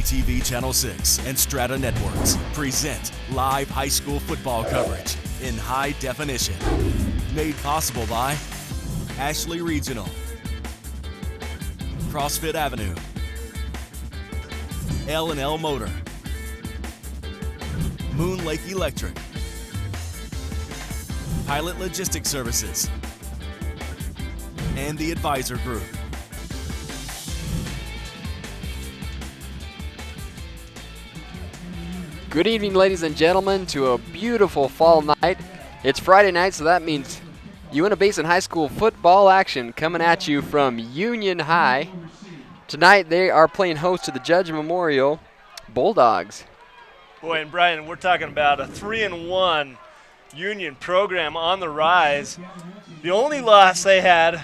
WDTV Channel 6 and Strata Networks present live high school football coverage in high definition. Made possible by Ashley Regional, CrossFit Avenue, L&L Motor, Moon Lake Electric, Pilot Logistics Services, and the Advisor Group. Good evening, ladies and gentlemen, to a beautiful fall night. It's Friday night, so that means Uinta Basin High School football action coming at you from Union High. Tonight they are playing host to the Judge Memorial Bulldogs. Boy, and Brian, we're talking about a 3-1 Union program on the rise. The only loss they had,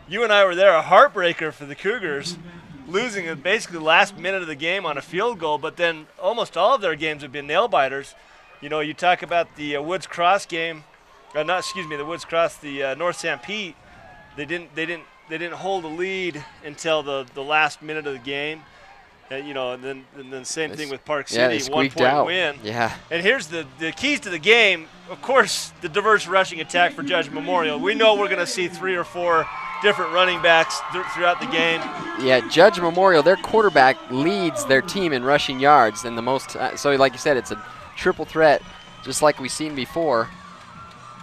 you and I were there, a heartbreaker for the Cougars, losing at basically the last minute of the game on a field goal, but then almost all of their games have been nail-biters. You know, you talk about the Woods Cross game, the Woods Cross, the North St. Pete. They didn't hold a lead until the last minute of the game. And then same thing with Park City, 1-point win. Yeah. And here's the keys to the game. Of course, the diverse rushing attack for Judge Memorial. We know we're going to see 3 or 4 different running backs throughout the game. Yeah, Judge Memorial, their quarterback leads their team in rushing yards and the most. So like you said, it's a triple threat, just like we've seen before.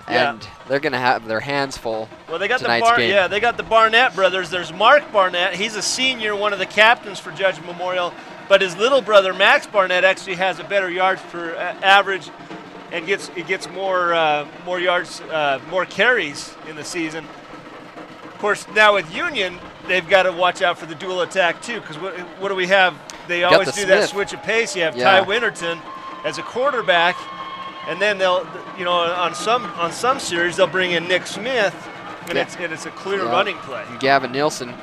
And they're going to have their hands full. Well, they got game. They got the Barnett brothers. There's Mark Barnett. He's a senior, one of the captains for Judge Memorial. But his little brother, Max Barnett, actually has a better yards per average and gets more yards, more carries in the season. Of course, now with Union, they've got to watch out for the dual attack too, because what do we have? They always do that switch of pace. You have Ty Winterton as a quarterback, and then they'll, on some series they'll bring in Nick Smith, and it's a clear running play. And Gavin Nielsen,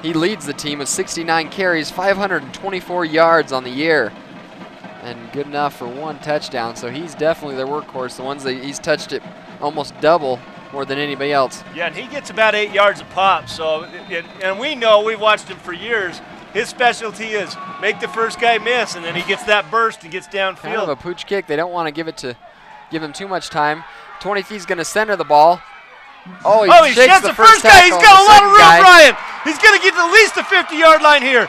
he leads the team with 69 carries, 524 yards on the year, and good enough for 1 touchdown. So he's definitely their workhorse. The ones that he's touched it almost double more than anybody else. Yeah, and he gets about 8 yards a pop. So, and we know, we've watched him for years. His specialty is make the first guy miss, and then he gets that burst and gets downfield. Kind of a pooch kick. They don't want to give him too much time. 23's going to center the ball. Oh, he shakes the first guy. He's got a lot of room, Brian. He's going to get at least the 50-yard line here.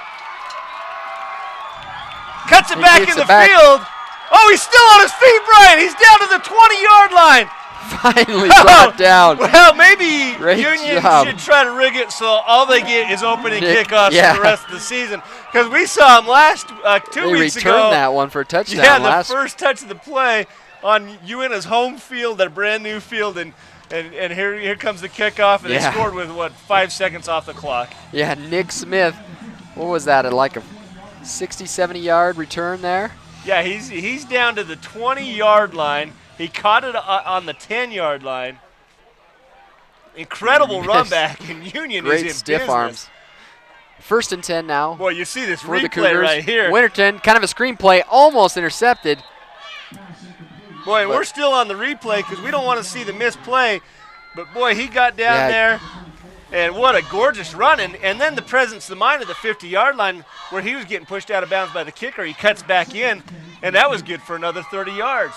Cuts it back in the field. Oh, he's still on his feet, Brian. He's down to the 20-yard line. Finally brought down. Well, maybe Great Union job. should try to rig it so all they get is opening kickoffs for the rest of the season. Because we saw him last 2 weeks ago. They returned that one for a touchdown. Yeah, the first touch of the play on Uinta's home field, their brand new field, and here comes the kickoff, and they scored with 5 seconds off the clock. Yeah, Nick Smith. What was that? Like a 60, 70-yard return there? Yeah, he's down to the 20-yard line. He caught it on the 10-yard line. Incredible run back, and Union is in Great stiff business. arms. 1st and 10 now. Boy, you see this for the replay Cougars. right here. Winterton, kind of a screen play, almost intercepted. Boy, we're still on the replay because we don't want to see the misplay. But, boy, he got down there, and what a gorgeous run. And then the presence of mind at the 50-yard line where he was getting pushed out of bounds by the kicker. He cuts back in, and that was good for another 30 yards.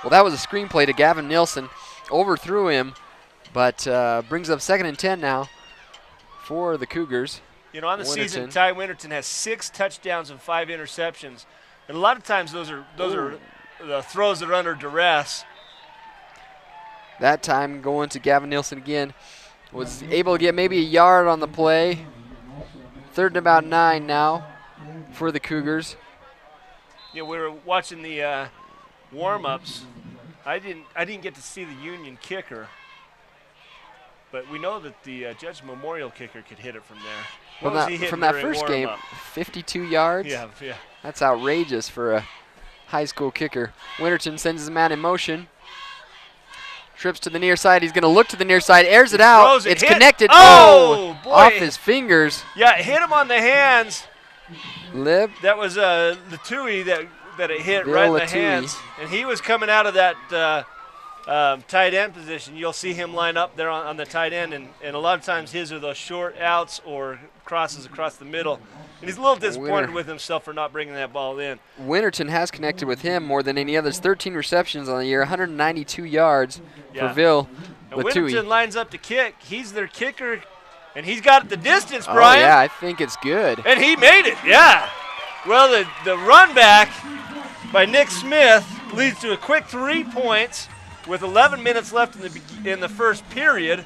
Well, that was a screenplay to Gavin Nielsen. Overthrew him, but brings up 2nd and 10 now for the Cougars. On the season, Ty Winterton has 6 touchdowns and 5 interceptions. And a lot of times those are the throws that are under duress. That time going to Gavin Nielsen again. Was able to get maybe a yard on the play. 3rd and about 9 now for the Cougars. We were watching the warm-ups. I didn't get to see the Union kicker, but we know that the Judge Memorial kicker could hit it from there. From that first game, 52 yards. Yeah. That's outrageous for a high school kicker. Winterton sends his man in motion. Trips to the near side. He's going to look to the near side. Airs it out. It's connected. Oh, boy. Off his fingers. Yeah, it hit him on the hands. Lib. That was Latui that it hit right in the hands. And he was coming out of that tight end position. You'll see him line up there on the tight end, and a lot of times his are those short outs or crosses across the middle. And he's a little disappointed with himself for not bringing that ball in. Winterton has connected with him more than any others. 13 receptions on the year, 192 yards for Ville. And Winterton lines up to kick. He's their kicker, and he's got it the distance, Brian. Oh, yeah, I think it's good. And he made it, yeah. Well, the run back by Nick Smith leads to a quick 3 points with 11 minutes left in the first period.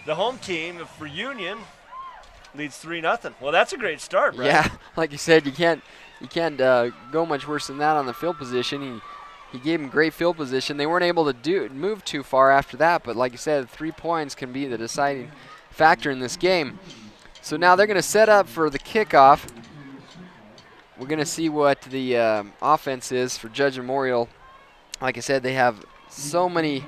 The home team for Union leads 3-0. Well, that's a great start, Brian. Yeah, like you said, you can't go much worse than that on the field position. He gave him great field position. They weren't able to move too far after that, but like you said, 3 points can be the deciding factor in this game. So now they're going to set up for the kickoff. We're going to see what the offense is for Judge Memorial. Like I said, they have so many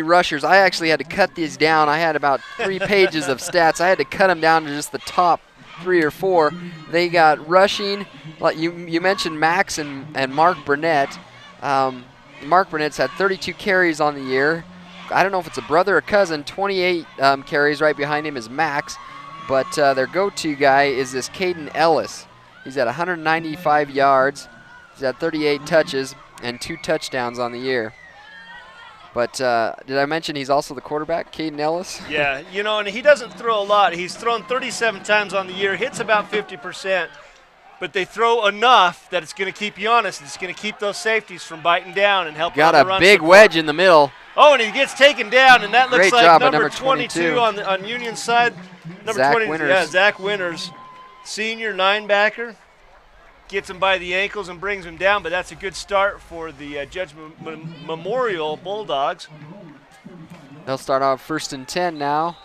rushers. I actually had to cut these down. I had about 3 pages of stats. I had to cut them down to just the top 3 or 4. They got rushing. Like you mentioned Max and Mark Burnett. Mark Burnett's had 32 carries on the year. I don't know if it's a brother or cousin. 28 carries. Right behind him is Max. But their go-to guy is this Caden Ellis. He's at 195 yards. He's had 38 touches and 2 touchdowns on the year. But did I mention he's also the quarterback, Caden Ellis? Yeah, and he doesn't throw a lot. He's thrown 37 times on the year, hits about 50%. But they throw enough that it's going to keep you honest. It's going to keep those safeties from biting down and helping. Got a big wedge in the middle. Oh, and he gets taken down, and that looks Great like job number by 22 on Union's side. Number Zach 20, Winters. Yeah, Zach Winters, senior 9-backer, gets him by the ankles and brings him down. But that's a good start for the Judge Memorial Bulldogs. They'll start off 1st and 10 now,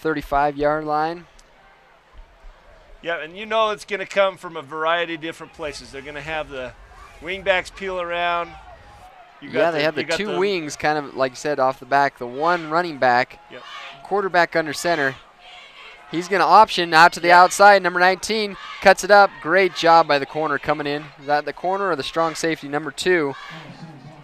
35-yard line. Yeah, and it's going to come from a variety of different places. They're going to have the wingbacks peel around. They have the 2 wings, kind of like you said, off the back. The 1 running back, quarterback under center. He's going to option out to the outside. Number 19 cuts it up. Great job by the corner coming in. Is that the corner or the strong safety, number 2?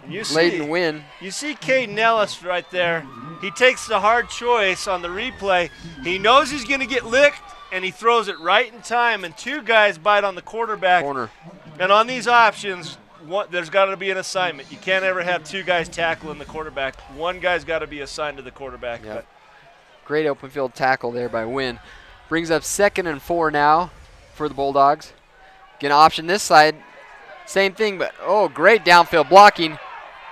Layden Wynn. You see Caden Ellis right there. He takes the hard choice on the replay. He knows he's going to get licked, and he throws it right in time, and 2 guys bite on the quarterback. And on these options, there's got to be an assignment. You can't ever have 2 guys tackling the quarterback. 1 guy's got to be assigned to the quarterback. Yep. Great open field tackle there by Wynn. Brings up 2nd and 4 now for the Bulldogs. Going to option this side. Same thing, but great downfield blocking.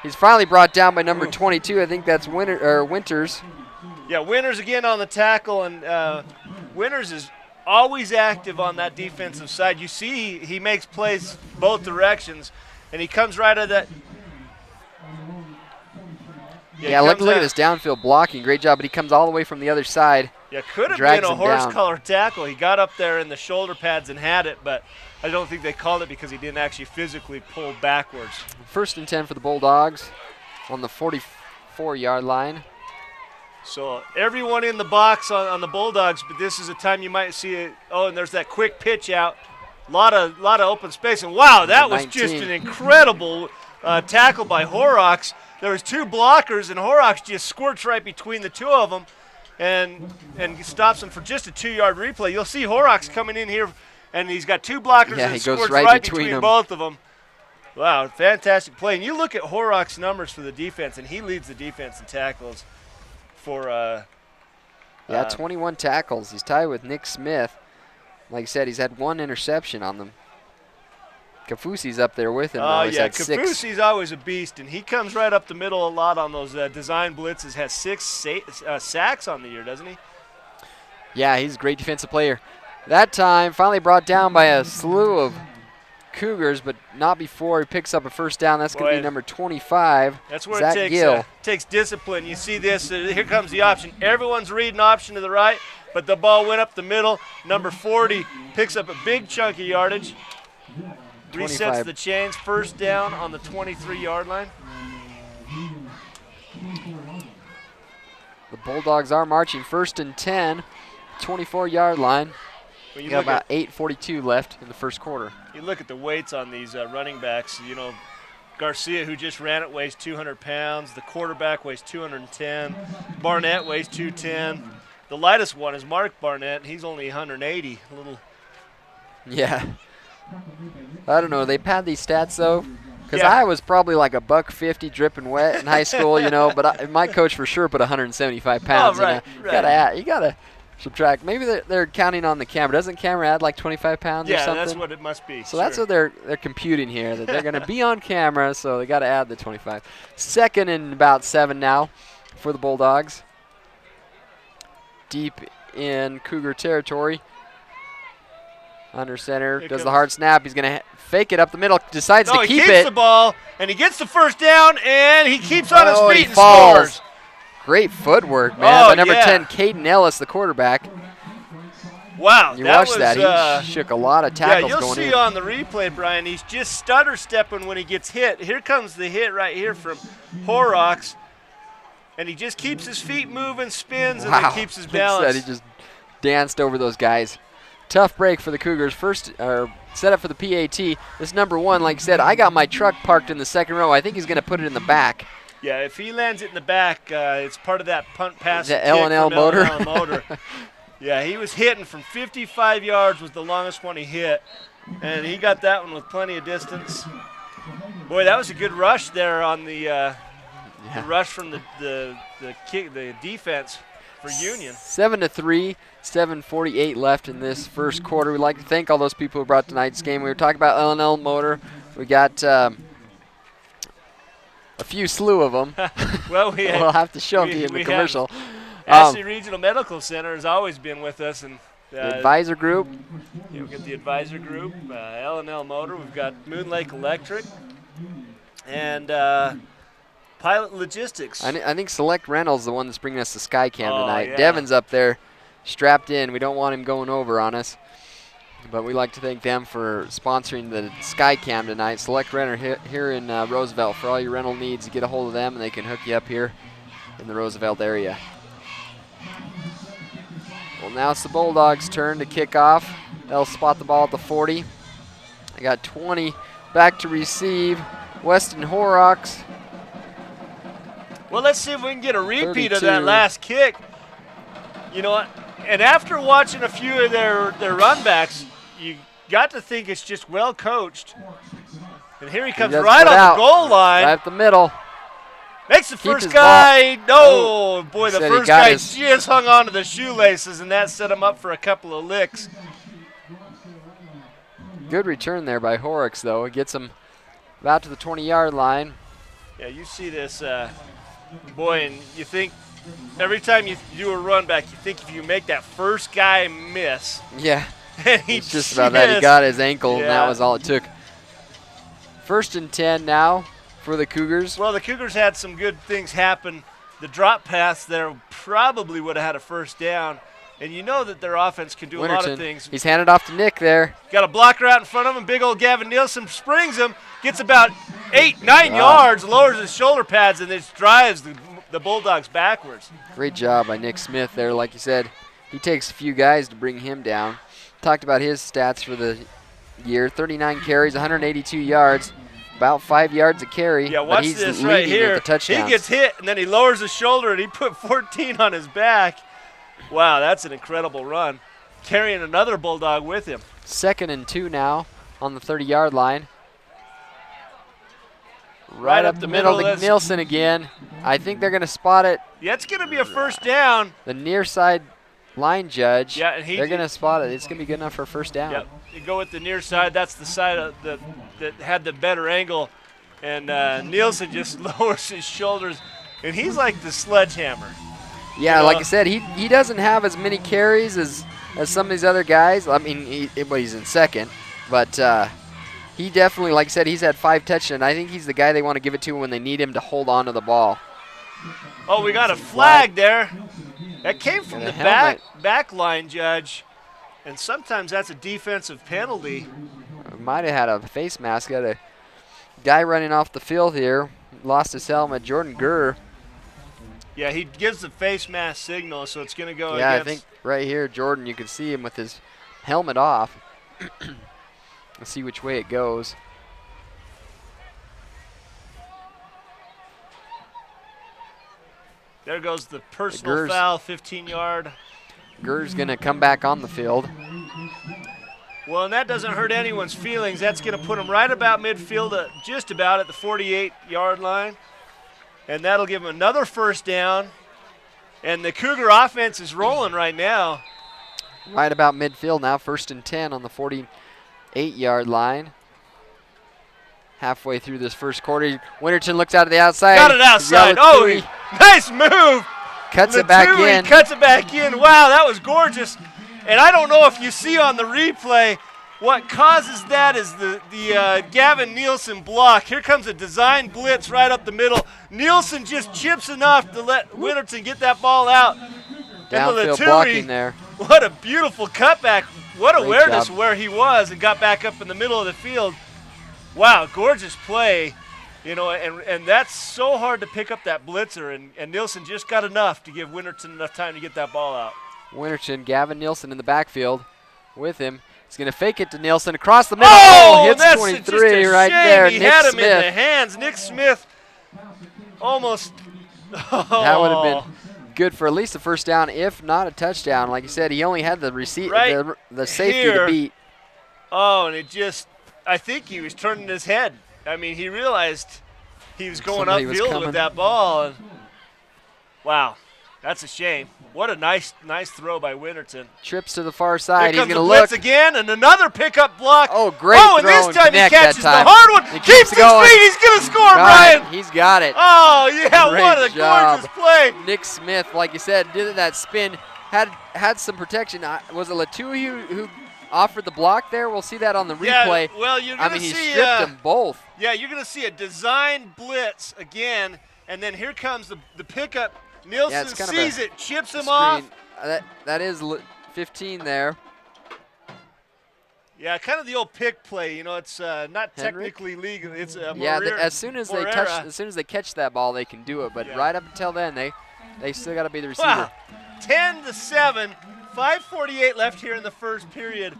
He's finally brought down by number 22. I think that's Winters. Yeah, Winters again on the tackle, and Winters is always active on that defensive side. You see he makes plays both directions, and he comes right at that. Yeah, look at this downfield blocking. Great job, but he comes all the way from the other side. Yeah, could have been a horse collar tackle. He got up there in the shoulder pads and had it, but I don't think they called it because he didn't actually physically pull backwards. 1st and 10 for the Bulldogs on the 44-yard line. So everyone in the box on the Bulldogs, but this is a time you might see it. Oh, and there's that quick pitch out. A lot of open space. And, wow, that was just an incredible tackle by Horrocks. There was 2 blockers, and Horrocks just squirts right between the 2 of them and stops them for just a 2-yard replay. You'll see Horrocks coming in here, and he's got 2 blockers and squirts right between both of them. Wow, fantastic play. And you look at Horrocks' numbers for the defense, and he leads the defense in tackles for 21 tackles. He's tied with Nick Smith. Like I said, he's had 1 interception on them. Kafusi's up there with him. Kafusi's always a beast, and he comes right up the middle a lot on those design blitzes. Has 6 sacks on the year, doesn't he? Yeah, he's a great defensive player. That time, finally brought down by a slew of Cougars, but not before he picks up a 1st down. That's going to be number 25. That's where Zach it takes discipline. You see this. Here comes the option. Everyone's reading option to the right, but the ball went up the middle. Number 40 picks up a big chunk of yardage. 25. Resets the chains. 1st down on the 23-yard line. The Bulldogs are marching 1st and 10, 24-yard line. You got about 8:42 left in the 1st quarter. You look at the weights on these running backs. Garcia, who just ran it, weighs 200 pounds. The quarterback weighs 210. Barnett weighs 210. The lightest one is Mark Barnett. He's only 180. Yeah. I don't know. They pad these stats, though. Because Yeah. I was probably like a $150 dripping wet in high school, you know. But my coach for sure put 175 pounds right, in. right. You gotta subtract. Maybe they're counting on the camera. Doesn't camera add like 25 pounds or Yeah, something? that's what it must be. So that's what they're computing here. That they're gonna be on camera, so they gotta add the 25. Second and about 7 now for the Bulldogs. Deep in Cougar territory. Under center, Here does the comes- hard snap. He's going to fake it up the middle, decides No, to he keep keeps it. the ball, and he gets the first down, and he keeps on his Oh, he feet and falls. scores. Great footwork, man, Oh, by number yeah. 10, Caden Ellis, the quarterback. Wow, You that watched was, that. He shook a lot of yeah, tackles you'll going see in. on the replay, Brian, he's just stutter stepping when he gets hit. Here comes the hit right here from Horrocks, and he just keeps his feet moving, spins, and then keeps his Like I balance. said, he just danced over those guys. Tough break for the Cougars. First, set up for the PAT. This number 1, like I said, I got my truck parked in the second row. I think he's going to put it in the back. Yeah, if he lands it in the back, it's part of that punt pass. The kick L&L from motor. L&L motor. Yeah, he was hitting from 55 yards was the longest one he hit, and he got that one with plenty of distance. Boy, that was a good rush there on the rush from the kick, the defense for Union. 7-3, 7:48 left in this first quarter. We'd like to thank all those people who brought tonight's game. We were talking about L&L Motor. We got a few slew of them. Well, we'll have to show them to you in the we commercial. Ashley Regional Medical Center has always been with us, and The advisor group. yeah, we've got the advisor group, L&L Motor. We've got Moon Lake Electric, and Pilot Logistics. I think Select Rentals the one that's bringing us the Skycam Oh, tonight. yeah. Devin's up there strapped in. We don't want him going over on us. But we like to thank them for sponsoring the Skycam tonight. Select Renter here in Roosevelt. For all your rental needs, you get a hold of them and they can hook you up here in the Roosevelt area. Well, now it's the Bulldogs' turn to kick off. They'll spot the ball at the 40. They got 20 back to receive. Weston Horrocks. Well, let's see if we can get a repeat of 32. that last kick. You know what? And after watching a few of their run backs, you got to think it's just well coached. And here he comes does right put on out, the goal line. Right up the middle. Makes the Keep first his guy. No, boy, the Said he first got guy his- just hung on to the shoelaces, and that set him up for a couple of licks. Good return there by Horrocks, though. It gets him about to the 20-yard line. Yeah, you see this, boy, and you think every time you do a run back, you think if you make that first guy miss, Yeah, and he it's just about that. He got his ankle, and that Yeah. was all it took. First and 10 now for the Cougars. Well, the Cougars had some good things happen. The drop pass there probably would have had a first down. And you know that their offense can do a lot of Winterton, things. he's handed off to Nick there. Got a blocker out in front of him. Big old Gavin Nielsen springs him, gets about 8-9 yards, lowers his shoulder pads, and just drives the Bulldogs backwards. Great job by Nick Smith there. Like you said, he takes a few guys to bring him down. Talked about his stats for the year. 39 carries, 182 yards, about 5 yards a carry. Yeah, but watch he's this leading right with here. the touchdowns. He gets hit, and then he lowers his shoulder, and he put 14 on his back. Wow, that's an incredible run. Carrying another Bulldog with him. 2nd and 2 now on the 30-yard line. Right up the middle to that's- Nielsen again. I think they're going to spot it. Yeah, it's going to be a first down. The near side line judge. Yeah, and they're going to spot it. It's going to be good enough for a first down. Yep. You go with the near side. That's the side of that had the better angle. And Nielsen just lowers his shoulders. And he's like the sledgehammer. Yeah, You like know? I said, he doesn't have as many carries as some of these other guys. I mean, he's in second. But he definitely, like I said, he's had 5 touchdowns. I think he's the guy they want to give it to when they need him to hold on to the ball. Oh, we got a flag there. That came from And a the helmet. back line judge. And sometimes that's a defensive penalty. Might have had a face mask. Got a guy running off the field here. Lost his helmet. Jordan Gurr. Yeah, he gives the face mask signal, so it's going to go Yeah, I against. think right here, Jordan, you can see him with his helmet off. Let's see which way it goes. There goes the personal Gurr's- foul, 15-yard. Gurr's going to come back on the field. Well, and that doesn't hurt anyone's feelings. That's going to put them right about midfield, just about at the 48-yard line. And that'll give them another first down. And the Cougar offense is rolling right now. Right about midfield now, 1st and 10 on the 48-yard line. Halfway through this first quarter, Winterton looks out of the outside. Got it outside. Oh, nice move. Cuts it back in. Cuts it back in. Wow, that was gorgeous. And I don't know if you see on the replay, what causes that is the Gavin Nielsen block. Here comes a design blitz right up the middle. Nielsen just chips enough to let Winterton get that ball out. Downfield blocking there. What a beautiful cutback. What Great awareness job. where he was and got back up in the middle of the field. Wow, gorgeous play. You know, and that's so hard to pick up that blitzer, and Nielsen just got enough to give Winterton enough time to get that ball out. Winterton, Gavin Nielsen in the backfield with him. He's going to fake it to Nielsen across the middle. Oh, hits that's 23 just a right shame. there. He Nick had him Smith. in the hands. Nick Smith almost. That would have been good for at least a first down, if not a touchdown. Like you said, he only had the the safety here. to beat. Oh, and it just, I think he was turning his head. I mean, he realized he was going upfield with that ball. And wow, that's a shame. What a nice throw by Winterton. Trips to the far side. Here He's comes going to the blitz look again, and another pickup block. Oh, great Oh, and throw this time he connect catches the that time. hard one. He Keeps his going. feet. He's going to score, Got Brian. it. He's got it. Oh, yeah, Great what a job. gorgeous play. Nick Smith, like you said, did that spin, had some protection. Was it Latui who offered the block there? We'll see that on the replay. Yeah, well, you're going to see. he stripped them both. Yeah, you're going to see a design blitz again, and then here comes the pickup. Nielsen sees it, chips him off. That is 15 there. Yeah, kind of the old pick play. You know, it's not technically legal. It's as soon as they catch that ball, they can do it. But right up until then, they still got to be the receiver. Wow. 10-7, 5:48 left here in the first period,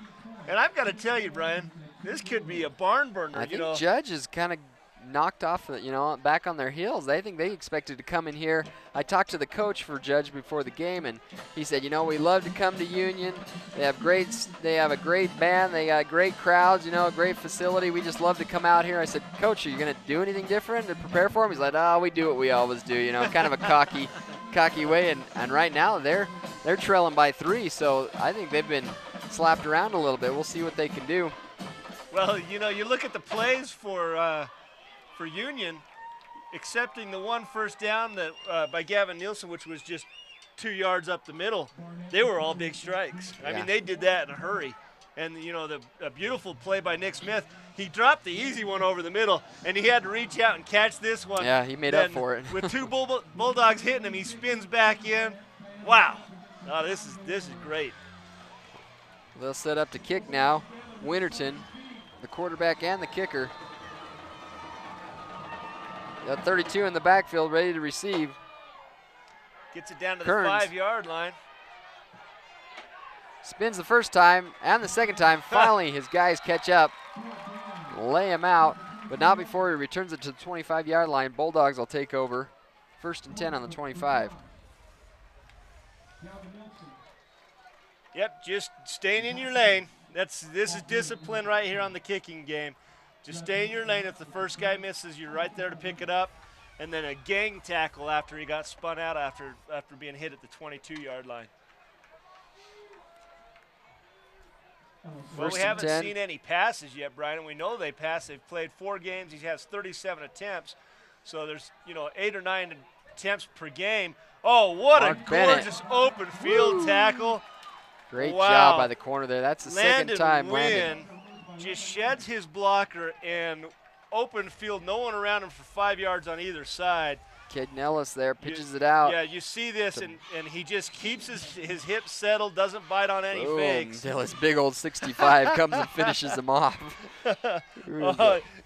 and I've got to tell you, Brian, this could be a barn burner. I think Judge is kind of knocked off, back on their heels. They think they expected to come in here. I talked to the coach for Judge before the game, and he said, we love to come to Union. They have a great band. They got great crowds, a great facility. We just love to come out here. I said, Coach, are you going to do anything different to prepare for them? He's like, we do what we always do, kind of a cocky way. And right now they're trailing by 3, so I think they've been slapped around a little bit. We'll see what they can do. Well, you look at the plays for Union, accepting the one first down that by Gavin Nielsen, which was just 2 yards up the middle. They were all big strikes. I mean, they did that in a hurry. And, a beautiful play by Nick Smith. He dropped the easy one over the middle, and he had to reach out and catch this one. Yeah, he made up for it. With two Bulldogs hitting him, he spins back in. Wow. Oh, this is great. They'll set up to kick now. Winterton, the quarterback and the kicker. Got 32 in the backfield, ready to receive. Gets it down to Kearns. the 5-yard line. Spins the first time and the second time. Finally, his guys catch up, lay him out, but not before he returns it to the 25-yard line. Bulldogs will take over. 1st and 10 on the 25. Yep, just staying in your lane. This is discipline right here on the kicking game. Just stay in your lane. If the first guy misses, you're right there to pick it up. And then a gang tackle after he got spun out after being hit at the 22-yard line. Well, we haven't seen any passes yet, Brian, and we know they pass. They've played 4 games. He has 37 attempts. So there's, 8 or 9 attempts per game. Oh, what Mark a gorgeous open field tackle. Great job by the corner there. That's the Landon second time Wynn just sheds his blocker and open field, no one around him for 5 yards on either side. Caden Ellis there pitches it out. Yeah, you see this, and he just keeps his hips settled, doesn't bite on any fakes. This big old 65 comes and finishes him off.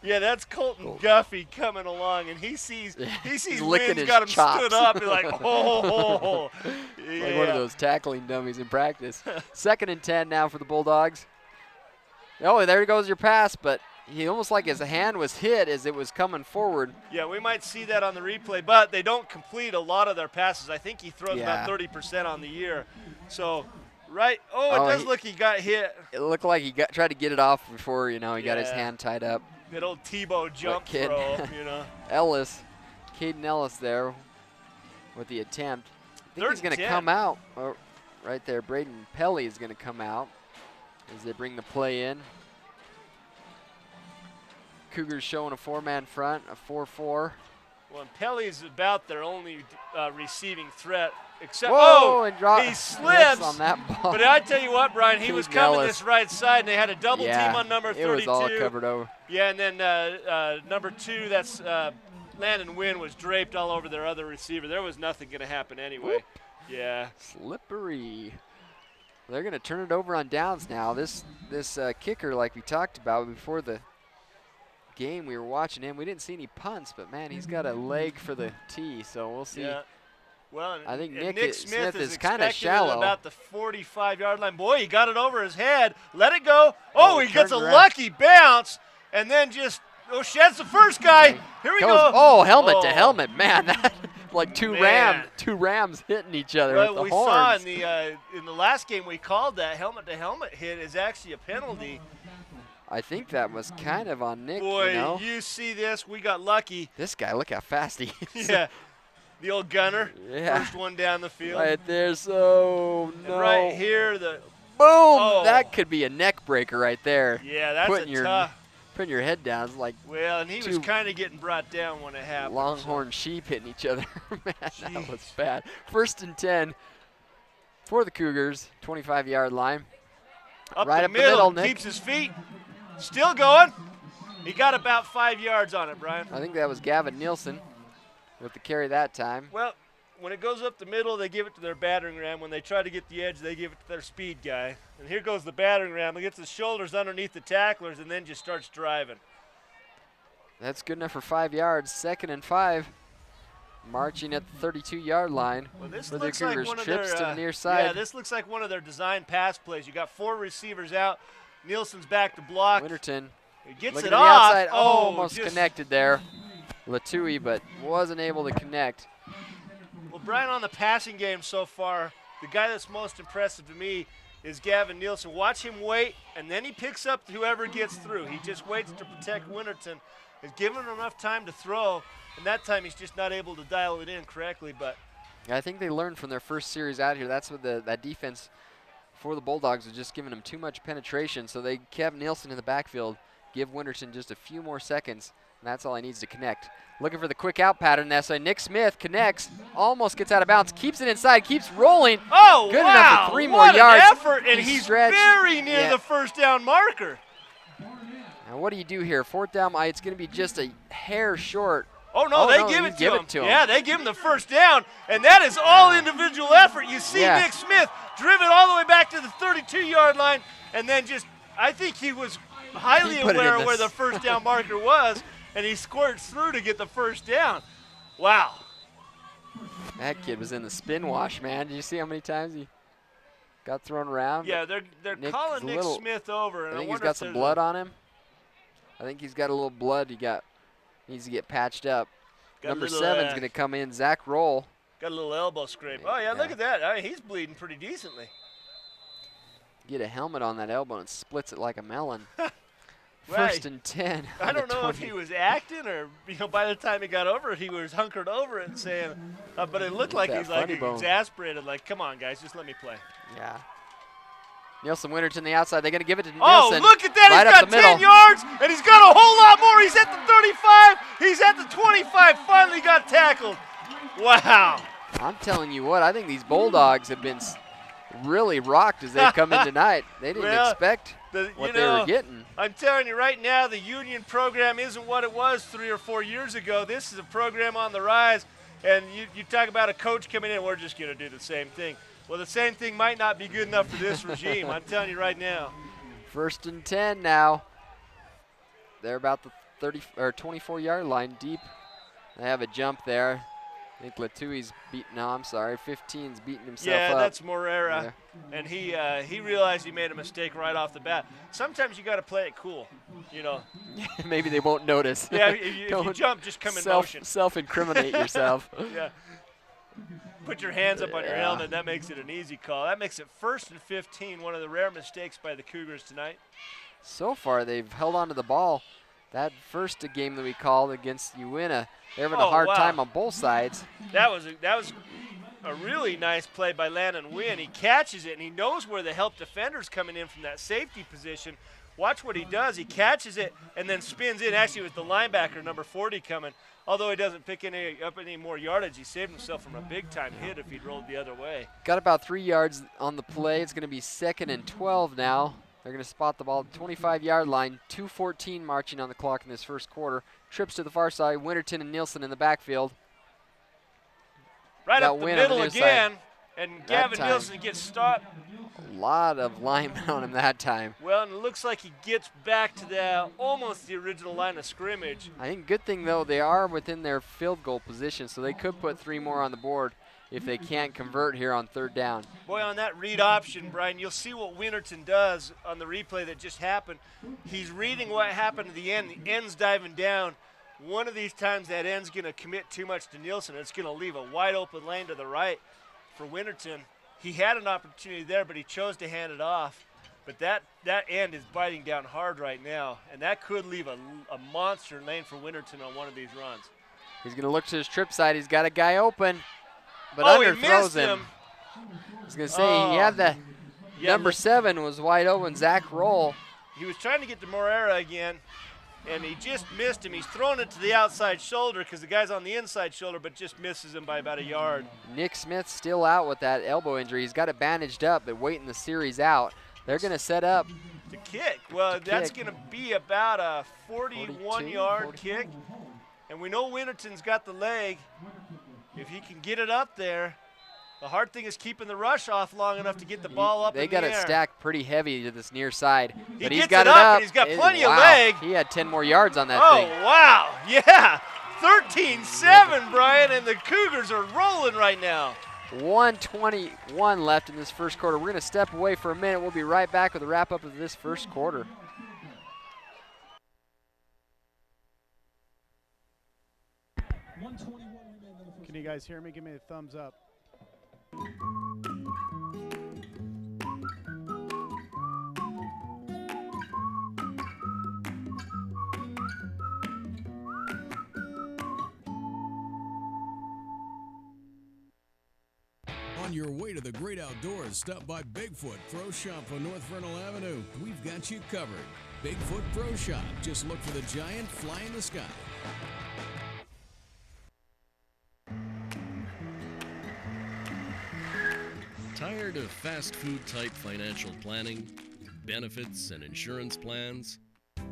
Yeah, that's Colton Guffey coming along, and he sees Wynn's got him chops. stood up. He's like, oh. Yeah. Like one of those tackling dummies in practice. 2nd and 10 now for the Bulldogs. Oh, there goes your pass, but he almost like his hand was hit as it was coming forward. Yeah, we might see that on the replay, but they don't complete a lot of their passes. I think he throws about 30% on the year. So Right. Oh, Oh, it does look he got hit. It looked like he tried to get it off before, he got his Yeah. hand tied up. That old Tebow jump kid. throw, Ellis, Caden Ellis there with the attempt. I think Third he's going to and 10. come out. Oh, right there, Braden Pelly is going to come out as they bring the play in. Cougars showing a 4-man front, a 4-4. Well, and Pelly's about their only receiving threat, except And drop he slips on that ball. But I tell you what, Brian, he was Caden coming Ellis. this right side, and they had a double team on number 32. It was all covered over. Yeah, and then number 2, that's Landon Wynn, was draped all over their other receiver. There was nothing going to happen anyway. Whoop. Yeah. Slippery. They're going to turn it over on downs now. This kicker, like we talked about before the game, we were watching him. We didn't see any punts, but, man, he's got a leg for the tee, so we'll see. Yeah. Well, I think and Nick Smith is kind of expected shallow. at about the 45-yard line. Boy, he got it over his head. Let it go. Oh, He gets a turned around. lucky bounce, and then just sheds the first guy. Here we go. Oh, helmet to helmet, man! That like two Man. rams hitting each other Well, with we the saw horns. in the last game we called that helmet-to-helmet hit is actually a penalty. I think that was kind of on Nick. Boy, you see this? We got lucky. This guy, look how fast he is. Yeah, the old gunner. Yeah. First one down the field. Right there, so no. And right here, the Boom! That could be a neck breaker right there. yeah, that's Putting a tough. Putting your head down is like Well, and he was two kind of getting brought down when it happened. longhorn sheep hitting each other. Man, that Jeez. was bad. 1st and 10 for the Cougars, 25-yard line. Right up the middle, middle, Nick. keeps his feet. Still going. He got about 5 yards on it, Brian. I think that was Gavin Nielsen with the carry that time. Well, when it goes up the middle, they give it to their battering ram. When they try to get the edge, they give it to their speed guy. And here goes the battering ram. He gets his shoulders underneath the tacklers and then just starts driving. That's good enough for 5 yards. 2nd and 5. Marching at the 32-yard line Well, this for the looks like Cougars. one of Trips their, to the near side. Yeah, this looks like one of their design pass plays. You got 4 receivers out. Nielsen's back to block. Winterton He gets looking it to the off. outside. Almost just- connected there. Latui, but wasn't able to connect. Well, Brian, on the passing game so far, the guy that's most impressive to me is Gavin Nielsen. Watch him wait, and then he picks up whoever gets through. He just waits to protect Winterton. He's given him enough time to throw, and that time he's just not able to dial it in correctly. But I think they learned from their first series out here. That's what that defense for the Bulldogs was just giving them too much penetration. So they kept Nielsen in the backfield, give Winterton just a few more seconds, and that's all he needs to connect. Looking for the quick out pattern. That's why Nick Smith connects, almost gets out of bounds, keeps it inside, keeps rolling. oh, Good wow, enough for 3 more what yards. an effort, and He he's stretched. very near Yeah. the first down marker. Now what do you do here? 4th down, it's going to be just a hair short. Oh, no, they no, give you it to give him. it to him. Yeah, they give him the first down, and that is all individual effort. You see Yeah. Nick Smith driven all the way back to the 32-yard line, and then just, I think he was highly He put it aware in of where this. the first down marker was, and he squirts through to get the first down. Wow. That kid was in the spin wash, man. Did you see how many times he got thrown around? Yeah, they're Nick's calling a Nick little- Smith over, I and I, think he's wonder got if some there's blood on him. I think he's got a little blood. Needs to get patched up. Got a Number little, 7's going to come in, Zach Roll. got a little elbow scrape. Oh, yeah, look Yeah. at that. I mean, he's bleeding pretty decently. Get a helmet on that elbow and splits it like a melon. Right. 1st and 10. I on the don't know if 20. he was acting or, by the time he got over it, he was hunkered over it and saying, but it looked like that he's like funny bone. exasperated, like, come on, guys, just let me play. Yeah. Nielsen Winterton, the outside. They're going to give it to Oh, Nielsen. look at that. Right He's up got the middle. 10 yards, and he's got a whole lot more. He's at the 35. He's at the 25. Finally got tackled. Wow. I'm telling you what, I think these Bulldogs have been really rocked as they've come in tonight. They didn't Well, expect what they were getting. I'm telling you right now, the Union program isn't what it was 3 or 4 years ago. This is a program on the rise, and you talk about a coach coming in, we're just going to do the same thing. Well, the same thing might not be good enough for this regime. I'm telling you right now. 1st and 10 now. They're about the 30 or 24-yard line deep. They have a jump there. I think Latui's beating. No, I'm sorry. 15's beating himself Yeah, up. that's Morera, and he realized he made a mistake right off the bat. Sometimes you got to play it cool, you know. Maybe they won't notice. Yeah, if you Don't jump, just come in motion. self-incriminate yourself. Yeah. put your hands up on your helmet. That makes it an easy call. That makes it 1st and 15, one of the rare mistakes by the Cougars tonight. So far, they've held on to the ball. That first game that we called against Uinta, they're having a hard time on both sides. That was a really nice play by Landon Wynn. He catches it, and he knows where the help defender's coming in from that safety position. Watch what he does. He catches it and then spins in. Actually, it was the linebacker, number 40, coming. Although he doesn't pick up any more yardage, he saved himself from a big-time hit if he'd rolled the other way. Got about 3 yards on the play. It's going to be 2nd and 12 now. They're going to spot the ball at the 25-yard line. 2:14 marching on the clock in this first quarter. Trips to the far side. Winterton and Nielsen in the backfield. Right up the middle again, and Gavin Nielsen gets stopped. A lot of linemen on him that time. Well, and it looks like he gets back to almost the original line of scrimmage. I think good thing, though, they are within their field goal position, so they could put 3 more on the board if they can't convert here on 3rd down. Boy, on that read option, Brian, you'll see what Winterton does on the replay that just happened. He's reading what happened at the end. The end's diving down. One of these times that end's going to commit too much to Nielsen. It's going to leave a wide open lane to the right for Winterton. He had an opportunity there, but he chose to hand it off. But that end is biting down hard right now, and that could leave a monster lane for Winterton on one of these runs. He's going to look to his trip side. He's got a guy open, but he missed him. I was going to say, he had the number 7 was wide open, Zach Roll. He was trying to get to Morera again, and he just missed him. He's throwing it to the outside shoulder because the guy's on the inside shoulder, but just misses him by about a yard. Nick Smith still out with that elbow injury. He's got it bandaged up, but waiting the series out. They're going to set up. To kick. Well, that's going to be about a 41-yard kick. And we know Winterton's got the leg. If he can get it up there, the hard thing is keeping the rush off long enough to get the ball up in the air. They got it stacked pretty heavy to this near side. But he's got it up, and he's got plenty of leg. He had 10 more yards on that thing. Oh, wow. Yeah. 13-7, Brian, and the Cougars are rolling right now. 1:21 left in this first quarter. We're going to step away for a minute. We'll be right back with a wrap-up of this first quarter. Can you guys hear me? Give me a thumbs up. On your way to the great outdoors, stop by Bigfoot Pro Shop on North Vernal Avenue. We've got you covered. Bigfoot Pro Shop. Just look for the giant fly in the sky. Tired of fast food type financial planning, benefits, and insurance plans?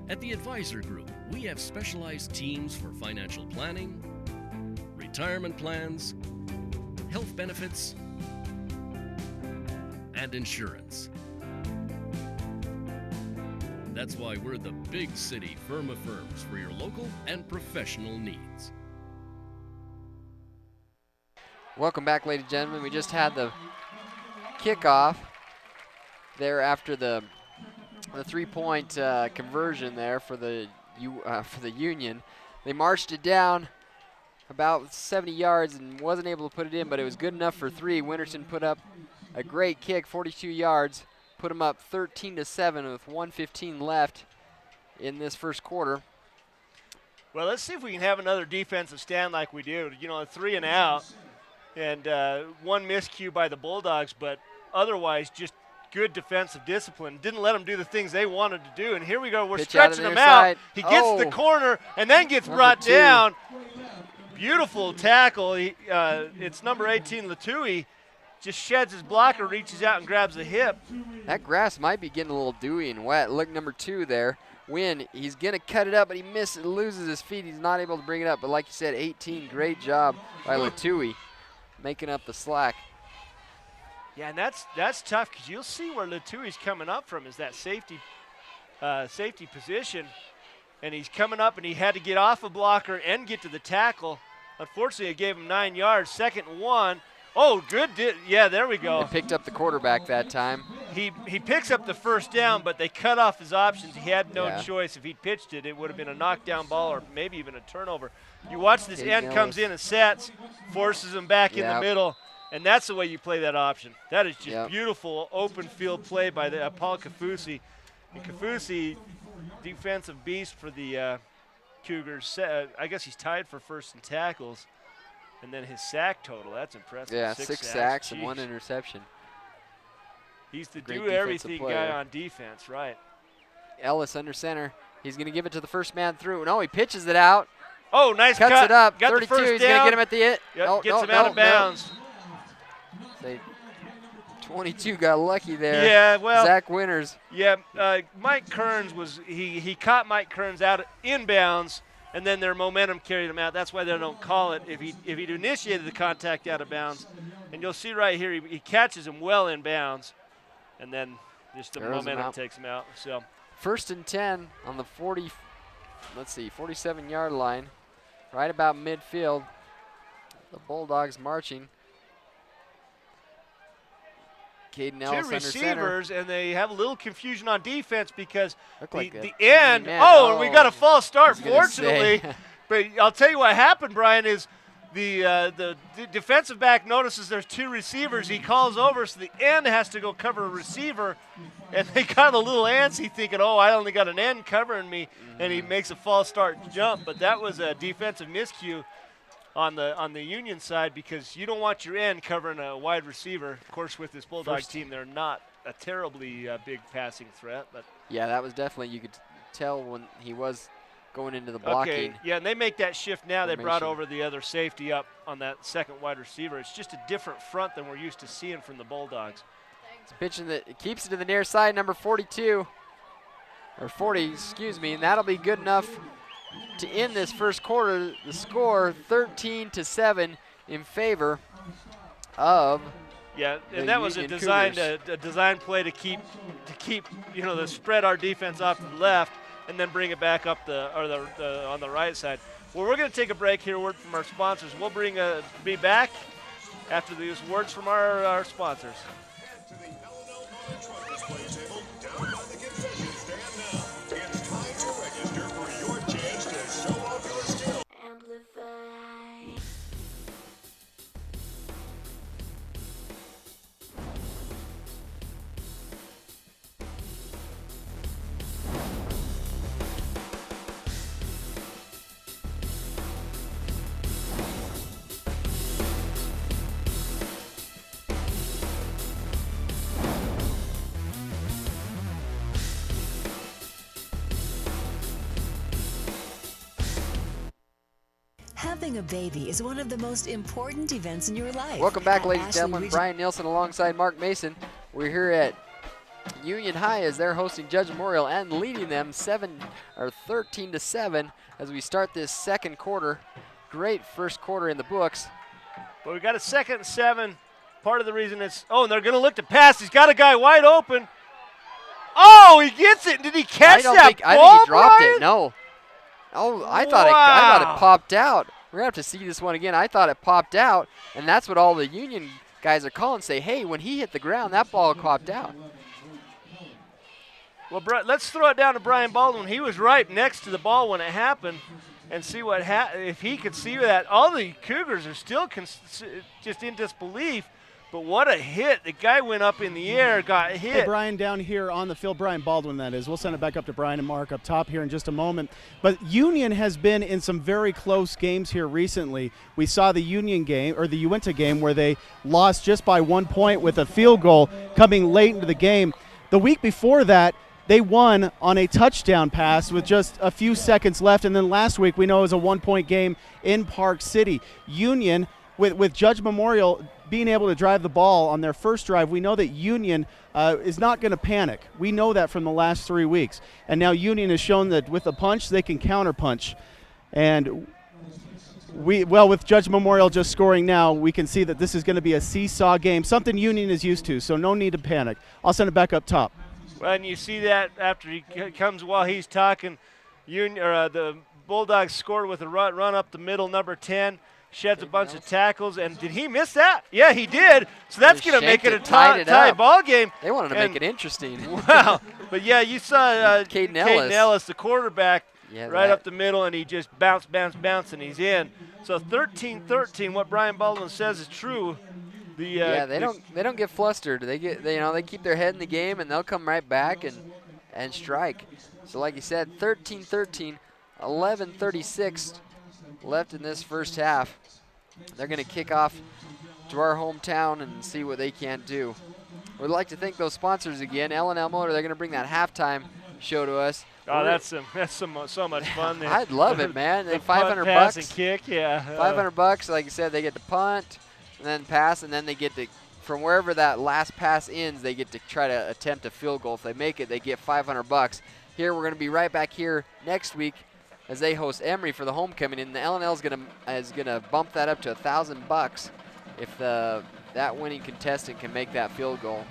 At the Advisor Group, we have specialized teams for financial planning, retirement plans, health benefits, and insurance. That's why we're the big city firm of firms for your local and professional needs. Welcome back, ladies and gentlemen. We just had the kickoff there after the 3-point conversion there for the Union. They marched it down about 70 yards and wasn't able to put it in, but it was good enough for 3. Winterton put up a great kick, 42 yards, put them up 13-7 with 1:15 left in this first quarter. Well, let's see if we can have another defensive stand like we do. You know, a 3 and out, and one miscue by the Bulldogs, but otherwise just good defensive discipline. Didn't let them do the things they wanted to do, and here we go. We're stretching him out. He gets the corner and then gets brought down. Beautiful tackle. It's number 18, Latui. Just sheds his blocker, reaches out and grabs the hip. That grass might be getting a little dewy and wet. Look, number 2 there. Wynn, he's going to cut it up, but he loses his feet. He's not able to bring it up. But like you said, 18, great job by Latui making up the slack. Yeah, and that's tough because you'll see where Latui's coming up from is that safety position. And he's coming up, and he had to get off a blocker and get to the tackle. Unfortunately, it gave him 9 yards. 2nd and 1. Oh, good. Yeah, there we go. They picked up the quarterback that time. he picks up the first down, but they cut off his options. He had no choice. If he'd pitched it, it would have been a knockdown ball or maybe even a turnover. You watch this end comes in and sets, forces him back in the middle, and that's the way you play that option. That is just beautiful open field play by the Paul Kafusi. And Kafusi, defensive beast for the Cougars. I guess he's tied for first in tackles. And then his sack total, that's impressive. Yeah, 6 sacks and 1 interception. He's the do-everything guy on defense, right. Ellis under center. He's going to give it to the first man through. No, he pitches it out. Oh, nice cut. Cuts it up. Got 32, the first he's going to get him at the end. Yep, gets him out of bounds. 22 got lucky there. Yeah, well. Zach Winters. Yeah, Mike Kearns he caught Mike Kearns out inbounds, and then their momentum carried him out. That's why they don't call it if he'd initiated the contact out of bounds. And you'll see right here, he catches him well in bounds, and then just the momentum takes him out. So 1st and 10 on the 47-yard line, right about midfield. The Bulldogs marching. Caden Ellis two under receivers, center. And they have a little confusion on defense because the end. Oh, we got a false start, fortunately. But I'll tell you what happened, Brian, is the defensive back notices there's 2 receivers. He calls over, so the end has to go cover a receiver. And they got a little antsy thinking, oh, I only got an end covering me. And he makes a false start jump. But that was a defensive miscue on the Union side because you don't want your end covering a wide receiver. Of course, with this Bulldog team, they're not a terribly big passing threat. But yeah, that was definitely, you could tell when he was going into the blocking. Okay, yeah, and they make that shift now. They brought over the other safety up on that second wide receiver. It's just a different front than we're used to seeing from the Bulldogs. It's pitching that keeps it to the near side, number 42, or 40, excuse me, and that'll be good enough to end this first quarter. The score 13-7 in favor of. Yeah, and that was a design play to keep to spread our defense off to the left and then bring it back up on the right side. Well, we're going to take a break here. Word from our sponsors. We'll be back after these words from our sponsors. Having a baby is one of the most important events in your life. Welcome back, ladies and gentlemen. Brian Nielsen alongside Mark Mason. We're here at Union High as they're hosting Judge Memorial and leading them 13-7 as we start this second quarter. Great first quarter in the books. But we got a 2nd and 7. Part of the reason and they're going to look to pass. He's got a guy wide open. Oh, he gets it. Did he catch that ball, I think he dropped Brian? it. No. Oh, I thought it popped out. We're going to have to see this one again. I thought it popped out, and that's what all the Union guys are calling, say, hey, when he hit the ground, that ball popped out. Well, let's throw it down to Brian Baldwin. He was right next to the ball when it happened and see what if he could see that. All the Cougars are still just in disbelief. But what a hit. The guy went up in the air, got hit. Hey, Brian, down here on the field, Brian Baldwin, that is. We'll send it back up to Brian and Mark up top here in just a moment. But Union has been in some very close games here recently. We saw the Union game, or the Uinta game, where they lost just by 1 point with a field goal coming late into the game. The week before that, they won on a touchdown pass with just a few seconds left. And then last week, we know it was a 1-point game in Park City. Union, with Judge Memorial being able to drive the ball on their first drive, we know that Union is not going to panic. We know that from the last 3 weeks. And now Union has shown that with a punch, they can counterpunch. And with Judge Memorial just scoring now, we can see that this is going to be a seesaw game, something Union is used to, so no need to panic. I'll send it back up top. Well, and you see that after he comes while he's talking, the Bulldogs scored with a run up the middle, number 10. sheds a bunch of tackles. And did he miss that? Yeah, he did. So that's They going to make it a shanked it, tied it tie up. ball game. They wanted to And- make it interesting. Wow. But, yeah, you saw Caden Caden Ellis, the quarterback, Yeah, right that- up the middle, and he just bounce, and he's in. So 13-13, what Brian Baldwin says is true. Yeah, they don't get flustered. They keep their head in the game and they'll come right back and strike. So like you said, 13-13, 11:36 left in this first half. They're going to kick off to our hometown and see what they can do. We'd like to thank those sponsors again. L&L Motor, they're going to bring that halftime show to us. Oh, that's so much fun. I'd love it, man. The 500 punt, pass, bucks. and kick, yeah. $500, like you said, they get to punt and then pass, and then they get to, from wherever that last pass ends, they get to try to attempt a field goal. If they make it, they get $500. Here, we're going to be right back here next week as they host Emory for the homecoming, and the L&L is gonna bump that up to $1,000 if that winning contestant can make that field goal.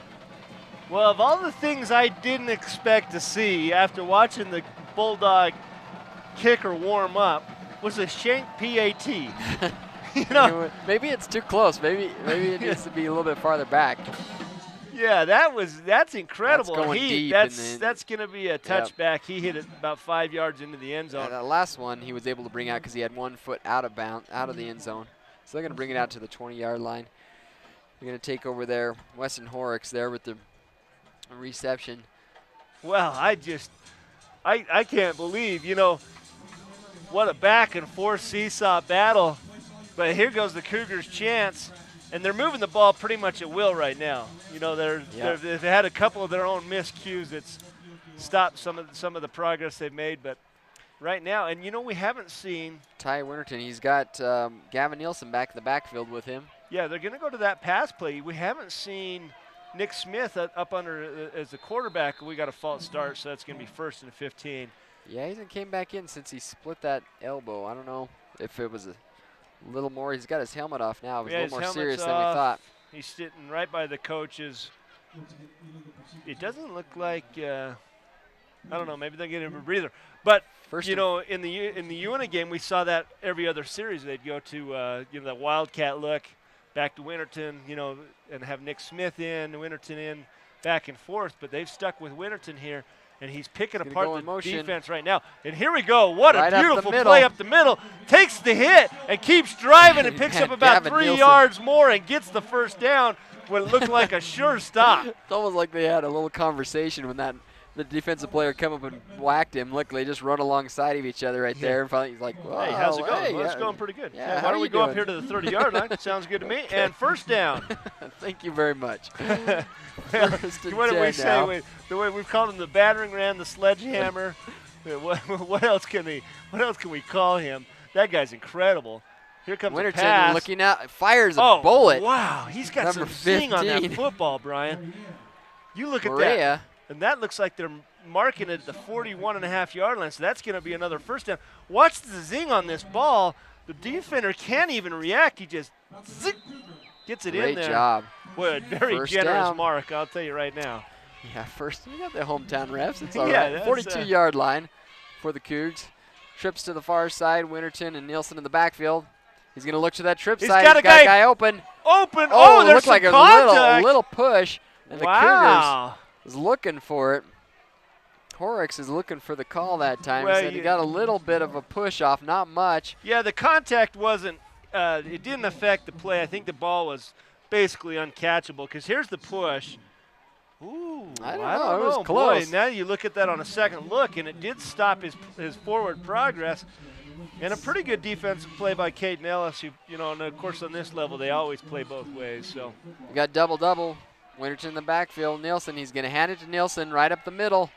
Well, of all the things I didn't expect to see after watching the Bulldog kicker warm up was a shank PAT. You know, Maybe it's too close. Maybe it needs to be a little bit farther back. yeah, that's incredible. That's going He- deep, That's and then- that's going to be a touchback. He hit it about 5 yards into the end zone. That last one he was able to bring out because he had 1 foot out of the end zone. So they're going to bring it out to the 20-yard line. They're going to take over there. Weston Horrocks there with the reception. Well, I can't believe, what a back and forth seesaw battle. But here goes the Cougars' chance, and they're moving the ball pretty much at will right now. They've had a couple of their own miscues that's stopped some of the progress they've made. But right now, and we haven't seen. Ty Winterton, he's got Gavin Nielsen back in the backfield with him. Yeah, they're going to go to that pass play. We haven't seen Nick Smith up under as the quarterback. We got a false start, so that's going to be 1st and 15. Yeah, he hasn't came back in since he split that elbow. I don't know if it was a little more. He's got his helmet off now. It was a little more serious than we thought. He's sitting right by the coaches. It doesn't look like I don't know. Maybe they're getting him a breather. But First in the UNA game, we saw that every other series they'd go to that wildcat look back to Winterton, and have Nick Smith in, Winterton in, back and forth. But they've stuck with Winterton here. And he's picking Gonna apart go in the motion. defense right now. And here we go. What Right a up the beautiful middle. play up the middle. Takes the hit and keeps driving and picks Man, up about Gavin 3 Nielsen. yards more and gets the first down when it looked like a sure stop. It's almost like they had a little conversation when the defensive player come up and whacked him. Look, they just run alongside of each other right there. And finally he's like, Hey, how's it going? Hey, Well, it's yeah. going pretty good. Yeah, why how don't we you go up doing? here to the 30-yard line? Sounds good to me. And first down. Thank you very much. First and What do 10 we say? now. The way we've called him the battering ram, the sledgehammer. What else can we call him? That guy's incredible. Here comes Winterton a pass. looking out, fires a bullet. Wow, he's got Number some zing on that 15. football, Brian. You look at that. Maria. And that looks like they're marking it at the 41.5-yard line, so that's going to be another first down. Watch the zing on this ball. The defender can't even react. He just zing, gets it in Great there. job. Boy, a very First generous down. mark, I'll tell you right now. Yeah, first we got the hometown refs. It's all Yeah, right. that's, 42-yard line for the Cougs. Trips to the far side. Winterton and Nielsen in the backfield. He's going to look to that trip He's side. got He's a got a guy guy open. Open. Oh, it There's looked some like a contact. little push, and the Cougars Wow. was looking for it. Horrocks is looking for the call that time. Well, He said he got a little bit of a push off, not much. Yeah, the contact wasn't it didn't affect the play. I think the ball was basically uncatchable because here's the push. Ooh, I don't know. It was Boy, close. now you look at that on a second look, and it did stop his forward progress. And a pretty good defensive play by Caden Ellis, who, and of course on this level they always play both ways. So We got double-double. Winterton in the backfield. Nielsen, he's going to hand it to Nielsen right up the middle.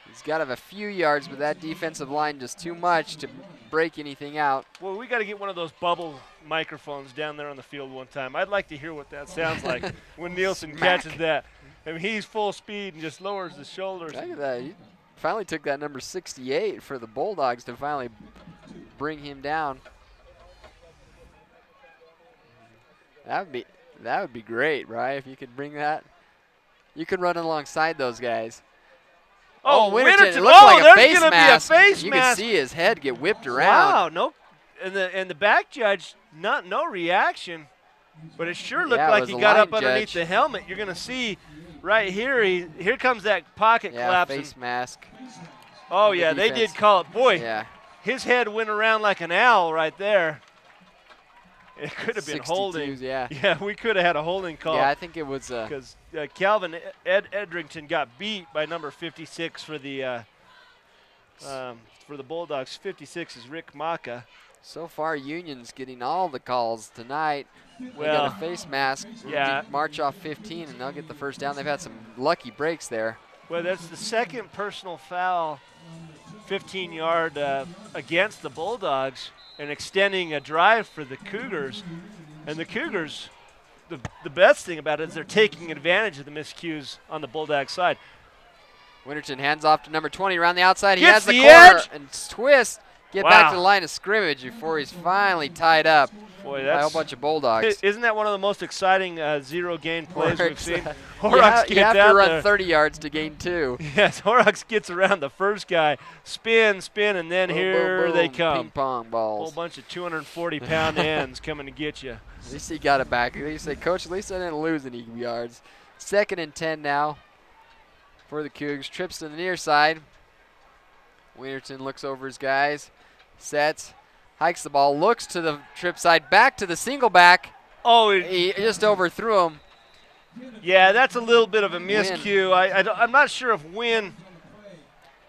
He's got to have a few yards, but that defensive line just too much to break anything out. well, we got to get one of those bubble microphones down there on the field one time. I'd like to hear what that sounds like when Nielsen Smack. catches that. I mean, he's full speed and just lowers his shoulders. Look at that. He finally took that number 68 for the Bulldogs to finally bring him down. That would be great, right? If you could bring that. You could run alongside those guys. Oh, Winterton, Winterton. it looked like a there's face gonna mask. be a face You mask. could see his head get whipped around. Wow, nope. And the back judge no reaction, but it sure looked Yeah, it like was he a got line up underneath judge. the helmet. You're going to see right here, here comes that pocket Yeah, collapsing. face mask. Oh, the yeah, they defense. did call it. Boy, Yeah. his head went around like an owl right there. It could have been 62s, holding. yeah. Yeah, we could have had a holding call. Yeah, I think it was. Because Calvin Edrington got beat by number 56 for the Bulldogs. 56 is Rick Maka. So far, Union's getting all the calls tonight. They Well, got a face mask. yeah. March off 15, and they'll get the first down. They've had some lucky breaks there. well, that's the second personal foul, 15-yard against the Bulldogs, and extending a drive for the Cougars. And the Cougars, the best thing about it is they're taking advantage of the miscues on the Bulldog side. Winterton hands off to number 20 around the outside. He Gets has the the corner edge. and twist. Get back Wow. to the line of scrimmage before he's finally tied up Boy, by a that's whole bunch of Bulldogs. Isn't that one of the most exciting zero-gain plays we've seen? you Horrocks you gets have to out run there. 30 yards to gain 2. Yes, Horrocks gets around the first guy, spin, and then Boom, here boom, they boom. come. Ping pong Whole balls. bunch of 240-pound ends coming to get you. At least he got it back. At least say, Coach, at least I didn't lose any yards. 2nd and 10 now for the Cougs. Trips to the near side. Winterton looks over his guys, sets, hikes the ball, looks to the trip side, back to the single back. Oh, He just overthrew him. yeah, that's a little bit of a miscue. I'm not sure if Wynn.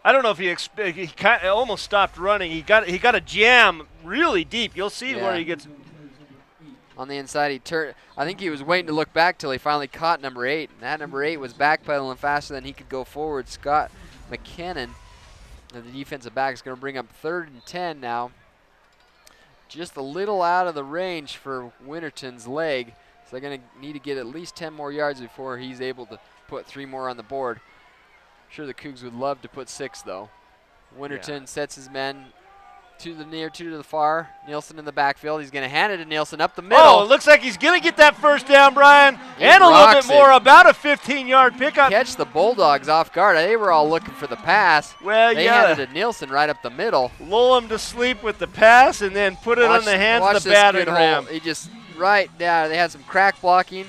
I don't know if he kind of almost stopped running. He got a jam really deep. You'll see where Yeah. he gets. On the inside, he turned. I think he was waiting to look back till he finally caught number 8. And that number 8 was backpedaling faster than he could go forward. Scott McKinnon, and the defensive back, is going to bring up 3rd and 10 now. Just a little out of the range for Winterton's leg. So they're going to need to get at least 10 more yards before he's able to put 3 more on the board. Sure, the Cougs would love to put 6, though. Winterton sets his men to the near, 2 to the far. Nielsen in the backfield. He's going to hand it to Nielsen up the middle. Oh, it looks like he's going to get that first down, Brian, He and a little bit rocks more. it. About a 15-yard pickup. Catch the Bulldogs off guard. They were all looking for the pass. Well, They yeah. handed it to Nielsen right up the middle. Lull him to sleep with the pass and then put it on the hands watch of the this battering good ram. hole. He just right down. They had some crack blocking,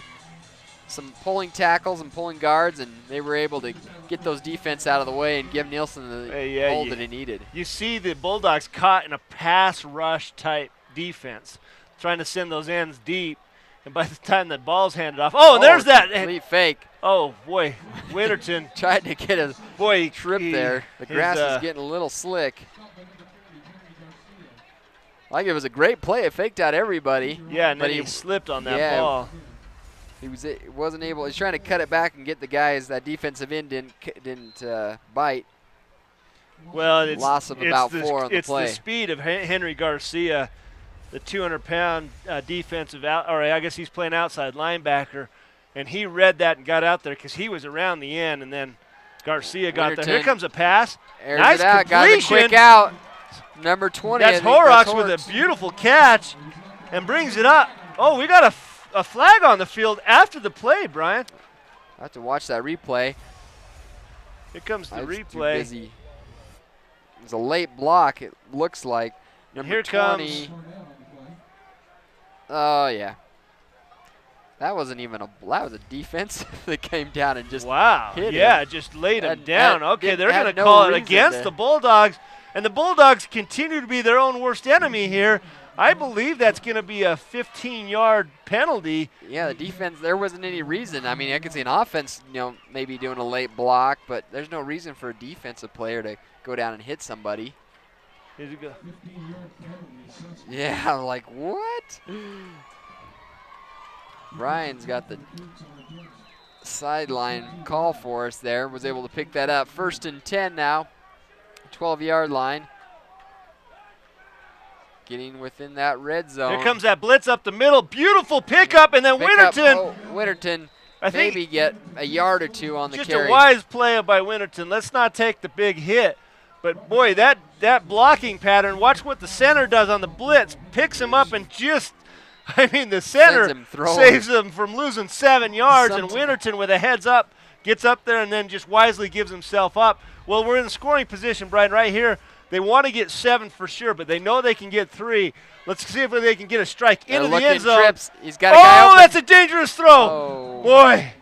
some pulling tackles and pulling guards, and they were able to get those defense out of the way and give Nielsen the hold that he needed. You see the Bulldogs caught in a pass rush type defense, trying to send those ends deep. And by the time the ball's handed off, and there's that. Complete fake. Oh, boy, Winterton. Tried to get a Boy, trip there. The grass is getting a little slick. Like it was a great play. It faked out everybody. Yeah, and but then he slipped on that yeah, ball. He wasn't able. He's trying to cut it back and get the guys. That defensive end didn't bite. Well, it's Loss of about 4 on the It's play. the speed of Henry Garcia, the 200-pound defensive or I guess he's playing outside linebacker, and he read that and got out there because he was around the end, and then Garcia got there. Here Winterton comes a pass. Airs Nice it out. Got the completion. quick out. Number 20. That's I think Horrocks with Horrocks. a beautiful catch and brings it up. Oh, we got a flag on the field after the play, Brian. I have to watch that replay. Here comes the I was too replay. busy. It was a late block, it looks like. Number Here 20. comes. Oh, yeah. That wasn't even that was a defense that came down and just Wow. hit Yeah, him. just laid him Had- down. had- Okay, didn't they're have going to no call it reason against to- the Bulldogs, and the Bulldogs continue to be their own worst enemy here. I believe that's going to be a 15-yard penalty. Yeah, the defense, there wasn't any reason. I mean, I could see an offense, maybe doing a late block, but there's no reason for a defensive player to go down and hit somebody. Here we go. Yeah, I'm like, what? Brian's got the sideline call for us there, was able to pick that up. 1st and 10 now, 12-yard line. Getting within that red zone. Here comes that blitz up the middle. Beautiful pickup, and then Pick up- Winterton. oh, Winterton I think maybe get a yard or 2 on the just carry. a wise play by Winterton. Let's not take the big hit. But, boy, that blocking pattern, watch what the center does on the blitz. Picks him up and just, the center him throwing. saves him from losing 7 yards. And Somet- Winterton, with a heads up, gets up there and then just wisely gives himself up. Well, we're in scoring position, Brian, right here. They want to get 7 for sure, but they know they can get 3. Let's see if they can get a strike They're into the end zone. trips. He's got a guy Oh, open. that's a dangerous throw. Oh. Boy,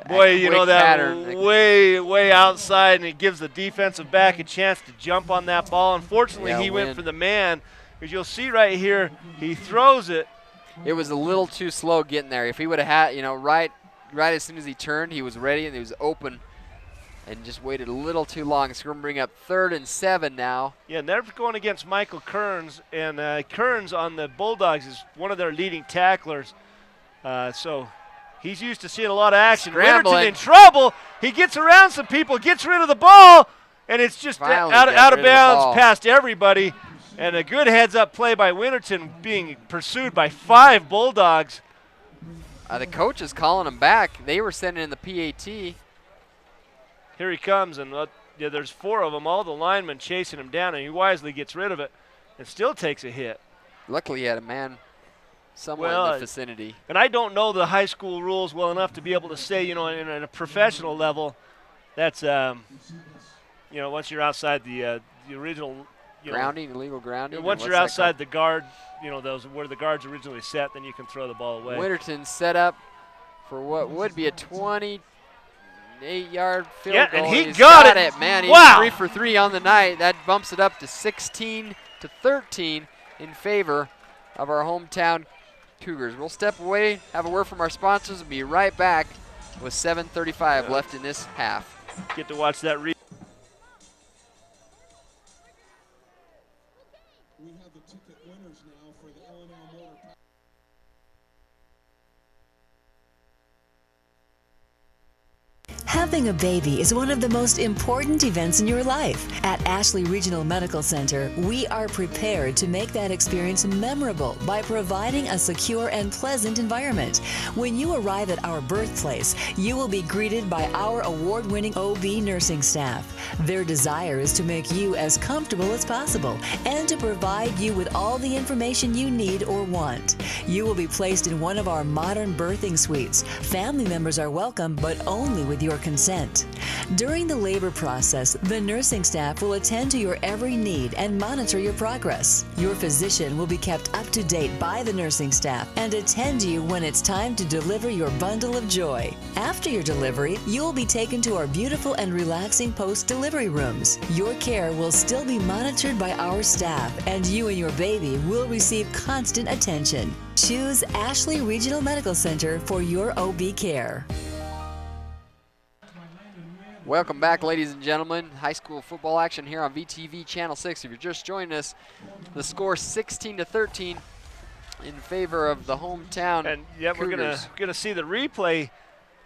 That you know quick that pattern. way outside, and it gives the defensive back a chance to jump on that ball. Unfortunately, Yeah, he win. went for the man. As you'll see right here, he throws it. It was a little too slow getting there. If he would have had, right as soon as he turned, he was ready and he was open, and just waited a little too long. It's going to bring up 3rd and 7 now. Yeah, and they're going against Michael Kearns, and Kearns on the Bulldogs is one of their leading tacklers. So he's used to seeing a lot of action. Scrambling. Winterton in trouble. He gets around some people, gets rid of the ball, and it's just Finally out got of rid of the bounds ball. past everybody. And a good heads-up play by Winterton, being pursued by 5 Bulldogs. The coach is calling him back. They were sending in the PAT. Here he comes, and there's 4 of them, all the linemen chasing him down, and he wisely gets rid of it and still takes a hit. Luckily, he had a man somewhere in the vicinity. And I don't know the high school rules well enough to be able to say, in a professional level, that's, once you're outside the original, Grounding, illegal grounding. once you're outside the guard, those where the guard's originally set, then you can throw the ball away. Winterton set up for what would be a 28-yard field Yeah, goal. and he He's got it, man. He's Wow. 3 for 3 on the night. That bumps it up to 16-13 in favor of our hometown Cougars. We'll step away, have a word from our sponsors, and be right back with 7:35 left in this half. Get to watch that. We have the ticket winners now for the L&L Motor. Having a baby is one of the most important events in your life. At Ashley Regional Medical Center, we are prepared to make that experience memorable by providing a secure and pleasant environment. When you arrive at our birthplace, you will be greeted by our award-winning OB nursing staff. Their desire is to make you as comfortable as possible and to provide you with all the information you need or want. You will be placed in one of our modern birthing suites. Family members are welcome, but only with your consent. During the labor process, the nursing staff will attend to your every need and monitor your progress. Your physician will be kept up to date by the nursing staff and attend you when it's time to deliver your bundle of joy. After your delivery, you will be taken to our beautiful and relaxing post-delivery rooms. Your care will still be monitored by our staff, and you and your baby will receive constant attention. Choose Ashley Regional Medical Center for your OB care. Welcome back, ladies and gentlemen. High school football action here on VTV Channel 6. If you're just joining us, the score 16-13 in favor of the hometown And yep, we're Cougars. gonna see the replay,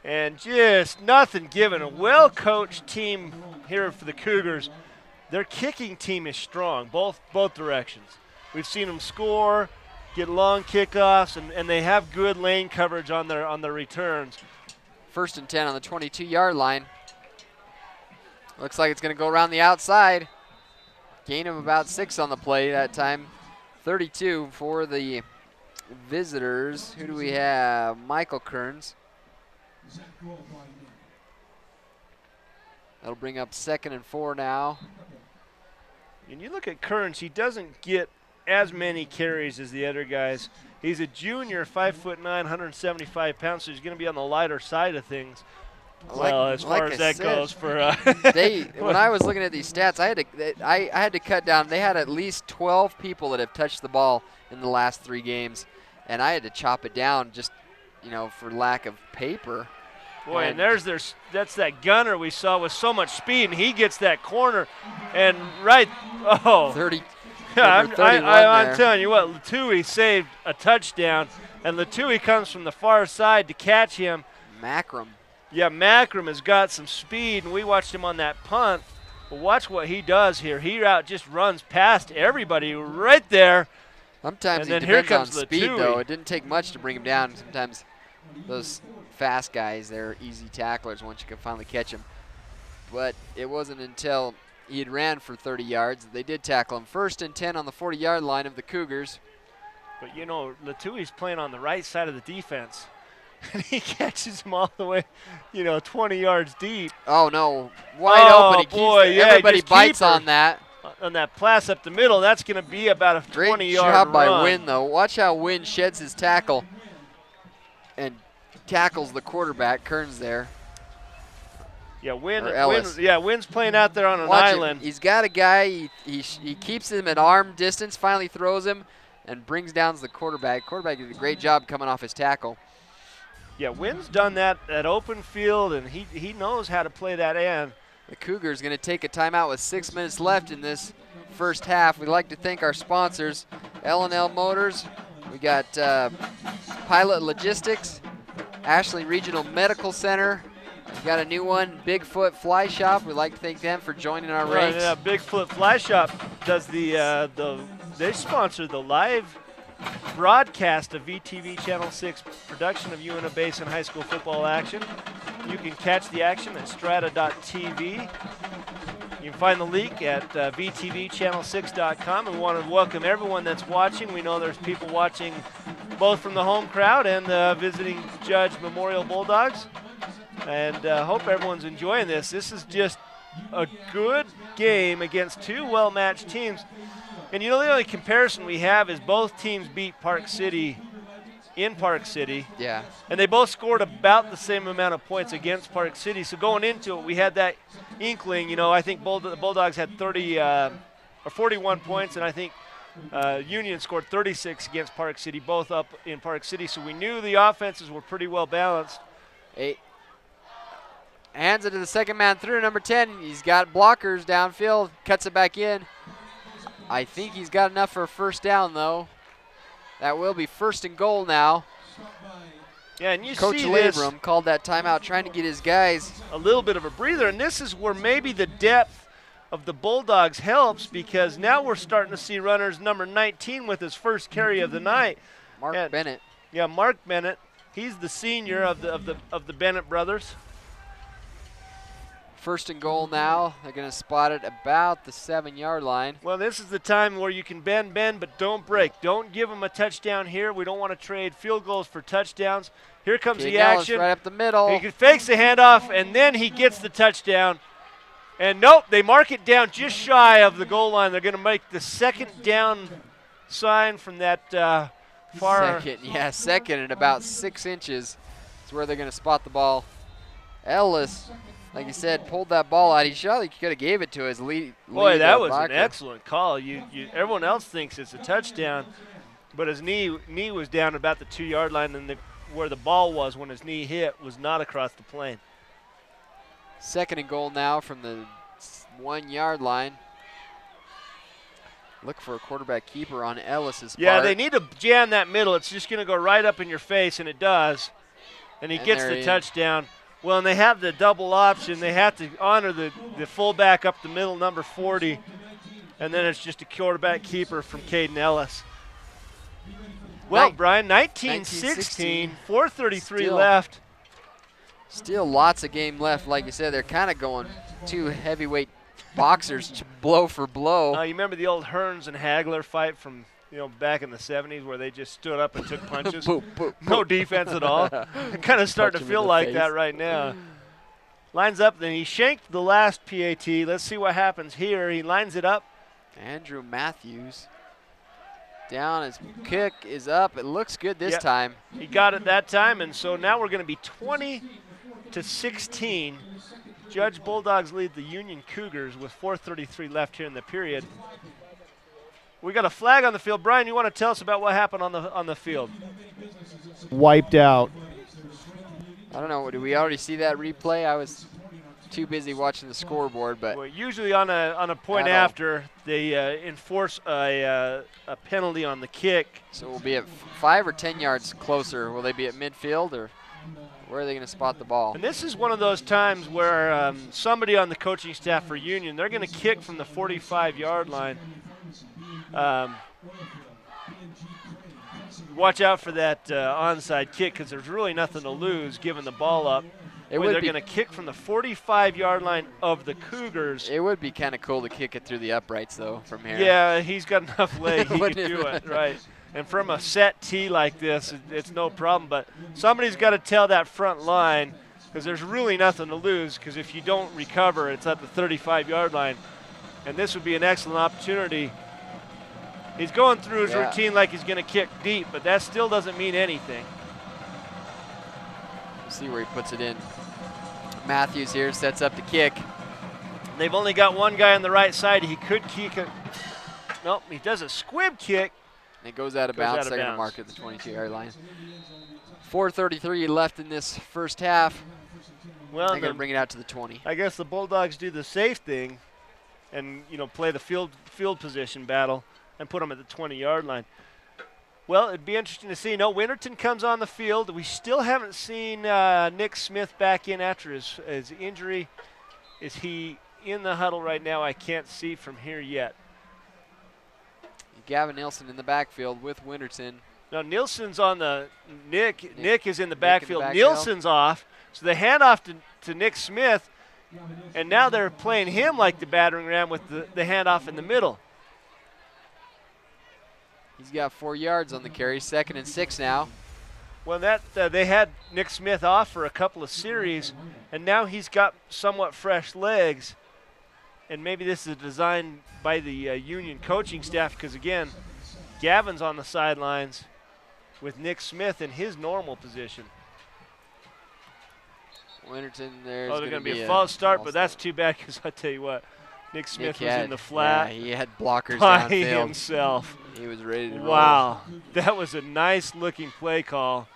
and just nothing given. A well-coached team here for the Cougars. Their kicking team is strong, both directions. We've seen them score, get long kickoffs, and they have good lane coverage on their returns. 1st and 10 on the 22-yard line. Looks like it's going to go around the outside. Gain of about 6 on the play that time. 32 for the visitors. Who do we have? Michael Kearns. That'll bring up 2nd and 4 now. And you look at Kearns, he doesn't get as many carries as the other guys. He's a junior, 5'9", 175 pounds, so he's going to be on the lighter side of things. Well, as far as that goes for when I was looking at these stats, I had to cut down. They had at least 12 people that have touched the ball in the last 3 games, and I had to chop it down just, for lack of paper. Boy, and that's that gunner we saw with so much speed, and he gets that corner, and 30. Yeah, Number 31 I'm there. telling you what, Latui saved a touchdown, and Latui comes from the far side to catch him. Macram. Yeah, Macram has got some speed, and we watched him on that punt. But watch what he does here. He just runs past everybody right there. Sometimes And he then here depends on comes speed, Latui. though. It didn't take much to bring him down. Sometimes those fast guys, they're easy tacklers once you can finally catch them. But it wasn't until he had ran for 30 yards that they did tackle him. 1st and 10 on the 40-yard line of the Cougars. But, Latui's playing on the right side of the defense. and he catches him all the way, 20 yards deep. Oh, no. Wide open. He keeps boy, it. yeah, Everybody just bites keep her. on that. On that pass up the middle, that's going to be about a Great 20-yard job by run. Wynn, though. Watch how Wynn sheds his tackle and tackles the quarterback. Kearns there. Yeah, Or Ellis. Wynn's playing out there on an Watch island. it. He's got a guy. He keeps him at arm distance, finally throws him, and brings down the quarterback. Quarterback did a great job coming off his tackle. Yeah, Wynn's done that at open field, and he knows how to play that end. The Cougars going to take a timeout with 6 minutes left in this first half. We'd like to thank our sponsors, L&L Motors. We got Pilot Logistics, Ashley Regional Medical Center. We got a new one, Bigfoot Fly Shop. We'd like to thank them for joining our Right, ranks. yeah, Bigfoot Fly Shop does they sponsor the live broadcast of VTV Channel 6 production of UNO Basin High School football action. You can catch the action at strata.tv. You can find the link at vtvchannel6.com. And we want to welcome everyone that's watching. We know there's people watching both from the home crowd and visiting Judge Memorial Bulldogs. And hope everyone's enjoying this. This is just a good game against two well-matched teams. And the only comparison we have is both teams beat Park City in Park City. Yeah. And they both scored about the same amount of points against Park City. So going into it, we had that inkling. I think the Bulldogs had 41 points, and I think Union scored 36 against Park City, both up in Park City. So we knew the offenses were pretty well balanced. Hands it to the second man through, number 10. He's got blockers downfield, cuts it back in. I think he's got enough for a first down, though. That will be first and goal now. Yeah, and you Coach see this Labrum called that timeout, trying to get his guys. a little bit of a breather, and this is where maybe the depth of the Bulldogs helps, because now we're starting to see runners number 19 with his first carry of the night. Mark Bennett. Yeah, Mark Bennett. He's the senior of the Bennett brothers. First and goal now. They're going to spot it about the 7-yard line. Well, this is the time where you can bend, but don't break. Don't give them a touchdown here. We don't want to trade field goals for touchdowns. Here comes the action. Right up the middle. He fakes the handoff, and then he gets the touchdown. And nope, they mark it down just shy of the goal line. They're going to make the second down sign from that far. Second at about 6 inches is where they're going to spot the ball. Ellis, like you said, pulled that ball out. He surely could have gave it to his lead. Boy, that was blocker. an excellent call. Everyone else thinks it's a touchdown, but his knee was down about the 2-yard line, and where the ball was when his knee hit was not across the plane. Second and goal now from the 1-yard line. Look for a quarterback keeper on Ellis's part. Yeah, they need to jam that middle. It's just going to go right up in your face, and it does. And he gets the touchdown. Well, and they have the double option. They have to honor the fullback up the middle, number 40. And then it's just a quarterback keeper from Caden Ellis. Well, Brian, 19-16, 4:33 left. Still lots of game left. Like you said, they're kind of going two heavyweight boxers blow for blow. You remember the old Hearns and Hagler fight from back in the 70s where they just stood up and took punches? Boop, boop, no defense at all. Kind of starting to feel like that right now. Lines up, then he shanked the last PAT. Let's see what happens here. He lines it up. Andrew Matthews down. His kick is up. It looks good this time. He got it that time, and so now we're going to be 20-16. Judge Bulldogs lead the Union Cougars with 4:33 left here in the period. We got a flag on the field. Brian, you want to tell us about what happened on the field? Wiped out. I don't know. Did we already see that replay? I was too busy watching the scoreboard, but well, usually on a point after they enforce a penalty on the kick. So we'll be at 5 or 10 yards closer. Will they be at midfield, or where are they going to spot the ball? And this is one of those times where somebody on the coaching staff for Union, they're going to kick from the 45-yard line. Watch out for that onside kick, because there's really nothing to lose giving the ball up. They're going to kick from the 45-yard line of the Cougars. It would be kind of cool to kick it through the uprights, though, from here. Yeah, he's got enough leg. He can do it, right. And from a set tee like this, it's no problem. But somebody's got to tell that front line, because there's really nothing to lose, because if you don't recover, it's at the 35-yard line. And this would be an excellent opportunity. He's going through his routine like he's going to kick deep, but that still doesn't mean anything. See where he puts it in. Matthews here sets up the kick. They've only got one guy on the right side. He could kick it. Nope, he does a squib kick. And it goes out of bounds. Second to mark at the 22-yard line. 4:33 left in this first half. Well, they're going to bring it out to the 20. I guess the Bulldogs do the safe thing and, play the field position battle and put them at the 20-yard line. Well, it'd be interesting to see. No, Winterton comes on the field. We still haven't seen Nick Smith back in after his injury. Is he in the huddle right now? I can't see from here yet. Gavin Nielsen in the backfield with Winterton. No, Nielsen's on the Nick. Nick is in the backfield. Nielsen's off. So they hand off to Nick Smith, and now they're playing him like the battering ram with the handoff in the middle. He's got 4 yards on the carry, 2nd and 6 now. Well, they had Nick Smith off for a couple of series, and now he's got somewhat fresh legs. And maybe this is designed by the Union coaching staff because, again, Gavin's on the sidelines with Nick Smith in his normal position. Winterton, there's they're going to be a false start, but that's too bad because I tell you what, Nick Smith was in the flat. Yeah, he had blockers by downfield. himself. He was ready to roll. Wow, that was a nice-looking play call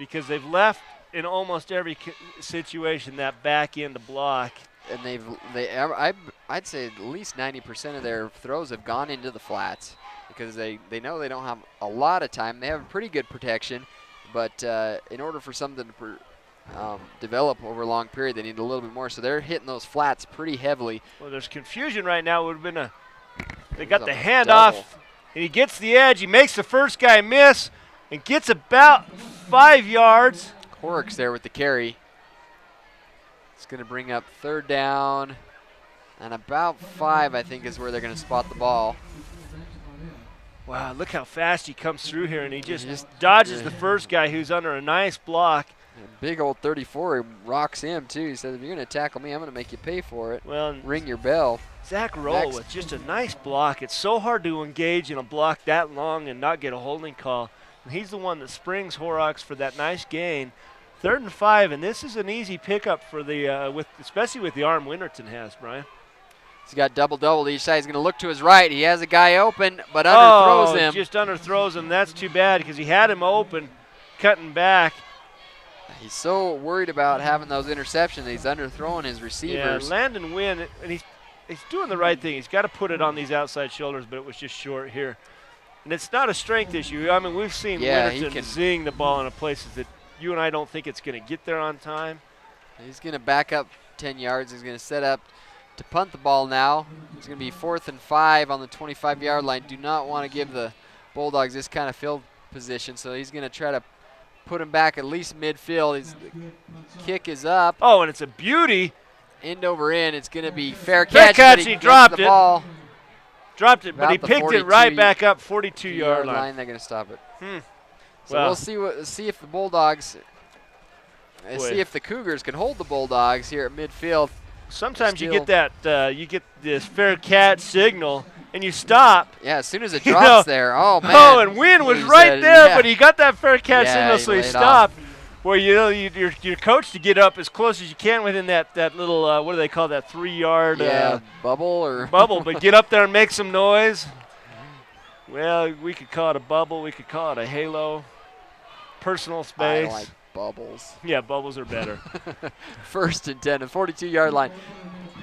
because they've left in almost every situation that back end to block. And I'd say at least 90% of their throws have gone into the flats because they know they don't have a lot of time. They have pretty good protection, but in order for something to develop over a long period, they need a little bit more. So they're hitting those flats pretty heavily. Well, there's confusion right now. It would have been they got the handoff, and he gets the edge. He makes the first guy miss and gets about 5 yards. Horrocks there with the carry. It's going to bring up 3rd down, and about 5, I think, is where they're going to spot the ball. Wow, look how fast he comes through here, and he just dodges the first guy who's under a nice block. Big old 34, he rocks him, too. He says, if you're going to tackle me, I'm going to make you pay for it. Well, ring your bell. Zach Roll with just a nice block. It's so hard to engage in a block that long and not get a holding call. And he's the one that springs Horrocks for that nice gain. 3rd and 5, and this is an easy pickup for the especially with the arm Winterton has, Brian. He's got double each side. He's going to look to his right. He has a guy open, but underthrows him. Just underthrows him. That's too bad because he had him open, cutting back. He's so worried about having those interceptions. He's underthrowing his receivers. Yeah, Landon Wynn, and he's doing the right thing. He's got to put it on these outside shoulders, but it was just short here. And it's not a strength issue. I mean, we've seen Winterton zing the ball in places that you and I don't think it's going to get there on time. He's going to back up 10 yards. He's going to set up to punt the ball now. It's going to be 4th and 5 on the 25-yard line. Do not want to give the Bulldogs this kind of field position, so he's going to try to put him back at least midfield. The kick is up. Oh, and it's a beauty. End over end. It's going to be fair catch. Fair catch. He dropped the ball. Dropped it, but he picked it right back up 42-yard line. They're going to stop it. So well, we'll see if the Bulldogs, see if the Cougars can hold the Bulldogs here at midfield. Sometimes you get that, you get this fair catch signal, and you stop. Yeah, as soon as it drops there, oh man. Oh, and Wynn was right there, but he got that fair catch signal, so he stopped. Well, you're coached to get up as close as you can within that little what do they call that 3-yard bubble, but get up there and make some noise. Well, we could call it a bubble, we could call it a halo, personal space. I like bubbles. Yeah, bubbles are better. 1st and 10, the 42-yard line.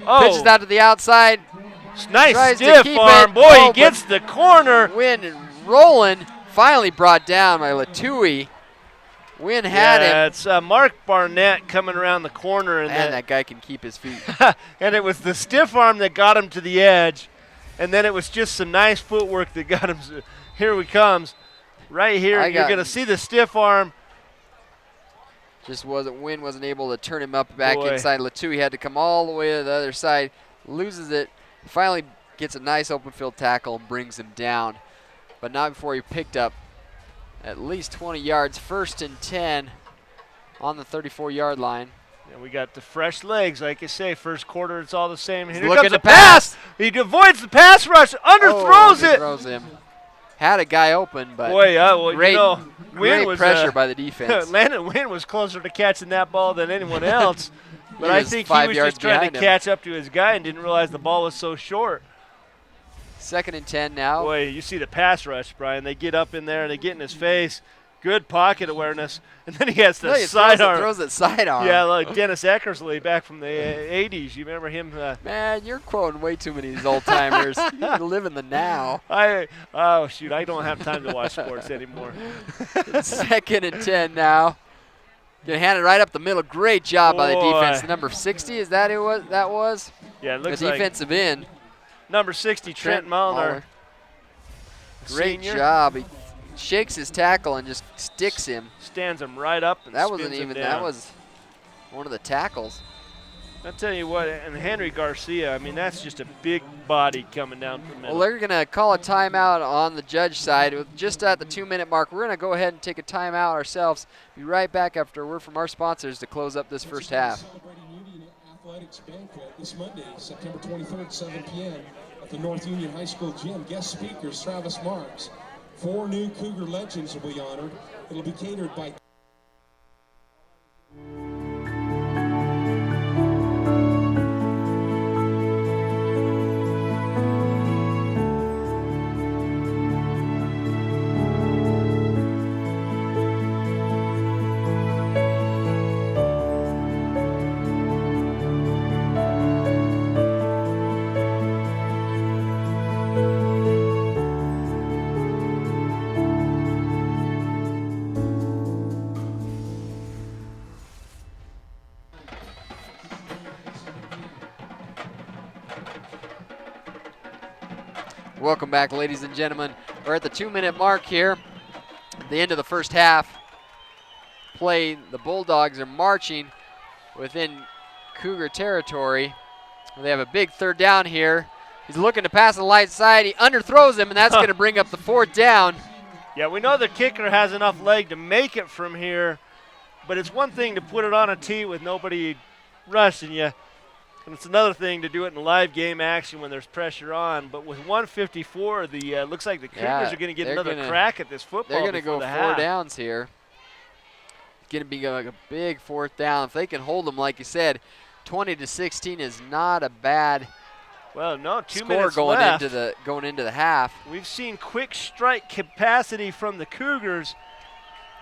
Oh. Pitches out to the outside. Nice stiff arm. Boy, he gets the corner. Wynn rolling. Finally brought down by Latui. Wynn had him. It's Mark Barnett coming around the corner. And that guy can keep his feet. And it was the stiff arm that got him to the edge. And then it was just some nice footwork that got him. Here he comes. Right here, you're going to see the stiff arm. Wynn wasn't able to turn him up back inside. Latui had to come all the way to the other side. Loses it. Finally gets a nice open field tackle and brings him down. but not before he picked up at least 20 yards. 1st and 10 on the 34-yard line. And we got the fresh legs, like you say. First quarter, it's all the same. Here looking comes to the pass. He avoids the pass rush, underthrows it. Underthrows him. Had a guy open, but Boy, well, great, you know, great Wynn was, pressure by the defense. Landon Wynn was closer to catching that ball than anyone else. But I was think 5 he was yards just trying to behind him. catch up to his guy and didn't realize the ball was so short. 2nd and 10 now. Boy, you see the pass rush, Brian. They get up in there and they get in his face. Good pocket awareness. And then he has the sidearm. Throws it sidearm. Yeah, like Dennis Eckersley back from the 80s. You remember him? Man, you're quoting way too many of these old timers. You live in the now. Oh, shoot. I don't have time to watch sports anymore. 2nd and 10 now. Gonna hand it right up the middle. Great job by the defense. Number 60, is that who that was? Yeah, it looks the defensive end. Number 60, Trent Mulliner. Great Senior. job. He shakes his tackle and just sticks him. Stands him right up and That spins wasn't him even, down. that was one of the tackles. I'll tell you what, and Henry Garcia, I mean, that's just a big body coming down from the middle. Well, they're going to call a timeout on the judge side. Just at the 2-minute mark, we're going to go ahead and take a timeout ourselves. Be right back after a word from our sponsors to close up this first half. Celebrating Union Athletics Banquet this Monday, September 23rd, 7 p.m. at the North Union High School Gym. Guest speakers, Travis Marks. 4 new Cougar legends will be honored. It'll be catered by Welcome back, ladies and gentlemen. We're at the 2-minute mark here. At the end of the first half play, the Bulldogs are marching within Cougar territory. They have a big 3rd down here. He's looking to pass the light side. He underthrows him, and that's going to bring up the 4th down. Yeah, we know the kicker has enough leg to make it from here, but it's one thing to put it on a tee with nobody rushing you, and it's another thing to do it in live game action when there's pressure on. But with 1:54, the looks like the Cougars are going to get another crack at this football. They're going to go the 4 half. downs here. It's going to be like a big 4th down. If they can hold them, like you said, 20-16 is not a bad Well, no, 2 score minutes going left. into the half. We've seen quick strike capacity from the Cougars.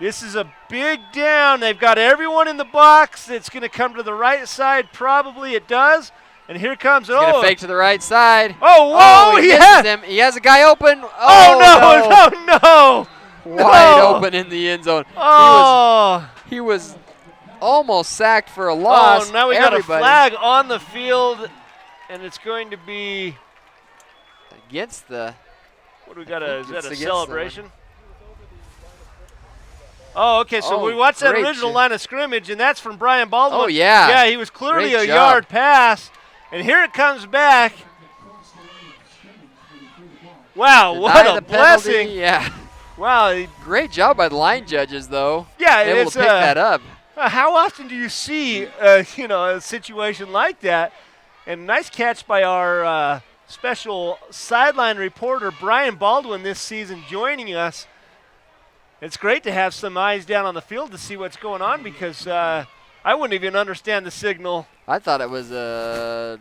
This is a big down. They've got everyone in the box. It's going to come to the right side. Probably it does. And here comes He's going to fake to the right side. Oh, whoa! He misses him. He has a guy open. Oh, no. Wide open in the end zone. Oh. He was almost sacked for a loss. Oh, now we got a flag on the field, and it's going to be against the. What do we got? Is that a against celebration? Oh, okay. So we watched that original line of scrimmage, and that's from Brian Baldwin. Oh, yeah. Yeah, he was clearly Great a job. yard pass, and here it comes back. Wow, what a blessing! Yeah. Wow. Great job by the line judges, though. Yeah, able to pick that up. How often do you see, a situation like that? And nice catch by our special sideline reporter, Brian Baldwin, this season joining us. It's great to have some eyes down on the field to see what's going on because I wouldn't even understand the signal. I thought it was a,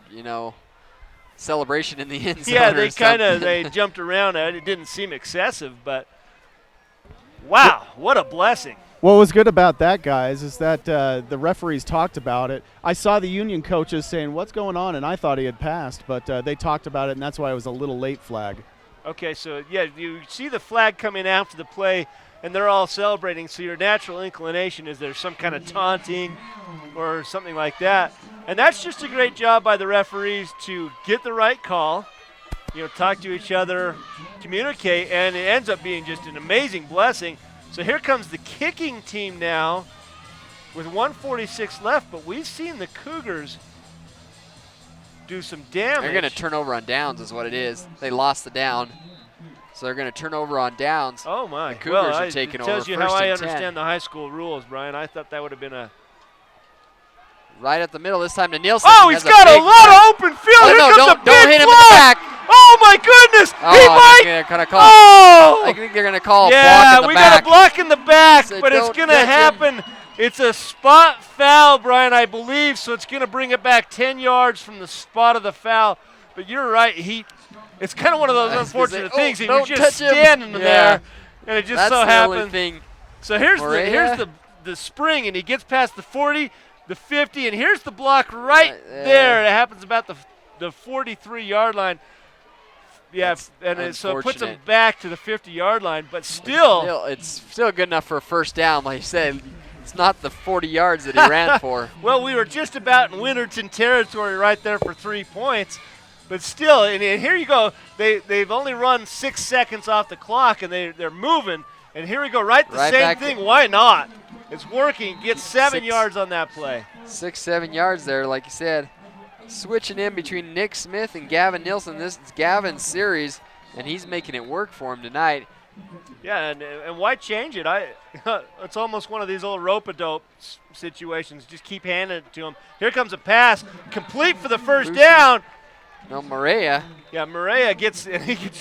celebration in the end zone. Yeah, they jumped around. It didn't seem excessive, but wow, what a blessing. What was good about that, guys, is that the referees talked about it. I saw the Union coaches saying, what's going on, and I thought he had passed, but they talked about it, and that's why it was a little late flag. Okay, so, yeah, you see the flag coming after the play, and they're all celebrating, so your natural inclination is there's some kind of taunting or something like that. And that's just a great job by the referees to get the right call, talk to each other, communicate, and it ends up being just an amazing blessing. So here comes the kicking team now with 1:46 left, but we've seen the Cougars do some damage. They're going to turn over on downs is what it is. They lost the down. So they're going to turn over on downs. Oh, my. The Cougars well, are taking it tells over you first how I and 10. understand the high school rules, Brian. I thought that would have been a... Right at the middle this time to Nielsen. Oh, He he's has got a big lot block. of open field. Oh, Here no, comes a don't big hit him in the block. back. Oh, my goodness. Oh, He might... they're gonna call, Oh! I think they're going to call a block Yeah, in the we back. got a block in the back, So but it's don't going to touch him. happen. It's a spot foul, Brian, I believe, so it's going to bring it back 10 yards from the spot of the foul. But you're right, it's kind of one of those I was gonna unfortunate say, things. oh, If you're don't just touch him. standing Yeah. there, and it just That's so the only happened. thing. So here's Morea. the spring, and he gets past the 40, the 50, and here's the block right Right there. there. It happens about the 43-yard line. Yeah, That's so it puts him unfortunate. back to the 50-yard line, but still It's still good enough for a first down. Like you said, it's not the 40 yards that he ran for. Well, we were just about in Winterton territory right there for 3 points. But still, and here you go. They've only run 6 seconds off the clock, and they're moving. And here we go, right Right same back thing. Why not? It's working. Gets 7 6 yards on that play. 6, 7 yards there, like you said. Switching in between Nick Smith and Gavin Nielsen. This is Gavin's series, and he's making it work for him tonight. Yeah, and why change it? It's almost one of these old rope-a-dope situations. Just keep handing it to him. Here comes a pass, complete for the first Lucy. down. No, Morea. Yeah, Morea gets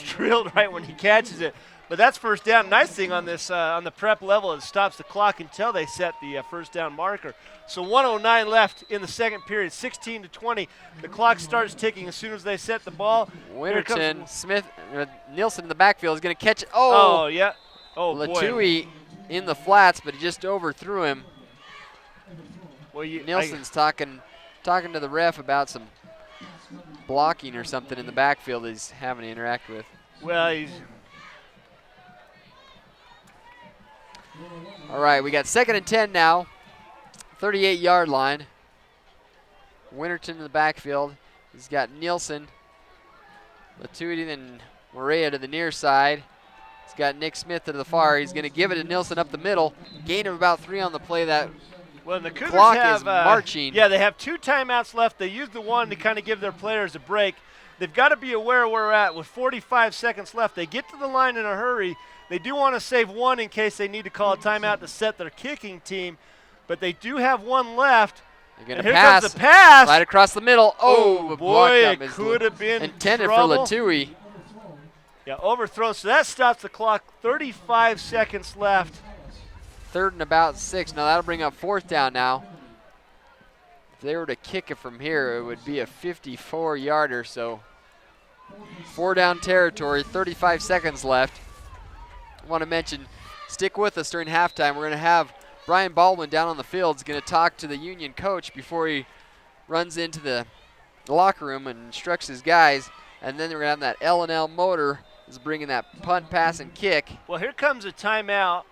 drilled right when he catches it. But that's first down. Nice thing on this on the prep level, it stops the clock until they set the first down marker. So 1:09 left in the second period, 16-20. The clock starts ticking as soon as they set the ball. Here comes- Winterton, Smith, Nielsen in the backfield is going to catch it. Oh, yeah. Oh, boy. Latui in the flats, but he just overthrew him. Well, Nielsen's talking to the ref about some blocking or something in the backfield he's having to interact with. Well, he's... All right, we got 2nd and 10 now. 38-yard line. Winterton in the backfield. He's got Nielsen, Latui, and Morea to the near side. He's got Nick Smith to the far. He's going to give it to Nielsen up the middle. Gain of about 3 on the play. That Well, the Cougars clock have, is marching. Yeah, they have 2 timeouts left. They use the one to kind of give their players a break. They've got to be aware where we're at with 45 seconds left. They get to the line in a hurry. They do want to save one in case they need to call a timeout to set their kicking team, but they do have 1 left. They're going And to here pass comes the pass. right across the middle. Oh, blocked boy, up it is could have been intended trouble. for Latui. Yeah, overthrown. So that stops the clock. 35 seconds left. 3rd and about 6. Now that'll bring up 4th down now. If they were to kick it from here, it would be a 54-yarder. So 4 down territory, 35 seconds left. I want to mention, stick with us during halftime. We're going to have Brian Baldwin down on the field. He's going to talk to the Union coach before he runs into the locker room and instructs his guys. And then we're going to have that L&L motor is bringing that punt, pass, and kick. Well, here comes a timeout.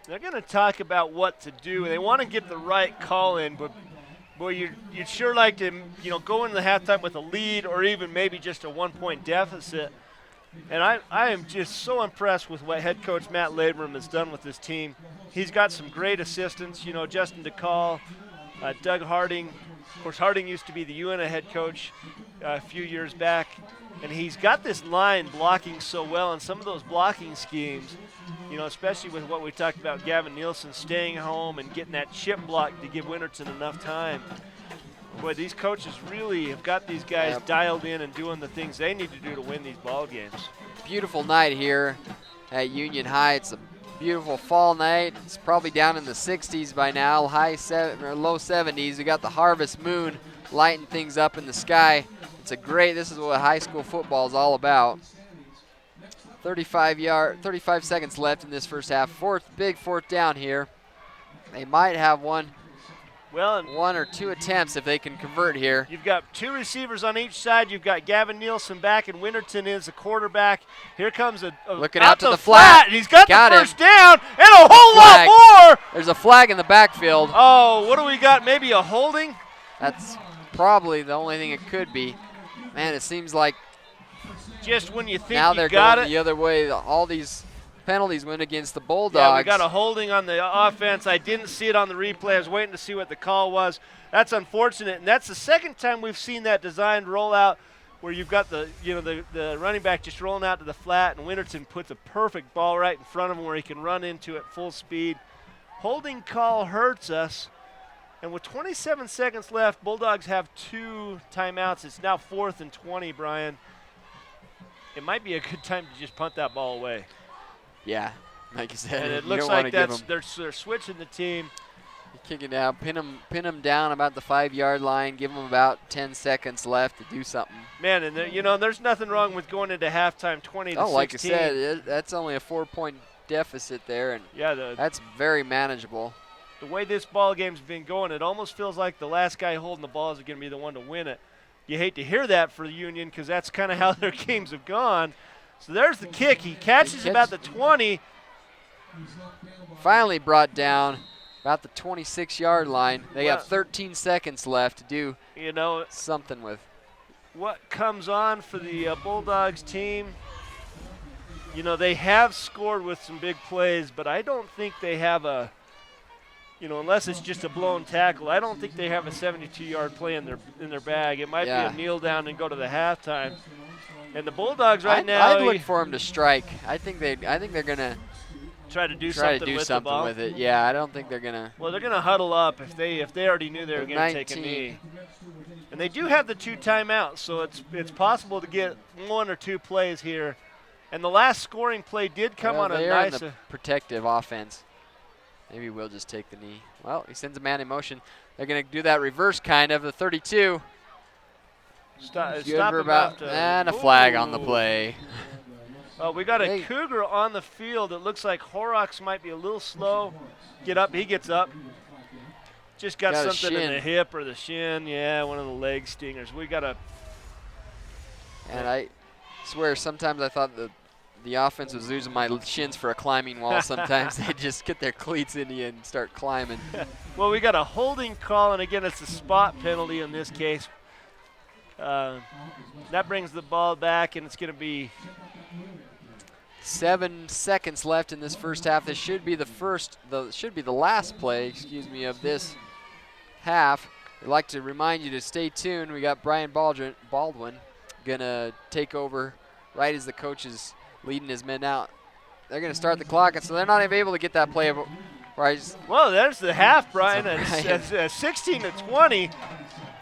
They're going to talk about what to do. They want to get the right call in, but boy, you'd sure like to, go into the halftime with a lead or even maybe just a 1-point deficit. And I am just so impressed with what head coach Matt Labram has done with this team. He's got some great assistants, Justin DeCall, Doug Harding. Of course, Harding used to be the UNA head coach a few years back. And he's got this line blocking so well, and some of those blocking schemes, especially with what we talked about, Gavin Nielsen staying home and getting that chip block to give Winterton enough time. Boy, these coaches really have got these guys dialed in and doing the things they need to do to win these ball games. Beautiful night here at Union High. It's a beautiful fall night. It's probably down in the 60s by now, low 70s. We got the harvest moon lighting things up in the sky. This is what high school football is all about. 35 seconds left in this first half. Big fourth down here. They might have one or two attempts if they can convert here. You've got 2 receivers on each side. You've got Gavin Nielsen back, and Winterton is the quarterback. Here comes looking out to the flat. And he's got the first down and a whole Flag. lot more. There's a flag in the backfield. Oh, what do we got? Maybe a holding? That's probably the only thing it could be. Man, it seems like just when you think now you they're got going it. the other way. All these penalties went against the Bulldogs. Yeah, we got a holding on the offense. I didn't see it on the replay. I was waiting to see what the call was. That's unfortunate, and that's the second time we've seen that designed rollout where you've got the running back just rolling out to the flat, and Winterton puts a perfect ball right in front of him where he can run into it full speed. Holding call hurts us, and with 27 seconds left, Bulldogs have 2 timeouts. It's now 4th and 20, Brian. It might be a good time to just punt that ball away. Yeah, like you said, And it you looks don't want like to give them. they're switching the team. Kick it down, pin them down about the 5-yard line, give them about 10 seconds left to do something. Man, and there's nothing wrong with going into halftime 20 to 16. Like I said, that's only a 4-point deficit there, and yeah, that's very manageable. The way this ball game's been going, it almost feels like the last guy holding the ball is going to be the one to win it. You hate to hear that for the Union because that's kind of how their games have gone. So there's the kick. He catches about the 20. Finally brought down about the 26-yard line. They have 13 seconds left to do something with. What comes on for the Bulldogs team, they have scored with some big plays, but I don't think they have unless it's just a blown tackle, I don't think they have a 72-yard play in their bag. It might be a kneel down and go to the halftime. And the Bulldogs now, I'd look for them to strike. I think they're going to try to do something with it. Yeah, I don't think they're going to. Well, they're going to huddle up if they already knew they were going to take a knee. And they do have the 2 timeouts, so it's possible to get 1 or 2 plays here. And the last scoring play did come on a nice the protective offense. Maybe we'll just take the knee. Well, he sends a man in motion. They're going to do that reverse kind of, the 32. Stop and a flag on the play. We got a Cougar on the field. It looks like Horrocks might be a little slow. He gets up. Just got something in the hip or the shin. Yeah, one of the leg stingers. We got a. And I swear, sometimes I thought the offense was using my shins for a climbing wall. Sometimes they just get their cleats in you and start climbing. Well, we got a holding call, and again, it's a spot penalty in this case. That brings the ball back, and it's going to be 7 seconds left in this first half. This should be the last play, of this half. I'd like to remind you to stay tuned. We got Brian Baldwin gonna take over right as the coach is leading his men out. They're gonna start the clock, and so they're not even able to get that play. Right. Well, there's the half, Brian. At 16 to 20.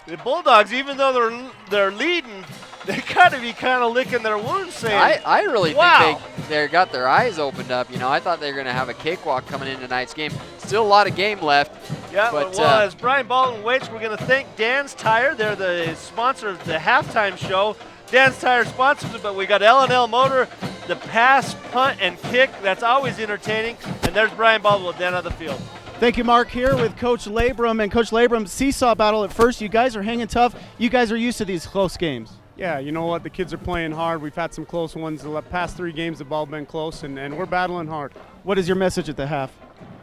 The Bulldogs, even though they're leading, they got to be kind of licking their wounds, saying, I really think they got their eyes opened up. I thought they were going to have a cakewalk coming in tonight's game. Still a lot of game left. Yeah, but as Brian Baldwin waits, we're going to thank Dan's Tire. They're the sponsor of the halftime show. Dan's Tire sponsors it, but we got L&L Motor, the pass, punt, and kick. That's always entertaining. And there's Brian Baldwin with Dan on the field. Thank you, Mark, here with Coach Labrum. And Coach Labrum, seesaw battle at first. You guys are hanging tough. You guys are used to these close games. Yeah, you know what? The kids are playing hard. We've had some close ones. The past 3 games have all been close, and we're battling hard. What is your message at the half?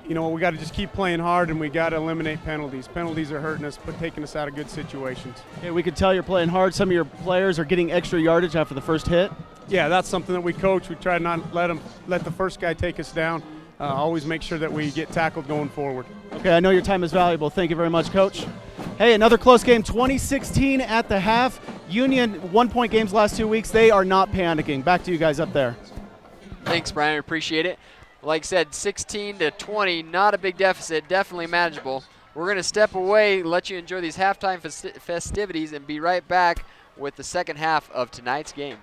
We got to just keep playing hard, and we got to eliminate penalties. Penalties are hurting us, but taking us out of good situations. Yeah, we can tell you're playing hard. Some of your players are getting extra yardage after the first hit. Yeah, that's something that we coach. We try not let the first guy take us down. Always make sure that we get tackled going forward. Okay, I know your time is valuable. Thank you very much, Coach. Hey, another close game, 2016 at the half. Union, 1-point games last 2 weeks. They are not panicking. Back to you guys up there. Thanks, Brian. Appreciate it. Like I said, 16 to 20, not a big deficit, definitely manageable. We're going to step away, let you enjoy these halftime festivities, and be right back with the second half of tonight's game.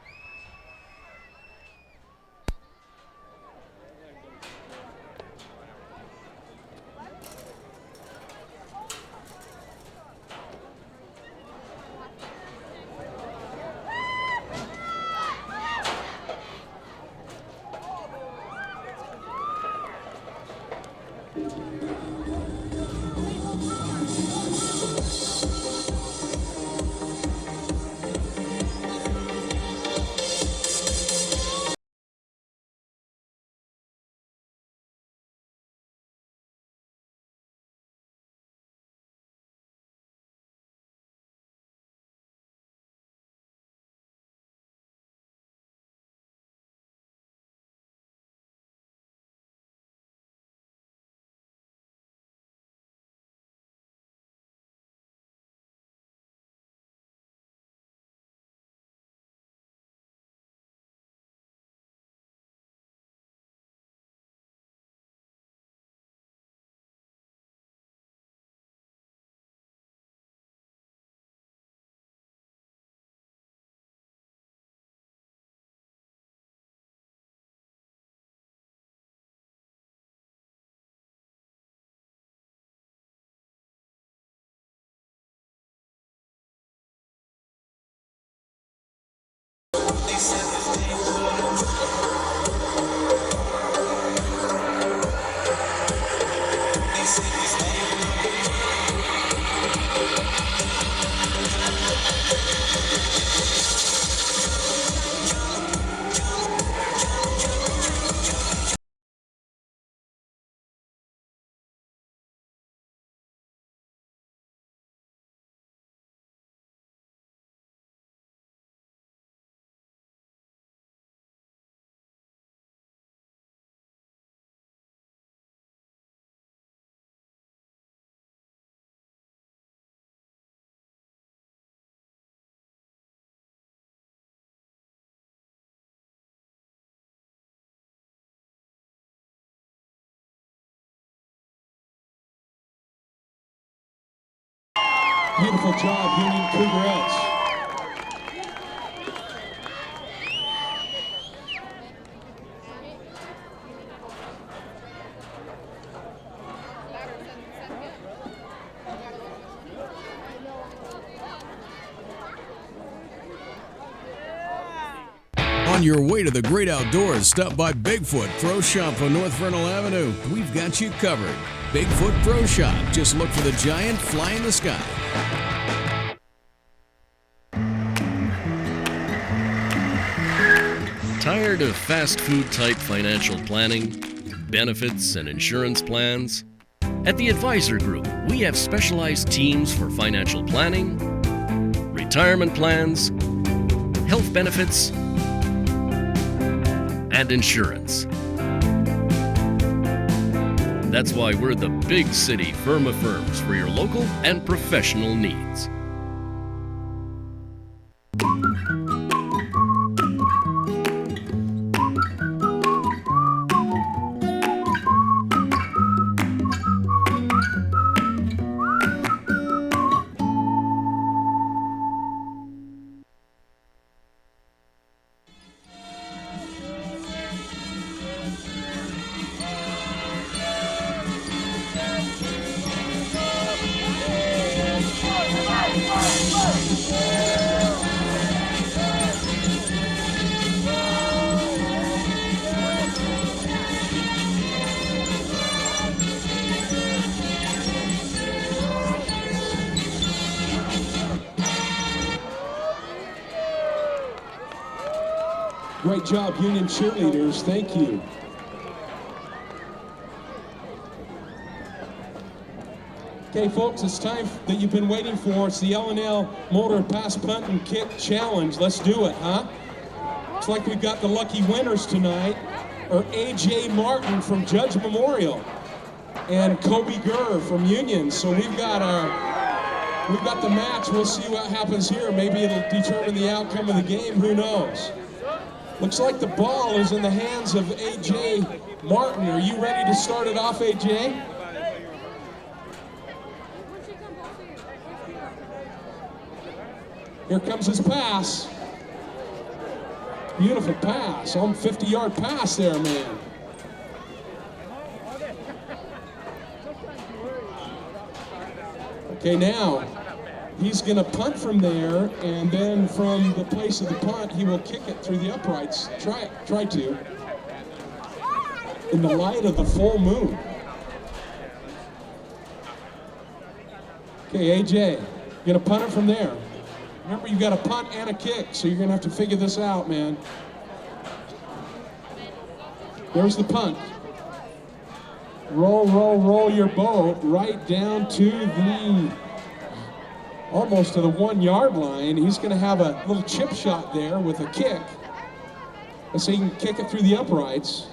Beautiful job, Union Cougarettes. On your way to the great outdoors, stop by Bigfoot Pro Shop on North Vernal Avenue. We've got you covered. Bigfoot Pro Shop. Just look for the giant fly in the sky. Tired of fast food type financial planning, benefits, and insurance plans? At the Advisor Group, we have specialized teams for financial planning, retirement plans, health benefits, and insurance. That's why we're the big city firm of firms for your local and professional needs. Great job, Union cheerleaders. Thank you. Okay, folks, it's time that you've been waiting for. It's the L&L Motor Pass Punt and Kick Challenge. Let's do it, huh? Looks like we've got the lucky winners tonight, are A.J. Martin from Judge Memorial and Kobe Gurr from Union. So we've got the match. We'll see what happens here. Maybe it'll determine the outcome of the game. Who knows? Looks like the ball is in the hands of A.J. Martin. Are you ready to start it off, A.J.? Here comes his pass. Beautiful pass. 50-yard pass there, man. Okay, now he's going to punt from there, and then from the place of the punt, he will kick it through the uprights. Try to. In the light of the full moon. Okay, AJ, you're going to punt it from there. Remember, you got a punt and a kick, so you're going to have to figure this out, man. There's the punt. Roll your boat right down to the, almost to the 1-yard line. He's going to have a little chip shot there with a kick. And so he can kick it through the uprights.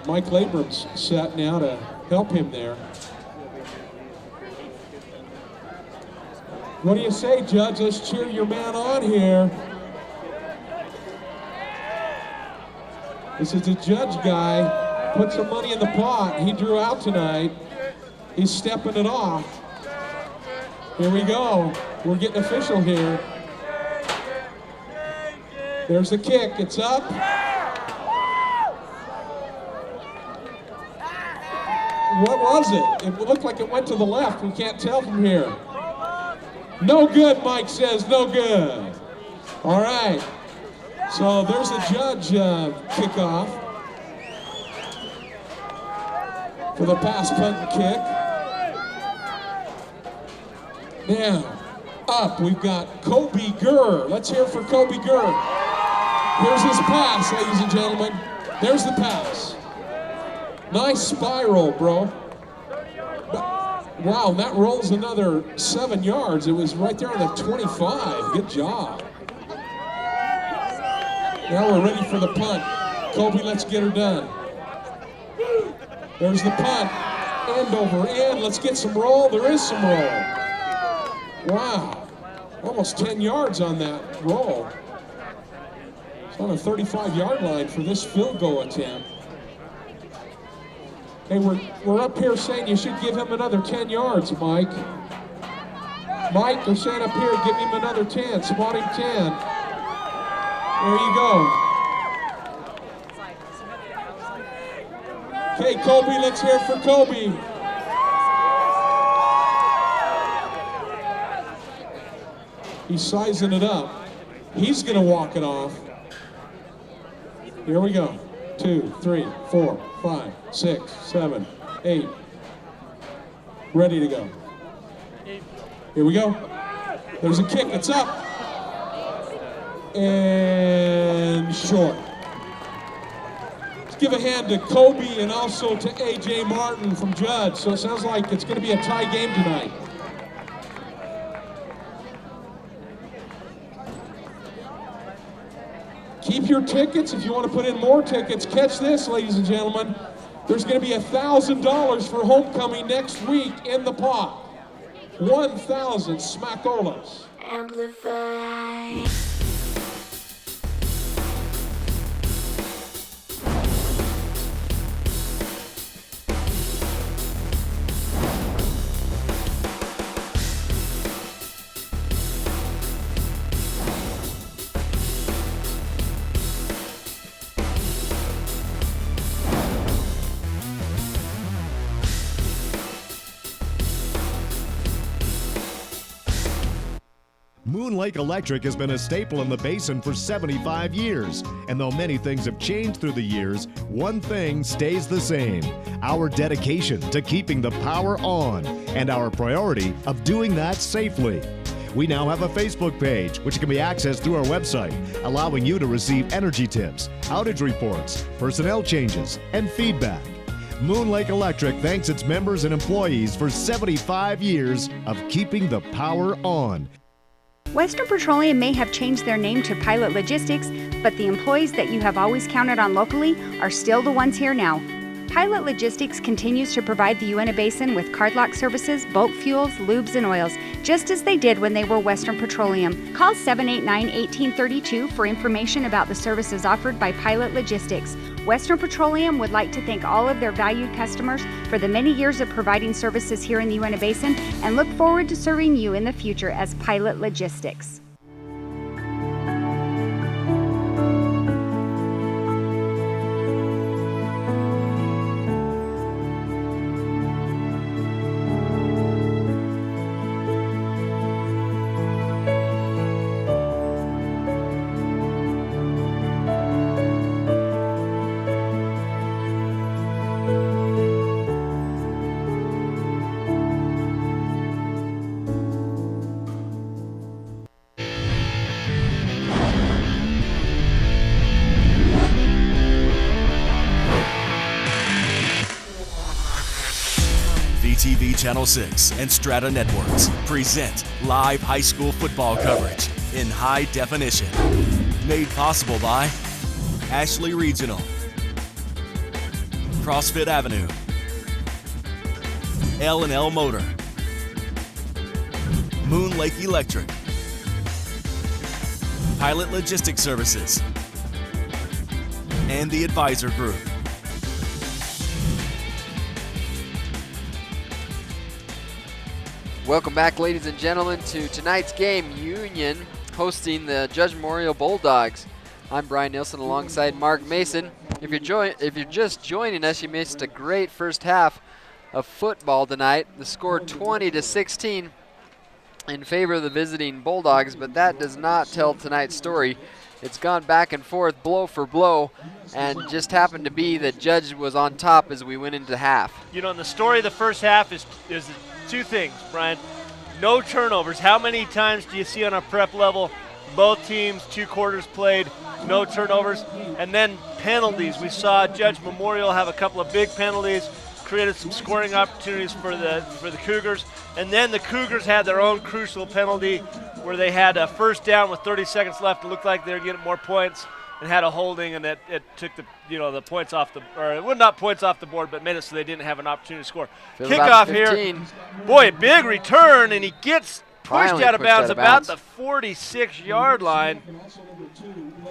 Mike Labram's set now to help him there. What do you say, Judge? Let's cheer your man on here. This is the Judge guy. Put some money in the pot. He drew out tonight. He's stepping it off. Here we go. We're getting official here. There's the kick. It's up. What was it? It looked like it went to the left. We can't tell from here. No good, Mike says, no good. All right. So there's the Judge kickoff for the pass, punt, and kick. Now, up, we've got Kobe Gurr. Let's hear it for Kobe Gurr. Here's his pass, ladies and gentlemen. There's the pass. Nice spiral, bro. Wow, that rolls another 7 yards. It was right there on the 25. Good job. Now we're ready for the punt. Kobe, let's get her done. There's the punt. End over end. Let's get some roll. There is some roll. Wow. Almost 10 yards on that roll. It's on a 35-yard line for this field goal attempt. Hey, we're up here saying you should give him another 10 yards, Mike. Mike, they're saying up here, give him another 10. Spot him 10. There you go. Okay, Kobe, let's hear it for Kobe. He's sizing it up. He's going to walk it off. Here we go. 2, 3, 4, 5, 6, 7, 8. Ready to go. Here we go. There's a kick. It's up. And short. Let's give a hand to Kobe and also to A.J. Martin from Judge. So it sounds like it's going to be a tie game tonight. Keep your tickets if you want to put in more tickets. Catch this, ladies and gentlemen. There's going to be $1,000 for homecoming next week in the pot. 1,000 Smackolas. Amplify. Moon Lake Electric has been a staple in the basin for 75 years. And though many things have changed through the years, one thing stays the same: our dedication to keeping the power on and our priority of doing that safely. We now have a Facebook page, which can be accessed through our website, allowing you to receive energy tips, outage reports, personnel changes, and feedback. Moon Lake Electric thanks its members and employees for 75 years of keeping the power on. Western Petroleum may have changed their name to Pilot Logistics, but the employees that you have always counted on locally are still the ones here now. Pilot Logistics continues to provide the Uinta Basin with cardlock services, bulk fuels, lubes, and oils, just as they did when they were Western Petroleum. Call 789-1832 for information about the services offered by Pilot Logistics. Western Petroleum would like to thank all of their valued customers for the many years of providing services here in the Uinta Basin and look forward to serving you in the future as Pilot Logistics. VTV Channel 6 and Strata Networks present live high school football coverage in high definition. Made possible by Ashley Regional, CrossFit Avenue, L&L Motor, Moon Lake Electric, Pilot Logistics Services, and the Advisor Group. Welcome back, ladies and gentlemen, to tonight's game. Union hosting the Judge Memorial Bulldogs. I'm Brian Nilsson alongside Mark Mason. If you're just joining us, you missed a great first half of football tonight. The score 20-16 in favor of the visiting Bulldogs, but that does not tell tonight's story. It's gone back and forth, blow for blow, and just happened to be that Judge was on top as we went into half. You know, and the story of the first half is two things, Brian. No turnovers. How many times do you see on a prep level both teams, 2 quarters played, no turnovers? And then penalties. We saw Judge Memorial have a couple of big penalties, created some scoring opportunities for the Cougars. And then the Cougars had their own crucial penalty where they had a first down with 30 seconds left. It looked like they were getting more points and had a holding, and it took the points off the, or well, not points off the board, but made it so they didn't have an opportunity to score. Kickoff here. Boy, big return, and he gets pushed out of bounds about the 46-yard line.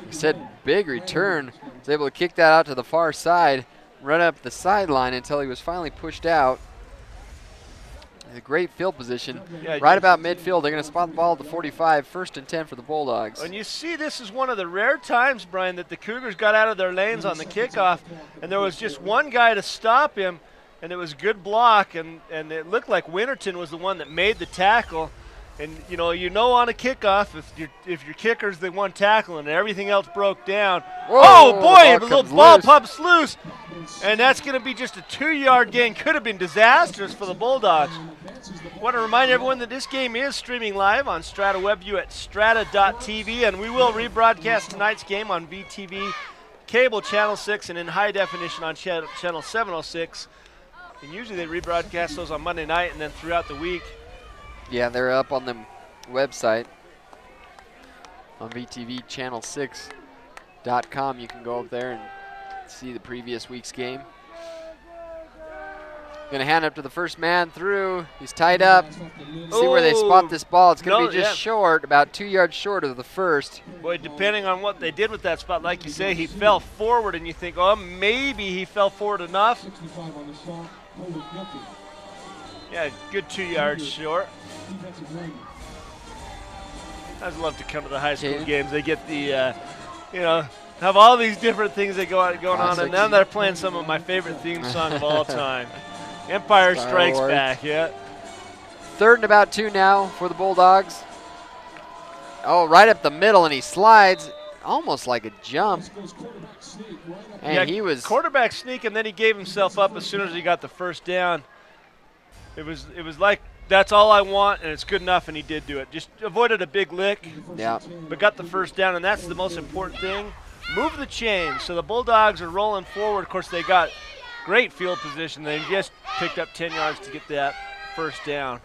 He said big return. Was able to kick that out to the far side. run up the sideline until he was finally pushed out. A great field position. Yeah, right about midfield. They're going to spot the ball at the 45, 1st and 10 for the Bulldogs. And you see, this is one of the rare times, Brian, that the Cougars got out of their lanes on the kickoff, and there was just one guy to stop him, and it was a good block, and it looked like Winterton was the one that made the tackle. And you know on a kickoff, if your kicker's the one tackling and everything else broke down, Whoa, oh boy, the little ball loose. pops loose, and that's going to be just a 2-yard gain. Could have been disastrous for the Bulldogs. Want to remind everyone that this game is streaming live on Strata WebView at strata.tv, and we will rebroadcast tonight's game on VTV, cable channel 6, and in high definition on channel 706. And usually they rebroadcast those on Monday night and then throughout the week. Yeah, they're up on the website on VTV channel 6.com. You can go up there and see the previous week's game. Going to hand up to the first man through. He's tied up. See where they spot this ball. It's going to be just short, about 2 yards short of the first. Boy, depending on what they did with that spot, like you say, he fell forward, and you think, oh, maybe he fell forward enough. Yeah, good 2 yards short. I'd love to come to the high school games. They get the, have all these different things that going on, and then they're playing some of my favorite theme song of all time. Empire Strikes Back, yeah. 3rd and about 2 now for the Bulldogs. Oh, right up the middle, and he slides almost like a jump. And yeah, he was quarterback sneak, and then he gave himself up as soon as he got the first down. It was like, that's all I want, and it's good enough, and he did do it. Just avoided a big lick, but got the first down, and that's the most important thing. Move the chains. So the Bulldogs are rolling forward. Of course, they got great field position. They just picked up 10 yards to get that first down.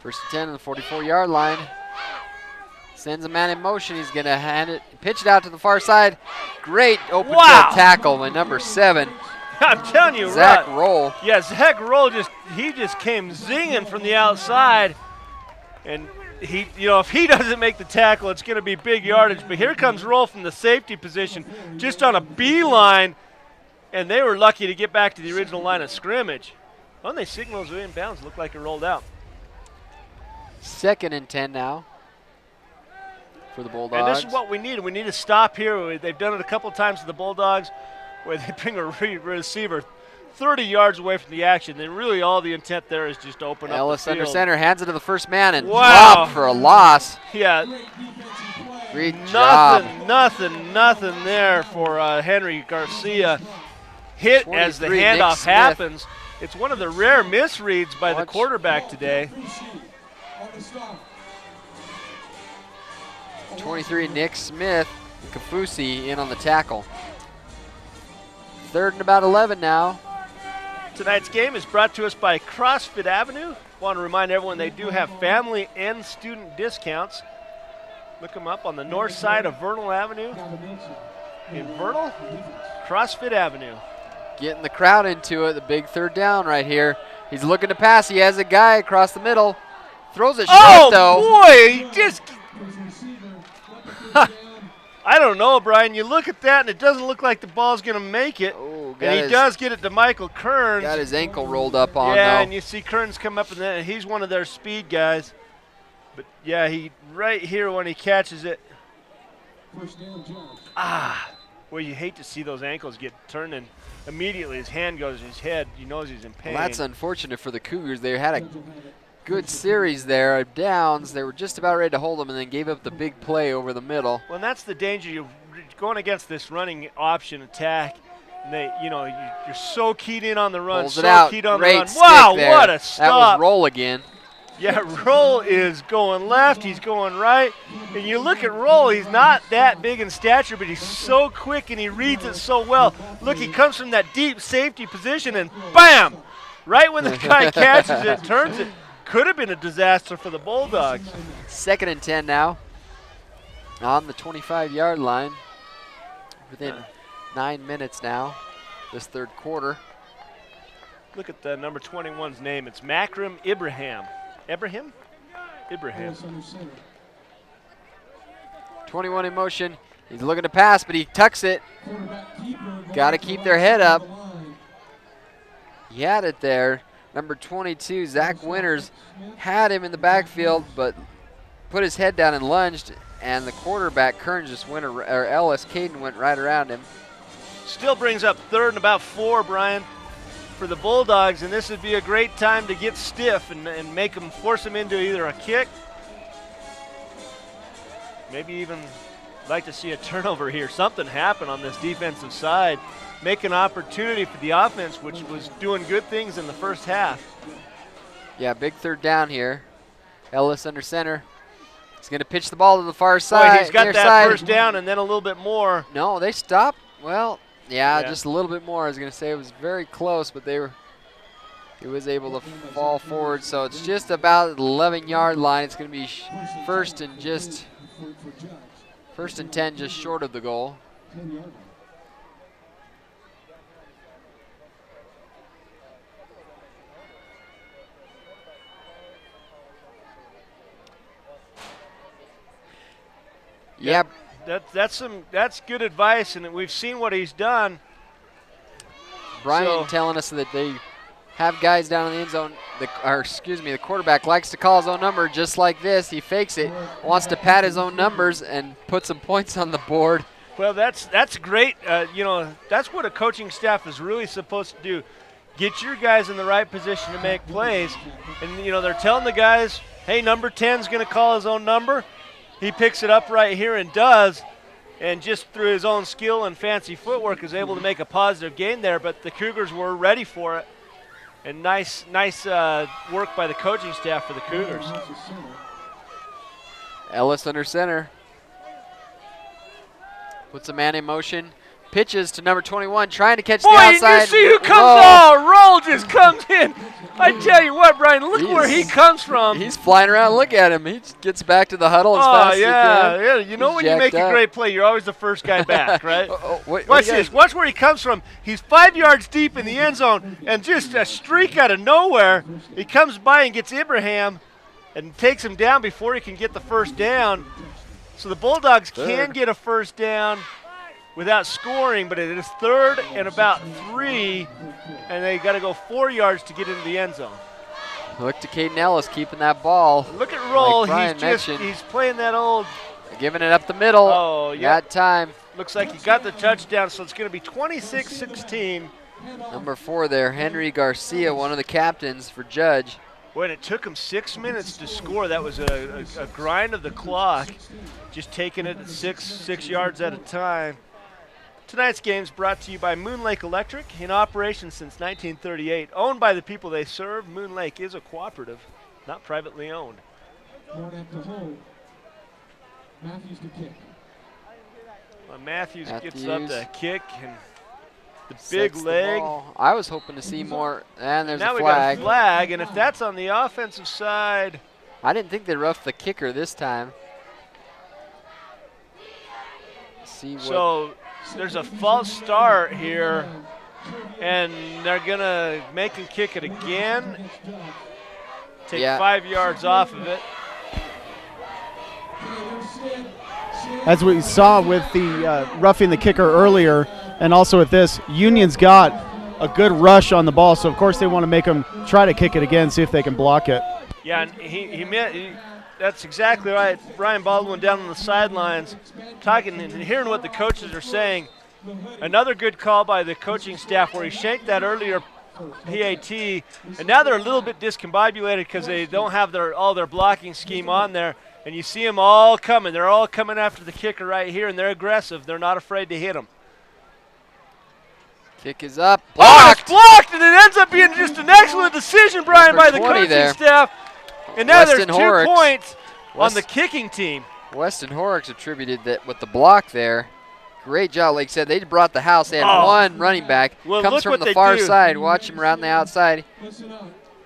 1st and 10 on the 44-yard line. Sends a man in motion. He's going to pitch it out to the far side. Great open field tackle by number 7. I'm telling you, Zach Roll. Yeah, Zach Roll just came zinging from the outside, and he, if he doesn't make the tackle, it's going to be big yardage. But here comes Roll from the safety position, just on a beeline, and they were lucky to get back to the original line of scrimmage. When they signals were in bounds, looked like it rolled out. 2nd and 10 now for the Bulldogs. And this is what we need. We need to stop here. They've done it a couple times to the Bulldogs, where they bring a receiver 30 yards away from the action. Then really all the intent there is just open Ellis up the field. under center, hands it to the first man, and drop for a loss. Yeah. Great job. Nothing there for Henry Garcia. Hit as the handoff happens. It's one of the rare misreads by the quarterback today. 23, Nick Smith. Kafusi in on the tackle. 3rd and about 11 now. Tonight's game is brought to us by CrossFit Avenue. Want to remind everyone they do have family and student discounts. Look them up on the north side of Vernal Avenue. In Vernal, CrossFit Avenue. Getting the crowd into it, the big 3rd down right here. He's looking to pass. He has a guy across the middle. Throws it short, though. Oh, boy, he just... I don't know, Brian. You look at that, and it doesn't look like the ball's going to make it. Oh, and he does get it to Michael Kearns. Got his ankle rolled up on, yeah, though. and you see Kearns come up, and he's one of their speed guys. But, yeah, he right here when he catches it. Well, you hate to see those ankles get turned, and immediately his hand goes to his head. He knows he's in pain. Well, that's unfortunate for the Cougars. They had a good series there of downs. They were just about ready to hold them and then gave up the big play over the middle. Well, and that's the danger. You're going against this running option attack. And you're so keyed in on the run. Pulls it out. Keyed on Great the run. stick Wow, there. what a stop. That was Roll again. Yeah, Roll is going left. He's going right. And you look at Roll, he's not that big in stature, but he's so quick and he reads it so well. Look, he comes from that deep safety position and bam! Right when the guy catches it, turns it. Could have been a disaster for the Bulldogs. 2nd and 10 now on the 25-yard line. Within 9 minutes now, this 3rd quarter. Look at the number 21's name. It's Makram Ibrahim. Ibrahim. 21 in motion. He's looking to pass, but he tucks it. Got to keep their head up. He had it there. Number 22, Zach Winters, had him in the backfield, but put his head down and lunged, and the quarterback, Kern, just went, or Ellis Caden went right around him. Still brings up 3rd and about 4, Brian, for the Bulldogs, and this would be a great time to get stiff and make them, force them into either a kick, maybe even like to see a turnover here. Something happen on this defensive side. Make an opportunity for the offense, which was doing good things in the first half. Yeah, big 3rd down here. Ellis under center. He's going to pitch the ball to the far side. Boy, he's got that first down and then a little bit more. No, they stopped. Well, yeah, just a little bit more. I was going to say it was very close, but he was able to fall forward. So it's just about the 11-yard line. It's going to be first and 10, just short of the goal. Yeah, that's good advice, and we've seen what he's done. Brian telling us that they have guys down in the end zone. The quarterback likes to call his own number just like this. He fakes it, wants to pad his own numbers and put some points on the board. Well, that's great. That's what a coaching staff is really supposed to do. Get your guys in the right position to make plays. And, they're telling the guys, hey, number 10's going to call his own number. He picks it up right here and does, and just through his own skill and fancy footwork is able to make a positive gain there, but the Cougars were ready for it. And nice work by the coaching staff for the Cougars. Ellis under center. Puts a man in motion. Pitches to number 21, trying to catch the outside. You see who comes Roll just comes in. I tell you what, Brian, look where he comes from. He's flying around. Look at him. He gets back to the huddle as fast as he can. Yeah. You know when you make a great play, you're always the first guy back, right? Watch this. Watch where he comes from. He's 5 yards deep in the end zone, and just a streak out of nowhere. He comes by and gets Ibrahim and takes him down before he can get the first down. So the Bulldogs can get a first down without scoring, but it is 3rd and about 3, and they got to go 4 yards to get into the end zone. Look to Caden Ellis keeping that ball. Look at Roll. Like he's playing that old. Giving it up the middle. Oh, yeah. That time. Looks like he got the touchdown, so it's going to be 26-16. Number 4 there, Henry Garcia, one of the captains for Judge. When it took him 6 minutes to score, that was a grind of the clock, just taking it at six yards at a time. Tonight's game is brought to you by Moon Lake Electric, in operation since 1938. Owned by the people they serve, Moon Lake is a cooperative, not privately owned. Matthews to kick. Well, Matthews gets up to kick, and the big Sets leg. The I was hoping to see more, and there's now a we flag. got a flag, and if that's on the offensive side. I didn't think they roughed the kicker this time. So there's a false start here, and they're going to make him kick it again. Take 5 yards off of it. As we saw with the roughing the kicker earlier, and also with this, Union's got a good rush on the ball, so of course they want to make him try to kick it again, see if they can block it. Yeah, and that's exactly right. Brian Baldwin down on the sidelines talking and hearing what the coaches are saying. Another good call by the coaching staff where he shanked that earlier PAT, and now they're a little bit discombobulated because they don't have all their blocking scheme on there, and you see them all coming. They're all coming after the kicker right here, and they're aggressive. They're not afraid to hit him. Kick is up. Blocked! Blocked! It's blocked, and it ends up being just an excellent decision, Brian, by the coaching staff. And now Weston there's Horrocks. 2 points on the kicking team. Weston Horrocks attributed that with the block there. Great job, like I said. They brought the house. They had one running back. Well, comes from the far side. Watch him around the outside.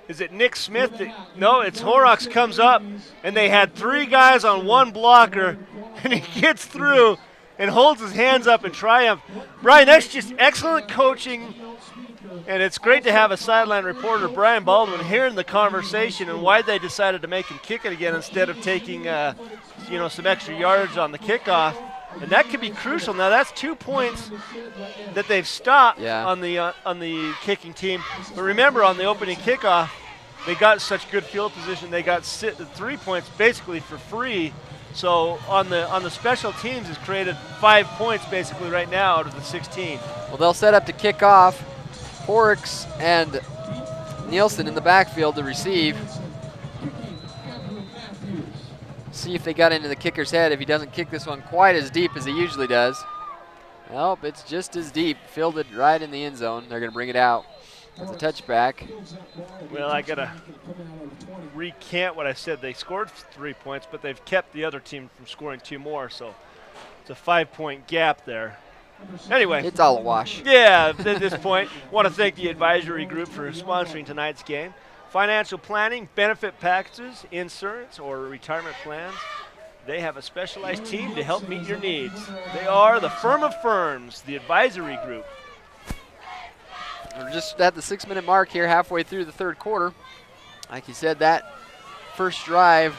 Is it Nick Smith? No, it's Horrocks comes up, and they had 3 guys on one blocker, and he gets through and holds his hands up in triumph. Brian, that's just excellent coaching, and it's great to have a sideline reporter, Brian Baldwin, hearing the conversation and why they decided to make him kick it again instead of taking some extra yards on the kickoff. And that could be crucial. Now that's 2 points that they've stopped on the kicking team. But remember, on the opening kickoff, they got such good field position. They got 3 points basically for free. So on the special teams, it's created 5 points basically right now out of the 16. Well, they'll set up to kick off. Horrocks and Nielsen in the backfield to receive. See if they got into the kicker's head if he doesn't kick this one quite as deep as he usually does. Nope, it's just as deep. Fielded right in the end zone. They're going to bring it out. It's a touchback. Well, I got to recant what I said. They scored 3 points, but they've kept the other team from scoring 2 more, so it's a 5-point gap there. Anyway. It's all a wash. Yeah, at this point, want to thank the advisory group for sponsoring tonight's game. Financial planning, benefit packages, insurance, or retirement plans. They have a specialized team to help meet your needs. They are the firm of firms, the advisory group. We're just at the 6-minute mark here, halfway through the third quarter. Like you said, that first drive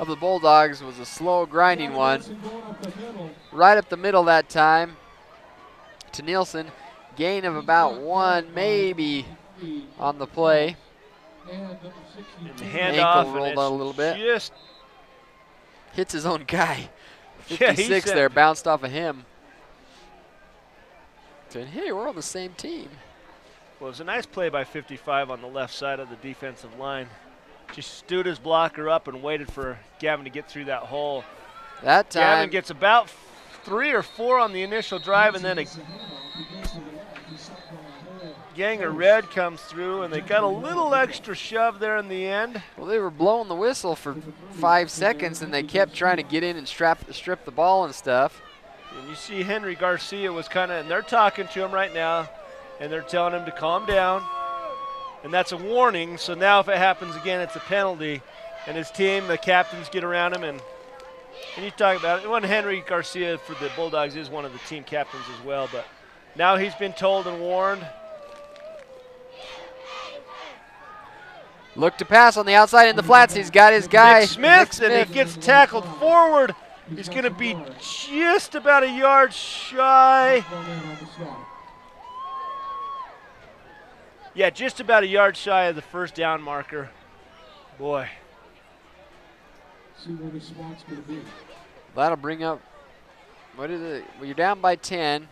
of the Bulldogs was a slow, grinding one. Right up the middle that time to Nielsen. Gain of about 1, maybe, on the play. And the handoff ankle rolled out a little bit. Just hits his own guy. Yeah, 56 there, bounced off of him. Saying, hey, we're on the same team. Well, it was a nice play by 55 on the left side of the defensive line. Just stood his blocker up and waited for Gavin to get through that hole. That time. Gavin gets about 3 or 4 on the initial drive, and then a gang of red comes through, and they got a little extra shove there in the end. Well, they were blowing the whistle for 5 seconds, and they kept trying to get in and strip the ball and stuff. And you see Henry Garcia was kind of, and they're talking to him right now, and they're telling him to calm down. And that's a warning, so now if it happens again, it's a penalty. And his team, the captains, get around him, and you talk about it. When Henry Garcia for the Bulldogs is one of the team captains as well, but now he's been told and warned. Look to pass on the outside in the flats. He's got his guy. Nick Smith, and he gets tackled forward. He's going to be just about a yard shy. Yeah, just about a yard shy of the first down marker. Boy. See where the spot's going to be. That'll bring up, what is it? Well, you're down by 10.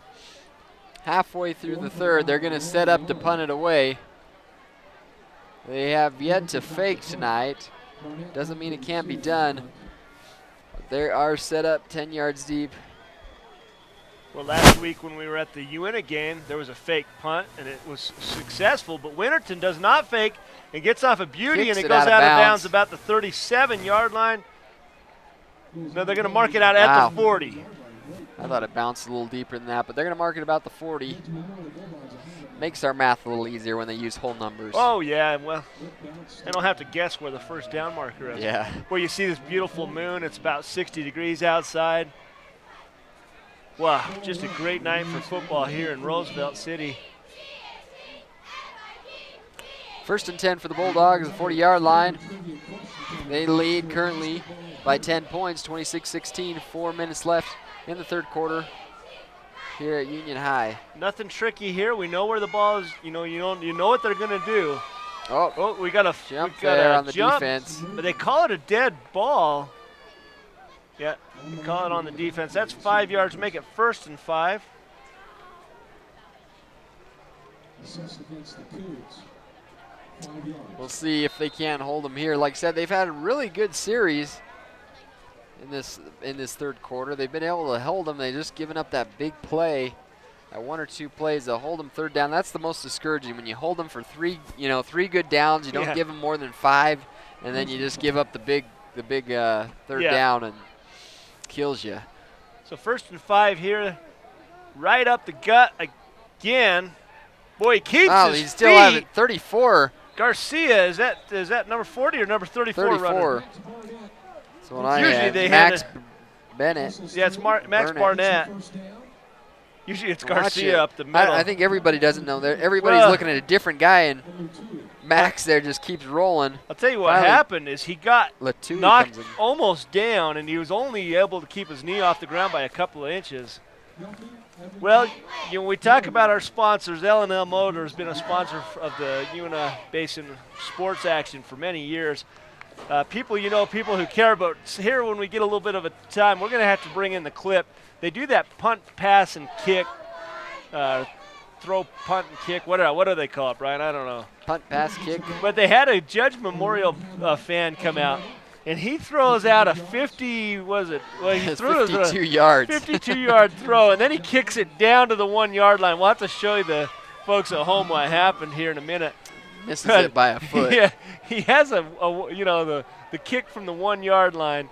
Halfway through the third, they're going to set up to punt it away. They have yet to fake tonight. Doesn't mean it can't be done. But they are set up 10 yards deep. Well, last week when we were at the Uinta game, there was a fake punt, and it was successful. But Winterton does not fake and gets off a beauty, Kicks and it it goes out of bounds bounds about the 37-yard line. No, they're going to mark it out at the 40. I thought it bounced a little deeper than that, but they're going to mark it about the 40. Makes our math a little easier when they use whole numbers. Oh, yeah, well, they don't have to guess where the first down marker is. Yeah. Where you see this beautiful moon, it's about 60 degrees outside. Wow, just a great night for football here in Roosevelt City. 1st and 10 for the Bulldogs, the 40-yard line. They lead currently by 10 points, 26-16, 4 minutes left in the third quarter here at Union High. Nothing tricky here. We know where the ball is. You know what they're going to do. Oh, we got a jump there on the defense. But they call it a dead ball. Yeah, they call it on the defense. That's 5 yards. Make it 1st and 5. We'll see if they can't hold them here. Like I said, they've had a really good series in this third quarter. They've been able to hold them. They've just given up that big play, that 1 or 2 plays. They'll hold them third down. That's the most discouraging when you hold them for 3 good downs. You don't give them more than 5, and then you just give up the big third down and kills you. So 1st and 5 here, right up the gut again. Boy, he keeps his he still has it. 34. Garcia, is that number 40 or number 34? 34. That's what I Usually had. they Max had Bennett. Yeah, it's Max Barnett. Usually it's Garcia up the middle. I think everybody doesn't know that. Everybody's looking at a different guy, and Max there just keeps rolling. I'll tell you what Finally, happened is he got Latui knocked comes in. almost down, and he was only able to keep his knee off the ground by a couple of inches. Well, we talk about our sponsors. L&L Motor has been a sponsor of the Uinta Basin sports action for many years. People who care about here. When we get a little bit of a time, we're going to have to bring in the clip. They do that punt, pass, and kick. Throw, punt, and kick. What do they call it, Brian? I don't know. Punt, pass, kick. But they had a Judge Memorial fan come out, and he throws out a 50. Was it? Well, he threw 52 yards. 52-yard throw, and then he kicks it down to the 1 yard line. We'll have to show you the folks at home what happened here in a minute. Misses it by a foot. Yeah, he has the kick from the 1 yard line.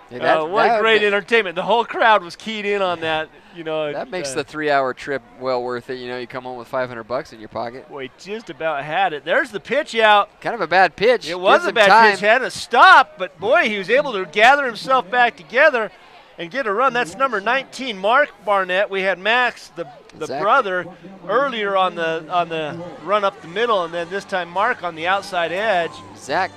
Yeah, what great entertainment! The whole crowd was keyed in on that. That makes the 3-hour trip well worth it. You come home with $500 in your pocket. Boy, just about had it. There's the pitch out. Kind of a bad pitch. It was a bad pitch. Had to stop, but boy, he was able to gather himself back together and get a run. That's number 19, Mark Barnett. We had Max, the brother, earlier on the run up the middle, and then this time Mark on the outside edge. Zach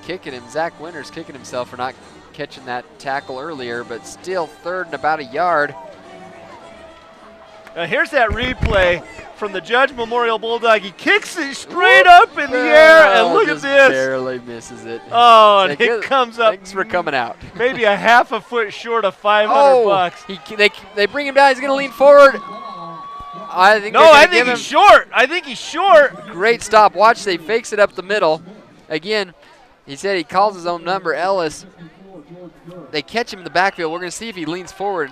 Winters kicking himself for not catching that tackle earlier, but still third and about a yard. Now here's that replay from the Judge Memorial Bulldog. He kicks it straight up in the air, and look at this. Barely misses it. Oh, and it comes up. Thanks for coming out. Maybe a half a foot short of $500. They bring him down. He's going to lean forward. I think he's short. I think he's short. Great stop. Watch, they fakes it up the middle. Again, he said he calls his own number, Ellis. They catch him in the backfield. We're going to see if he leans forward.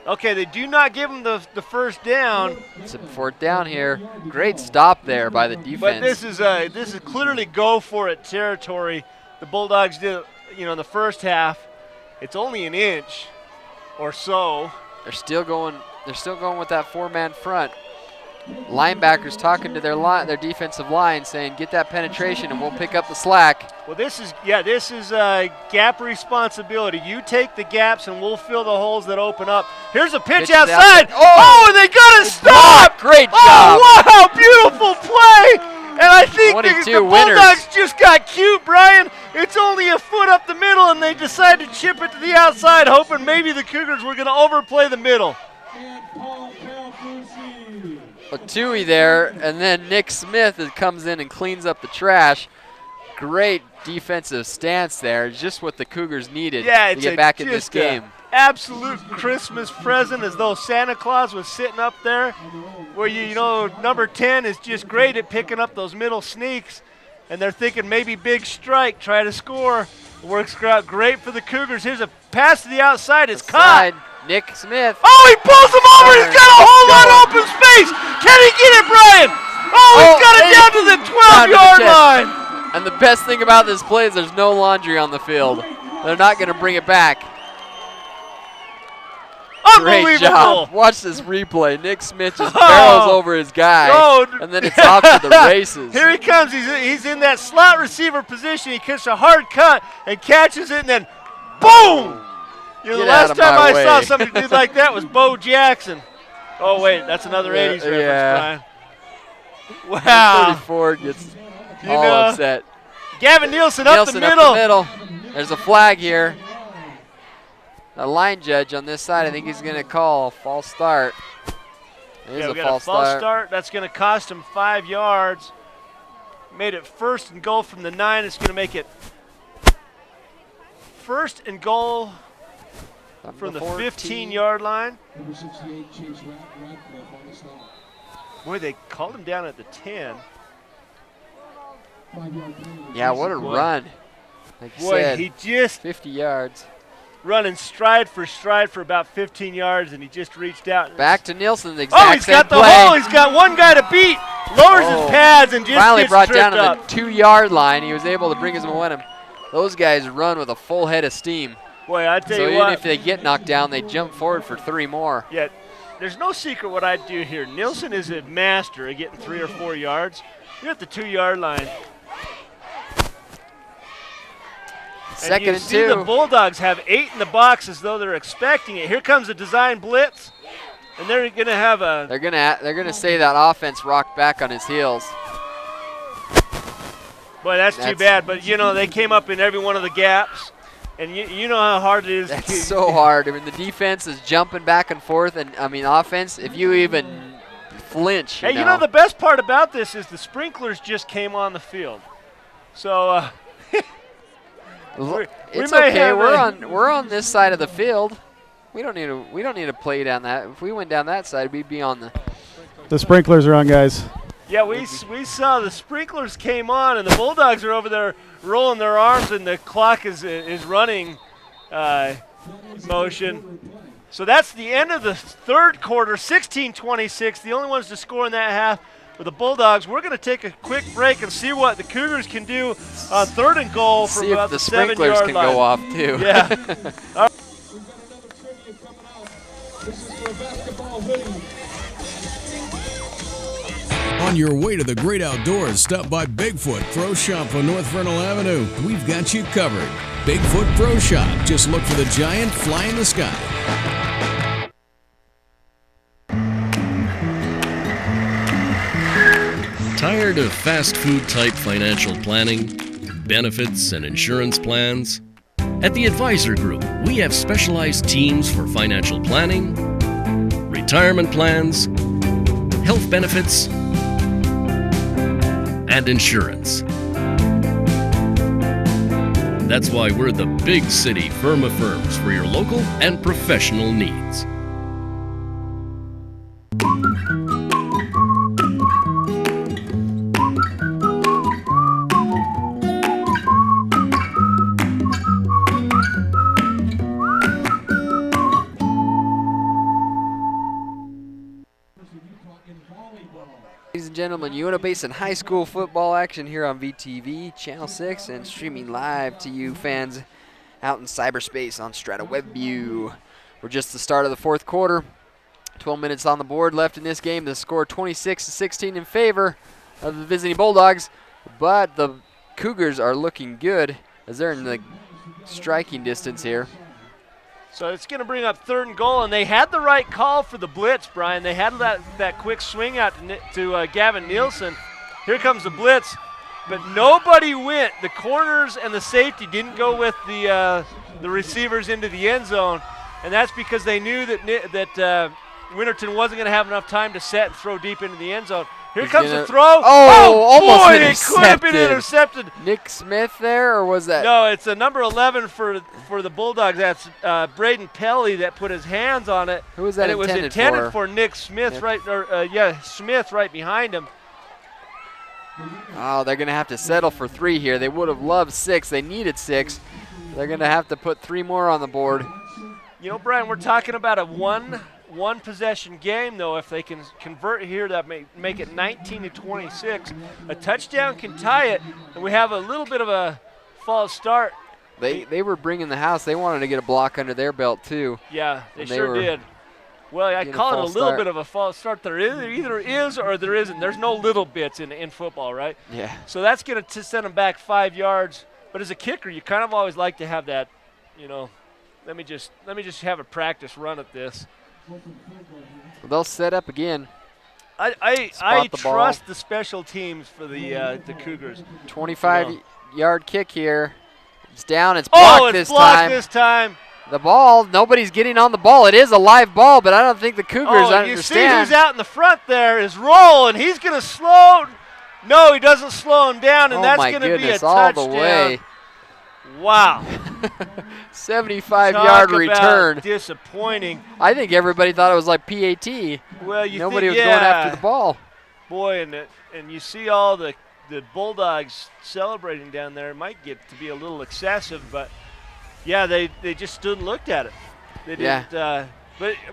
Okay, they do not give him the first down. It's a fourth down here. Great stop there by the defense. But this is clearly go for it territory. The Bulldogs did, in the first half. It's only an inch or so. They're still going with that four-man front. Linebackers talking to their defensive line, saying, "Get that penetration, and we'll pick up the slack." Well, this is gap responsibility. You take the gaps, and we'll fill the holes that open up. Here's a pitch outside. And they got to stop! Great job! Oh, wow, beautiful play! And I think the Bulldogs just got cute, Brian. It's only a foot up the middle, and they decided to chip it to the outside, hoping maybe the Cougars were going to overplay the middle. Latui there, and then Nick Smith comes in and cleans up the trash. Great defensive stance there, just what the Cougars needed to get back in this game. Absolute Christmas present, as though Santa Claus was sitting up there, where number 10 is just great at picking up those middle sneaks, and they're thinking maybe big strike, try to score. Works out great for the Cougars. Here's a pass to the outside. It's caught. Nick Smith. Oh, he pulls him over. He's got a whole lot of open space. Can he get it, Brian? Oh, he's got it down to the 12-yard line. And the best thing about this play is there's no laundry on the field. They're not going to bring it back. Great job. Watch this replay. Nick Smith just barrels over his guy, and then it's off to the races. Here he comes. He's in that slot receiver position. He gets a hard cut and catches it, and then boom! The last time I saw somebody do like that was Bo Jackson. Oh, wait, that's another 80s reference, Brian. Wow. 34 gets all upset. Gavin Nielsen up the middle. There's a flag here. A line judge on this side, I think he's going to call a false start. We got a false start. That's going to cost him 5 yards. Made it first and goal from the 9. It's going to make it first and goal from the 15-yard line. Boy, they called him down at the 10. Yeah, what a run. Like you said, he just 50 yards. Running stride for about 15 yards, and he just reached out. Back to Nielsen, the exact he's got the hole. He's got one guy to beat. Lowers his pads and just finally gets brought down to up. the 2-yard line. He was able to bring his momentum. Those guys run with a full head of steam. Boy, I tell you what. So what. even if they get knocked down, they jump forward for 3 more. Yeah, there's no secret what I do here. Nielsen is a master at getting 3 or 4 yards. You're at the 2-yard line. Second and 2. See the Bulldogs have 8 in the box as though they're expecting it. Here comes a design blitz, and they're going to have a. They're going to say that offense rocked back on his heels. Boy, that's too bad. But, you know, they came up in every one of the gaps. And you know how hard it is. That's so hard. I mean, the defense is jumping back and forth. And, I mean, offense, if you even flinch, Hey, you know, the best part about this is the sprinklers just came on the field. So it's okay. We're on this side of the field. We don't need to play down that. If we went down that side, we'd be on the sprinklers are on, guys. Yeah, we saw the sprinklers came on, and the Bulldogs are over there rolling their arms, and the clock is running motion. So that's the end of the third quarter, 16-26. The only ones to score in that half were the Bulldogs. We're going to take a quick break and see what the Cougars can do on 3rd and goal from about the 7-yard line. See if the sprinklers can go off, too. Yeah. We've got another trivia coming up. This is for a basketball hoodie. On your way to the great outdoors, stop by Bigfoot Pro Shop on North Vernal Avenue. We've got you covered. Bigfoot Pro Shop. Just look for the giant fly in the sky. Tired of fast food type financial planning, benefits, and insurance plans? At the Advisor Group, we have specialized teams for financial planning, retirement plans, health benefits, and insurance. That's why we're the big city firm of firms for your local and professional needs. Ladies and gentlemen, Uinta Basin High School football action here on VTV, Channel 6, and streaming live to you fans out in cyberspace on Strata WebView. We're just the start of the fourth quarter. 12 minutes on the board left in this game. The score 26-16 in favor of the visiting Bulldogs, but the Cougars are looking good as they're in the striking distance here. So it's going to bring up 3rd and goal, and they had the right call for the blitz, Brian. They had that quick swing out to Gavin Nielsen. Here comes the blitz, but nobody went. The corners and the safety didn't go with the receivers into the end zone, and that's because they knew that Winterton wasn't going to have enough time to set and throw deep into the end zone. Here comes the throw. Almost boy, intercepted. It could have been intercepted. Nick Smith there, or was that? No, it's a number 11 for the Bulldogs. That's Braden Pelly that put his hands on it. Who was that and intended it was intended for? Nick Smith, Smith right behind him. Oh, they're going to have to settle for 3 here. They would have loved 6. They needed 6. They're going to have to put 3 more on the board. You know, Brian, we're talking about a one possession game, though. If they can convert here, that may make it 19-26. A touchdown can tie it, and we have a little bit of a false start. They were bringing the house. They wanted to get a block under their belt too. Yeah, they sure did. Well, I call it a little bit of a false start. There either is or there isn't. There's no little bits in football, right? Yeah. So that's going to send them back 5 yards. But as a kicker, you kind of always like to have that, you know, let me just have a practice run at this. Well, they'll set up again. I trust the special teams for the Cougars. 25-yard kick here. It's down. It's blocked this time. The ball, nobody's getting on the ball. It is a live ball, but I don't think the Cougars understand. You see who's out in the front there is Roll, and he's going to slow. No, he doesn't slow him down, and that's going to be a touchdown. All the way. Wow. 75-yard return. Disappointing. I think everybody thought it was like PAT. Well, nobody was going after the ball. Boy, and you see all the Bulldogs celebrating down there. It might get to be a little excessive, but yeah, they just stood and looked at it. They didn't.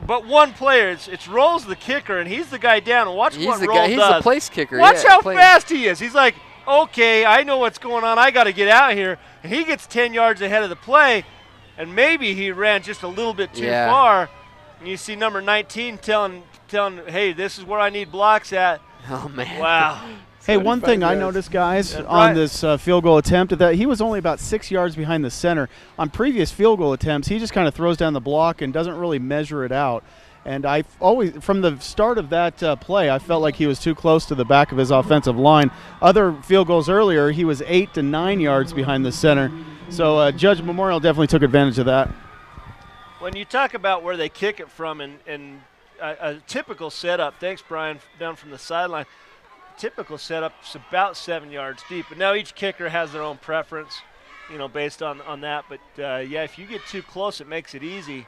But one player, it's Rolls the kicker, and he's the guy down. And watch what Roll does. He's the place kicker. Watch how fast he is. He's like, okay, I know what's going on. I got to get out here. And he gets 10 yards ahead of the play, and maybe he ran just a little bit too far. And you see number 19 telling, hey, this is where I need blocks at. Oh, man. Wow. Hey, one thing I noticed, guys, on this field goal attempt, that he was only about 6 yards behind the center. On previous field goal attempts, he just kind of throws down the block and doesn't really measure it out. And I always, from the start of that play, I felt like he was too close to the back of his offensive line. Other field goals earlier, he was 8 to 9 yards behind the center. So Judge Memorial definitely took advantage of that. When you talk about where they kick it from and a typical setup, thanks, Brian, down from the sideline, typical setup is about 7 yards deep. But now each kicker has their own preference, based on that. But, yeah, if you get too close, it makes it easy.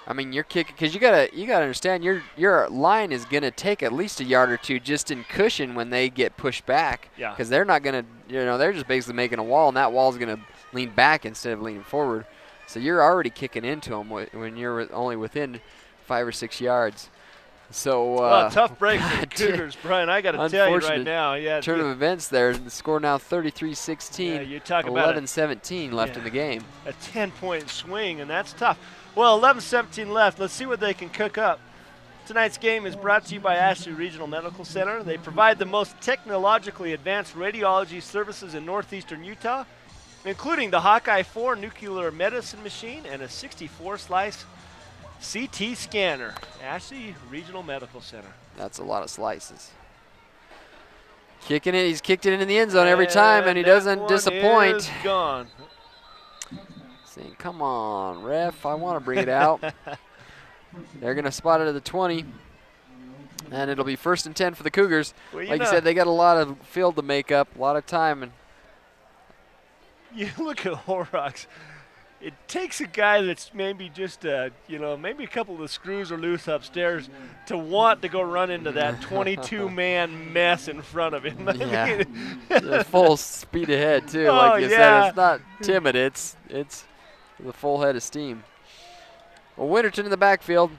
I mean, you're kicking because you gotta understand your line is gonna take at least a yard or two just in cushion when they get pushed back. Yeah. Because they're not gonna, they're just basically making a wall, and that wall's gonna lean back instead of leaning forward. So you're already kicking into them when you're only within 5 or 6 yards. So tough break for the Cougars, Brian. I got to tell you right now. Yeah. Turn of events there. The score now 33-16. Yeah, you talk about 11-17 left in the game. A 10-point swing, and that's tough. Well, 11-17 left. Let's see what they can cook up. Tonight's game is brought to you by Ashley Regional Medical Center. They provide the most technologically advanced radiology services in northeastern Utah, including the Hawkeye 4 nuclear medicine machine and a 64-slice CT scanner. Ashley Regional Medical Center. That's a lot of slices. Kicking it. He's kicked it into the end zone every time, and he doesn't disappoint. Is gone. Saying, come on, ref, I want to bring it out. They're going to spot it at the 20, and it'll be 1st and 10 for the Cougars. Well, like you said, they got a lot of field to make up, a lot of time. And you look at Horrocks. It takes a guy that's maybe just, maybe a couple of the screws are loose upstairs to want to go run into that 22-man mess in front of him. Yeah, they're full speed ahead, too. Like you said, it's not timid. It's the full head of steam. Well, Winterton in the backfield.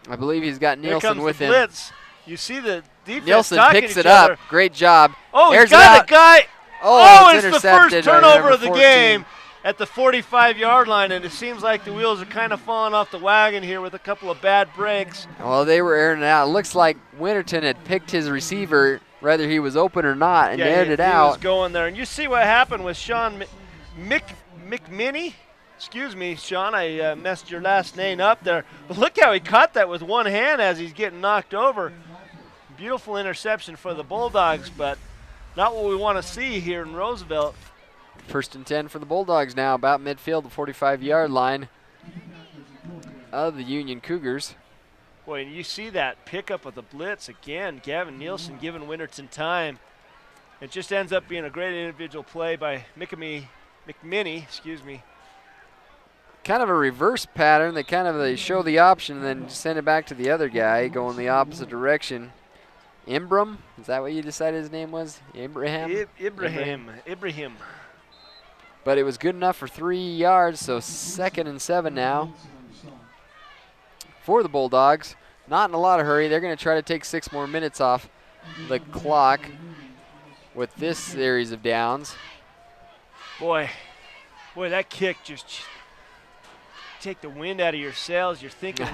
I believe he's got Nielsen with him. Blitz. You see the defense Nielsen picks it up. Great job. Oh, he's got a guy. Oh, it's the first turnover of the game at the 45-yard line, and it seems like the wheels are kind of falling off the wagon here with a couple of bad breaks. Well, they were airing it out. It looks like Winterton had picked his receiver, whether he was open or not, and aired it out. He was going there. And you see what happened with Sean McMinney. Excuse me, Sean, I messed your last name up there. But look how he caught that with one hand as he's getting knocked over. Beautiful interception for the Bulldogs, but not what we want to see here in Roosevelt. 1st and 10 for the Bulldogs now, about midfield, the 45-yard line of the Union Cougars. Boy, and you see that pickup of the blitz again. Gavin Nielsen giving Winterton time. It just ends up being a great individual play by McMinney. Kind of a reverse pattern. They show the option and then send it back to the other guy going the opposite direction. Ibrahim, is that what you decided his name was? Ibrahim? Ibrahim. But it was good enough for 3 yards, so 2nd and 7 now for the Bulldogs. Not in a lot of hurry. They're going to try to take 6 more minutes off the clock with this series of downs. Boy, that kick just take the wind out of your sails. You're thinking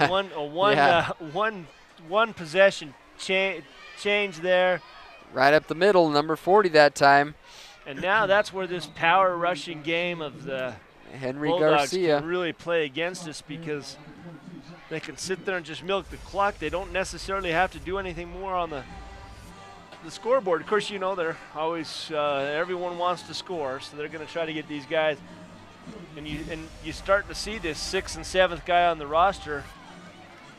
one possession change there. Right up the middle, number 40 that time. And now that's where this power rushing game of the Henry Bulldogs Garcia can really play against us because they can sit there and just milk the clock. They don't necessarily have to do anything more on the scoreboard. Of course, they're always everyone wants to score, so they're going to try to get these guys. And you start to see this 6th and 7th guy on the roster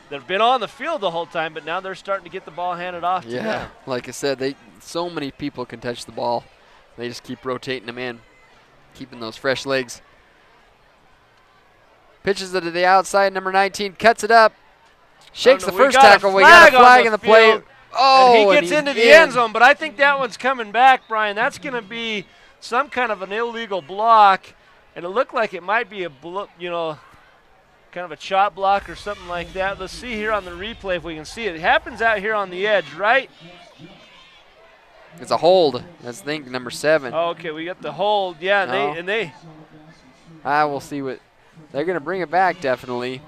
that have been on the field the whole time, but now they're starting to get the ball handed off to them. Yeah, like I said, so many people can touch the ball. They just keep rotating them in, keeping those fresh legs. Pitches it to the outside. Number 19 cuts it up. Shakes the first tackle. We got a flag in the play. Oh, and he gets into the end zone, but I think that one's coming back, Brian. That's going to be some kind of an illegal block, and it looked like it might be kind of a chop block or something like that. Let's see here on the replay if we can see it. It happens out here on the edge, right? It's a hold. That's, I think, number 7. Oh, okay, we got the hold. Yeah, no. We'll see what they're going to bring it back. Definitely.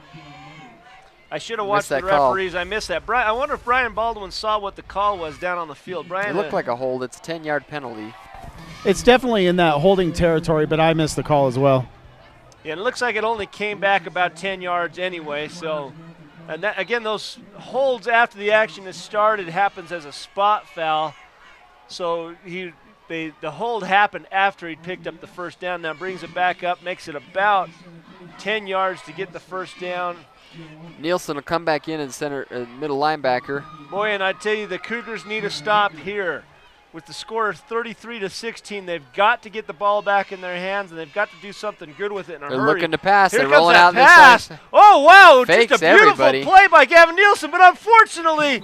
I should have watched the referees. I missed that. I wonder if Brian Baldwin saw what the call was down on the field. Brian, it looked like a hold. It's a 10-yard penalty. It's definitely in that holding territory, but I missed the call as well. Yeah, it looks like it only came back about 10 yards anyway, so And that, again, those holds after the action is started happens as a spot foul. So the hold happened after he picked up the first down. Now brings it back up, makes it about 10 yards to get the first down. Nielsen will come back in and center middle linebacker. Boy, and I tell you, the Cougars need a stop here. With the score 33-16, they've got to get the ball back in their hands, and they've got to do something good with it in a They're hurry. looking to pass. Here They're comes rolling that out pass. this Oh, wow, Fakes just a beautiful everybody. play by Gavin Nielsen, but unfortunately,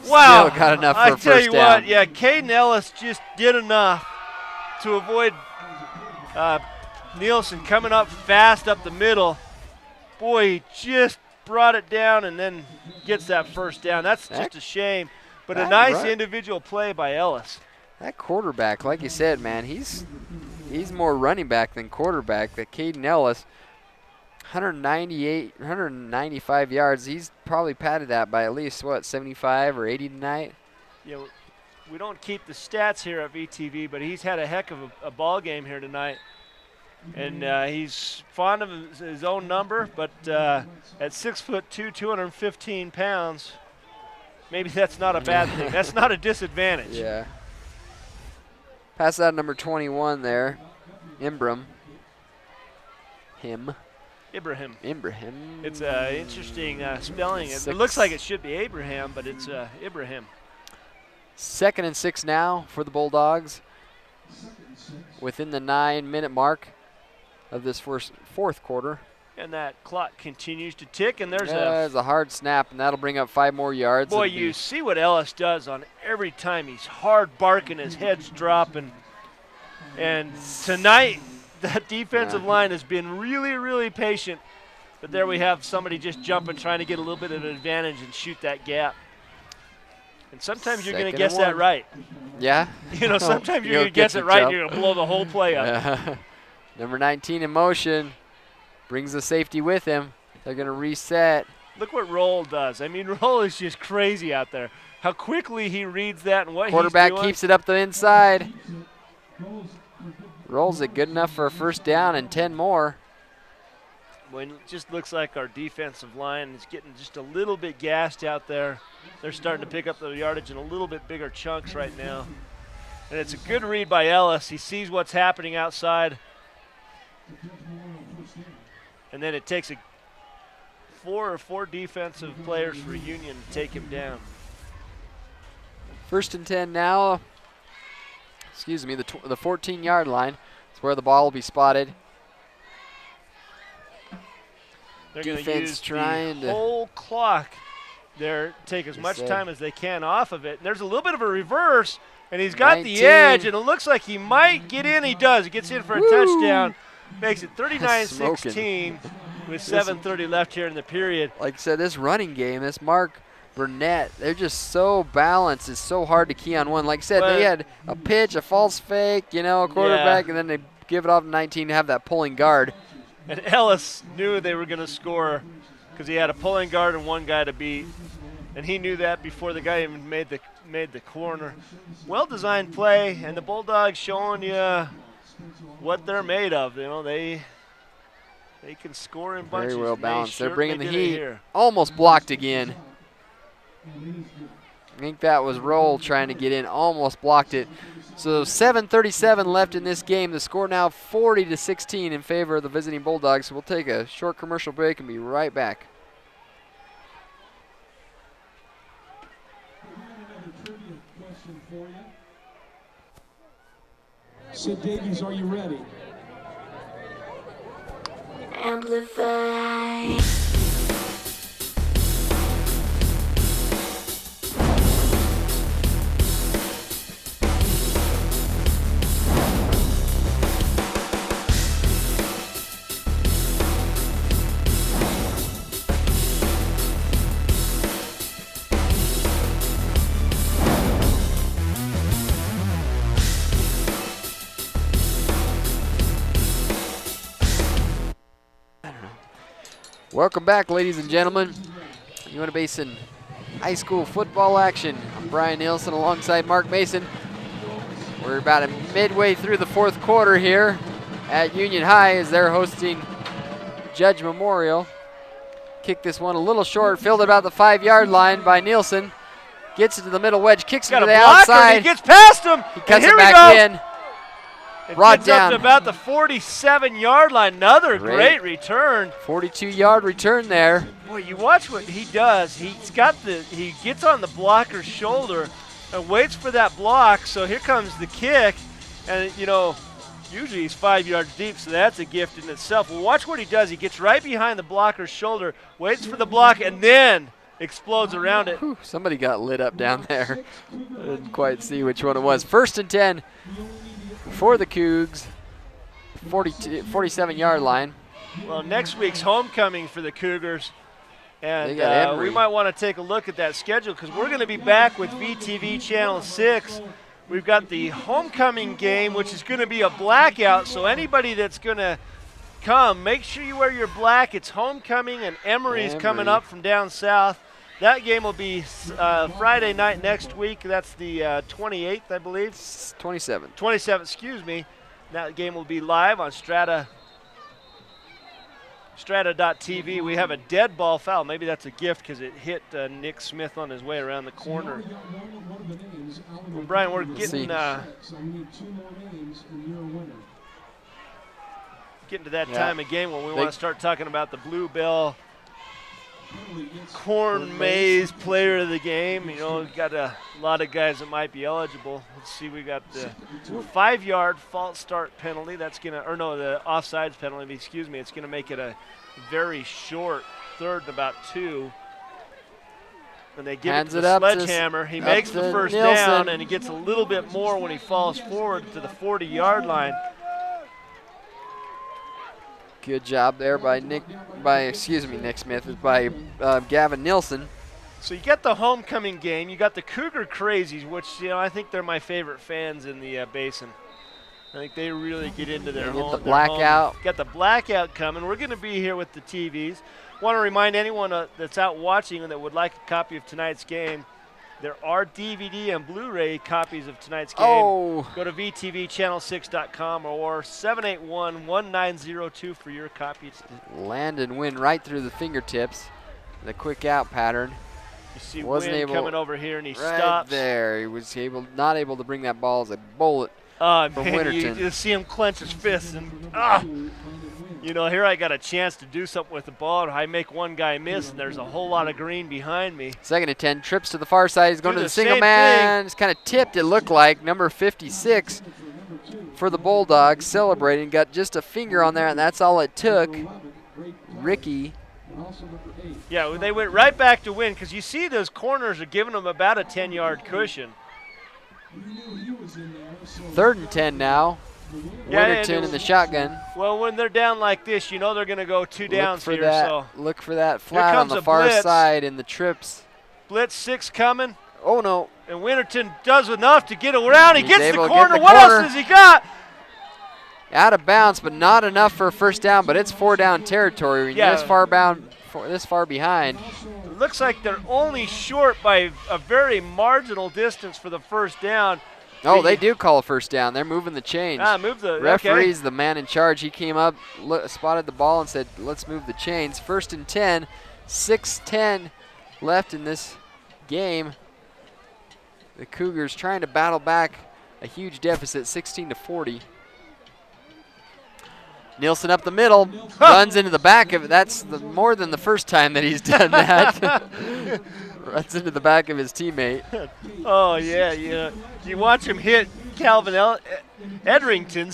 wow. Still got enough for I a tell first you down. what, yeah, Caden Ellis just did enough to avoid Nielsen coming up fast up the middle. Boy, he just brought it down and then gets that first down. That's just a shame. But a nice individual play by Ellis. That quarterback, like you said, man, he's more running back than quarterback. That Caden Ellis, 195 yards. He's probably padded that by at least, 75 or 80 tonight? Yeah, we don't keep the stats here at VTV, but he's had a heck of a ball game here tonight. And he's fond of his own number, but at 6'2", 215 pounds, maybe that's not a bad thing. That's not a disadvantage. Yeah. Pass out number 21 there, Ibrahim. Ibrahim. Ibrahim. It's interesting spelling. It looks like it should be Abraham, but it's Ibrahim. 2nd and 6 now for the Bulldogs. Within the 9-minute mark of this fourth quarter. And that clock continues to tick, and there's a hard snap, and that'll bring up 5 more yards. Boy, you see what Ellis does on every time. He's hard barking, his head's dropping. And tonight, that defensive line has been really, really patient. But there we have somebody just jumping, trying to get a little bit of an advantage and shoot that gap. And sometimes you're going to guess that right. Yeah? You know, sometimes you're going to guess it right and you're going to blow the whole play up. Yeah. Number 19 in motion. Brings the safety with him. They're going to reset. Look what Roll does. I mean, Roll is just crazy out there. How quickly he reads that and what Quarterback he's doing. keeps it up the inside. Rolls it good enough for a first down and 10 more. When it just looks like our defensive line is getting just a little bit gassed out there. They're starting to pick up the yardage in a little bit bigger chunks right now. And it's a good read by Ellis. He sees what's happening outside. And then it takes four defensive players for Union to take him down. 1st and 10 now. Excuse me, the 14-yard line is where the ball will be spotted. They're going to use the whole clock there, take as much time as they can off of it. And there's a little bit of a reverse, and he's got 19. The edge, and it looks like he might get in. He does. He gets in for a touchdown. Makes it 39-16 with 7:30 left here in the period. Like I said, this running game, this Mark Burnett, they're just so balanced. It's so hard to key on one. Like I said, they had a pitch, a false fake, a quarterback, and then they give it off to 19 to have that pulling guard. And Ellis knew they were going to score because he had a pulling guard and one guy to beat. And he knew that before the guy even made the corner. Well-designed play, and the Bulldogs showing you what they're made of. They can score in bunches. Very well balanced. They're bringing the heat. heat. Almost blocked again. I think that was Roll trying to get in. Almost blocked it. So 7:37 left in this game. The score now 40-16 in favor of the visiting Bulldogs. So we'll take a short commercial break and be right back. Sid Davies, are you ready? Amplify. Welcome back, ladies and gentlemen. Uinta Basin High School football action. I'm Brian Nielsen alongside Mark Mason. We're about midway through the fourth quarter here at Union High as they're hosting Judge Memorial. kick this one a little short. Filled about the 5-yard line by Nielsen. Gets it to the middle wedge. Kicks it Got to a the blocker, outside. He gets past him. He cuts here it we back go. in. It Brought gets up down. to about the 47-yard line. Another great return. 42-yard return there. Boy, you watch what he does. He gets on the blocker's shoulder and waits for that block. So here comes the kick, and usually he's 5 yards deep, so that's a gift in itself. Well, watch what he does. He gets right behind the blocker's shoulder, waits for the block, and then explodes around it. Whew, somebody got lit up down there. I didn't quite see which one it was. 1st and 10 for the Cougs. 47-yard line. Well, next week's homecoming for the Cougars. And They got Emory. we might want to take a look at that schedule because we're going to be back with VTV Channel 6. We've got the homecoming game, which is going to be a blackout. So anybody that's going to come, make sure you wear your black. It's homecoming, and Emory's coming up from down south. That game will be Friday night next week. That's the 28th, I believe. 27th. 27th, excuse me. That game will be live on Strata.tv. We have a dead ball foul. Maybe that's a gift because it hit Nick Smith on his way around the corner. Well, Brian, we're getting to that time of game when we want to start talking about the Bluebell Corn Maze player of the game. We've got a lot of guys that might be eligible. Let's see, we got the 5-yard false start penalty. That's going to, the offsides penalty, excuse me. It's going to make it a very short 3rd and about 2. And they give it to the sledgehammer. He makes the first down, and he gets a little bit more when he falls forward to the 40-yard line. Good job there by Nick Smith, by Gavin Nielsen. So you got the homecoming game. You got the Cougar Crazies, which I think they're my favorite fans in the Basin. I think they really get into their home. Get the blackout. Got the blackout coming. We're going to be here with the TVs. Want to remind anyone that's out watching and that would like a copy of tonight's game, there are DVD and Blu-ray copies of tonight's game. Oh. Go to VTVChannel6.com or 781-1902 for your copy. Land and Win right through the fingertips. The quick out pattern. You see Win coming over here, and he stops. There. He was not able to bring that ball as a bullet from Winterton. You see him clench his fists. And here I got a chance to do something with the ball, and I make one guy miss, and there's a whole lot of green behind me. 2nd and 10, trips to the far side. He's going to the single man. It's kind of tipped, it looked like. Number 56 for the Bulldogs, celebrating. Got just a finger on there, and that's all it took. Ricky. Yeah, they went right back to Win because you see those corners are giving them about a 10-yard cushion. 3rd and 10 now. Winterton in the shotgun. Well, when they're down like this, they're going to go 2 downs here. Look for that flat on the far side in the trips. Blitz 6 coming. Oh, no. And Winterton does enough to get around. He gets the corner. What else has he got? Out of bounds, but not enough for a first down, but it's 4-down territory. When you're this far behind. It looks like they're only short by a very marginal distance for the first down. Oh, they do call a first down. They're moving the chains. Referee's the man in charge. He came up, spotted the ball, and said, let's move the chains. 1st and 10, 6:10 left in this game. The Cougars trying to battle back a huge deficit, 16-40. Nielsen up the middle, runs into the back of it. That's more than the first time that he's done that. Runs into the back of his teammate. Oh, yeah. You watch him hit Calvin Edrington,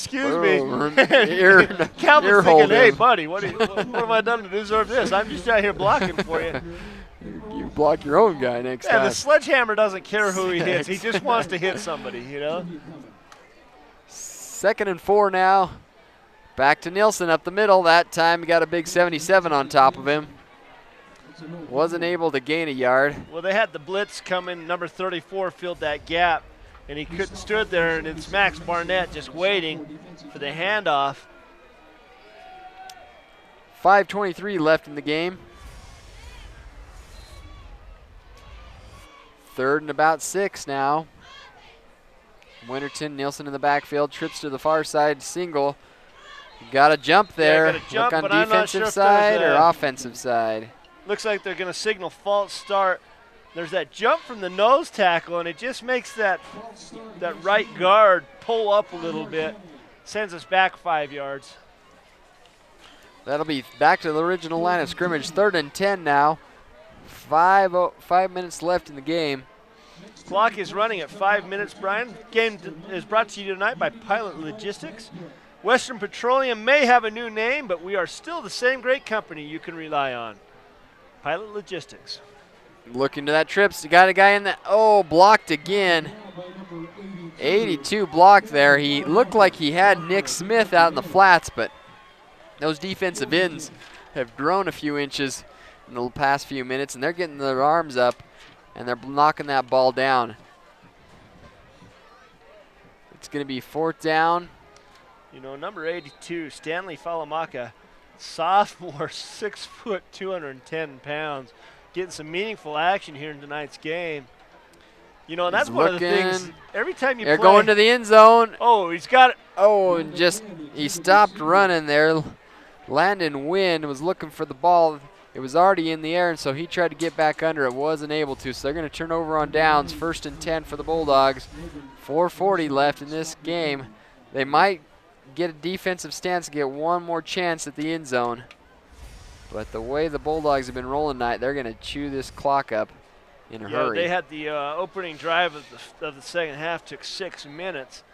Calvin's thinking, hey, buddy, what have I done to deserve this? I'm just out here blocking for you. You block your own guy next time. Yeah, the sledgehammer doesn't care who he hits. He just wants to hit somebody, 2nd and 4 now. Back to Nielsen up the middle. That time he got a big 77 on top of him. Wasn't able to gain a yard. Well, they had the blitz coming. Number 34 filled that gap, and he couldn't stood there, and it's Max Barnett just waiting for the handoff. 5:23 left in the game. 3rd and about 6 now. Winterton, Nielsen in the backfield, trips to the far side, single. Got a jump there. Yeah, got a jump, look on but I'm not defensive sure side or offensive side? Looks like they're going to signal false start. There's that jump from the nose tackle, and it just makes that right guard pull up a little bit. Sends us back 5 yards. That'll be back to the original line of scrimmage. 3rd and 10 now. 5 minutes left in the game. Clock is running at 5 minutes, Brian. Game is brought to you tonight by Pilot Logistics. Western Petroleum may have a new name, but we are still the same great company you can rely on. Pilot Logistics. Looking to that trips. You got a guy in that. Oh, blocked again. 82 blocked there. He looked like he had Nick Smith out in the flats, but those defensive ends have grown a few inches in the past few minutes, and they're getting their arms up, and they're knocking that ball down. It's going to be 4th down. You know, number 82, Stanley Falamaka, sophomore, 6 foot, 210 pounds, getting some meaningful action here in tonight's game. You know, and that's one of the things, every time you play. They're going to the end zone. Oh, he's got it. Oh, and he stopped running there. Landon Wynn was looking for the ball. It was already in the air, and so he tried to get back under it, wasn't able to. So they're going to turn over on downs. 1st and 10 for the Bulldogs. 4:40 left in this game. They might get a defensive stance and get one more chance at the end zone. But the way the Bulldogs have been rolling tonight, they're going to chew this clock up in a hurry. They had the opening drive of the second half, took 6 minutes,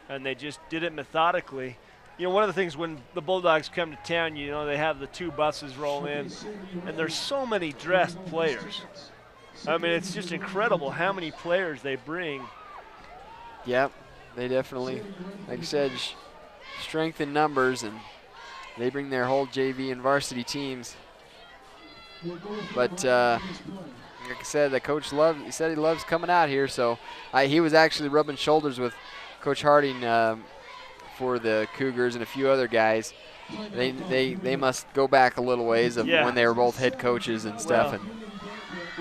and they just did it methodically. You know, one of the things when the Bulldogs come to town, you know, they have the 2 buses roll in, and there's so many dressed players. I mean, it's just incredible how many players they bring. Yep, they definitely, like I said, strength in numbers, and they bring their whole JV and varsity teams. But like I said, the coach he said he loves coming out here, so he was actually rubbing shoulders with Coach Harding for the Cougars and a few other guys. They must go back a little ways of when they were both head coaches and stuff. Well,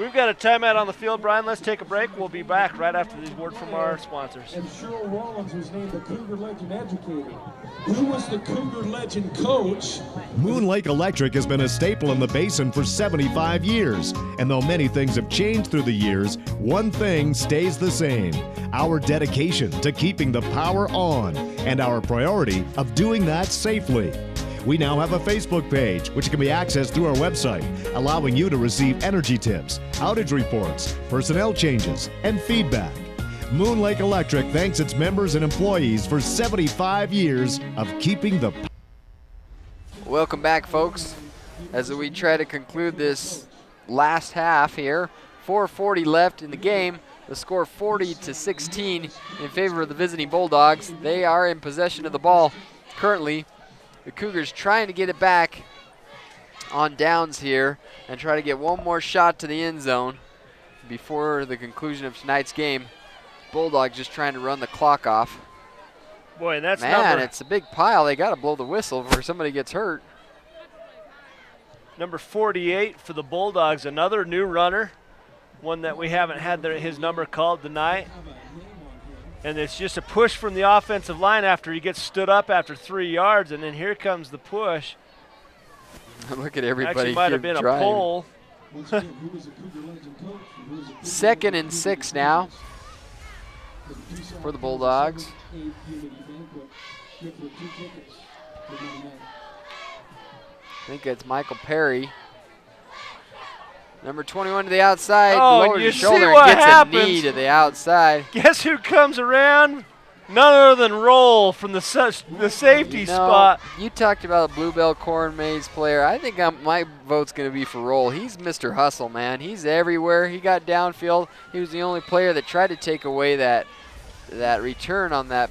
we've got a timeout on the field, Brian. Let's take a break. We'll be back right after these words from our sponsors. And Cheryl Rollins was named the Cougar Legend Educator. Who was the Cougar Legend coach? Moon Lake Electric has been a staple in the Basin for 75 years. And though many things have changed through the years, one thing stays the same: our dedication to keeping the power on and our priority of doing that safely. We now have a Facebook page, which can be accessed through our website, allowing you to receive energy tips, outage reports, personnel changes, and feedback. Moon Lake Electric thanks its members and employees for 75 years of keeping the. Welcome back, folks, as we try to conclude this last half here. 4:40 left in the game. The score 40-16 in favor of the visiting Bulldogs. They are in possession of the ball currently. The Cougars trying to get it back on downs here and try to get one more shot to the end zone before the conclusion of tonight's game. Bulldogs just trying to run the clock off. Boy, and that's Man, it's a big pile. They got to blow the whistle before somebody gets hurt. Number 48 for the Bulldogs, another new runner, one that we haven't had his number called tonight. And it's just a push from the offensive line after he gets stood up after 3 yards, and then here comes the push. Look at everybody. Actually might have been trying. A pull. 2nd and 6 now for the Bulldogs. I think it's Michael Perry. Number 21 to the outside, lowers his shoulder and gets a knee to the outside. Guess who comes around? None other than Roll from the safety spot. You talked about a Bluebell Corn Maze player. I think my vote's going to be for Roll. He's Mr. Hustle, man. He's everywhere. He got downfield. He was the only player that tried to take away that return on that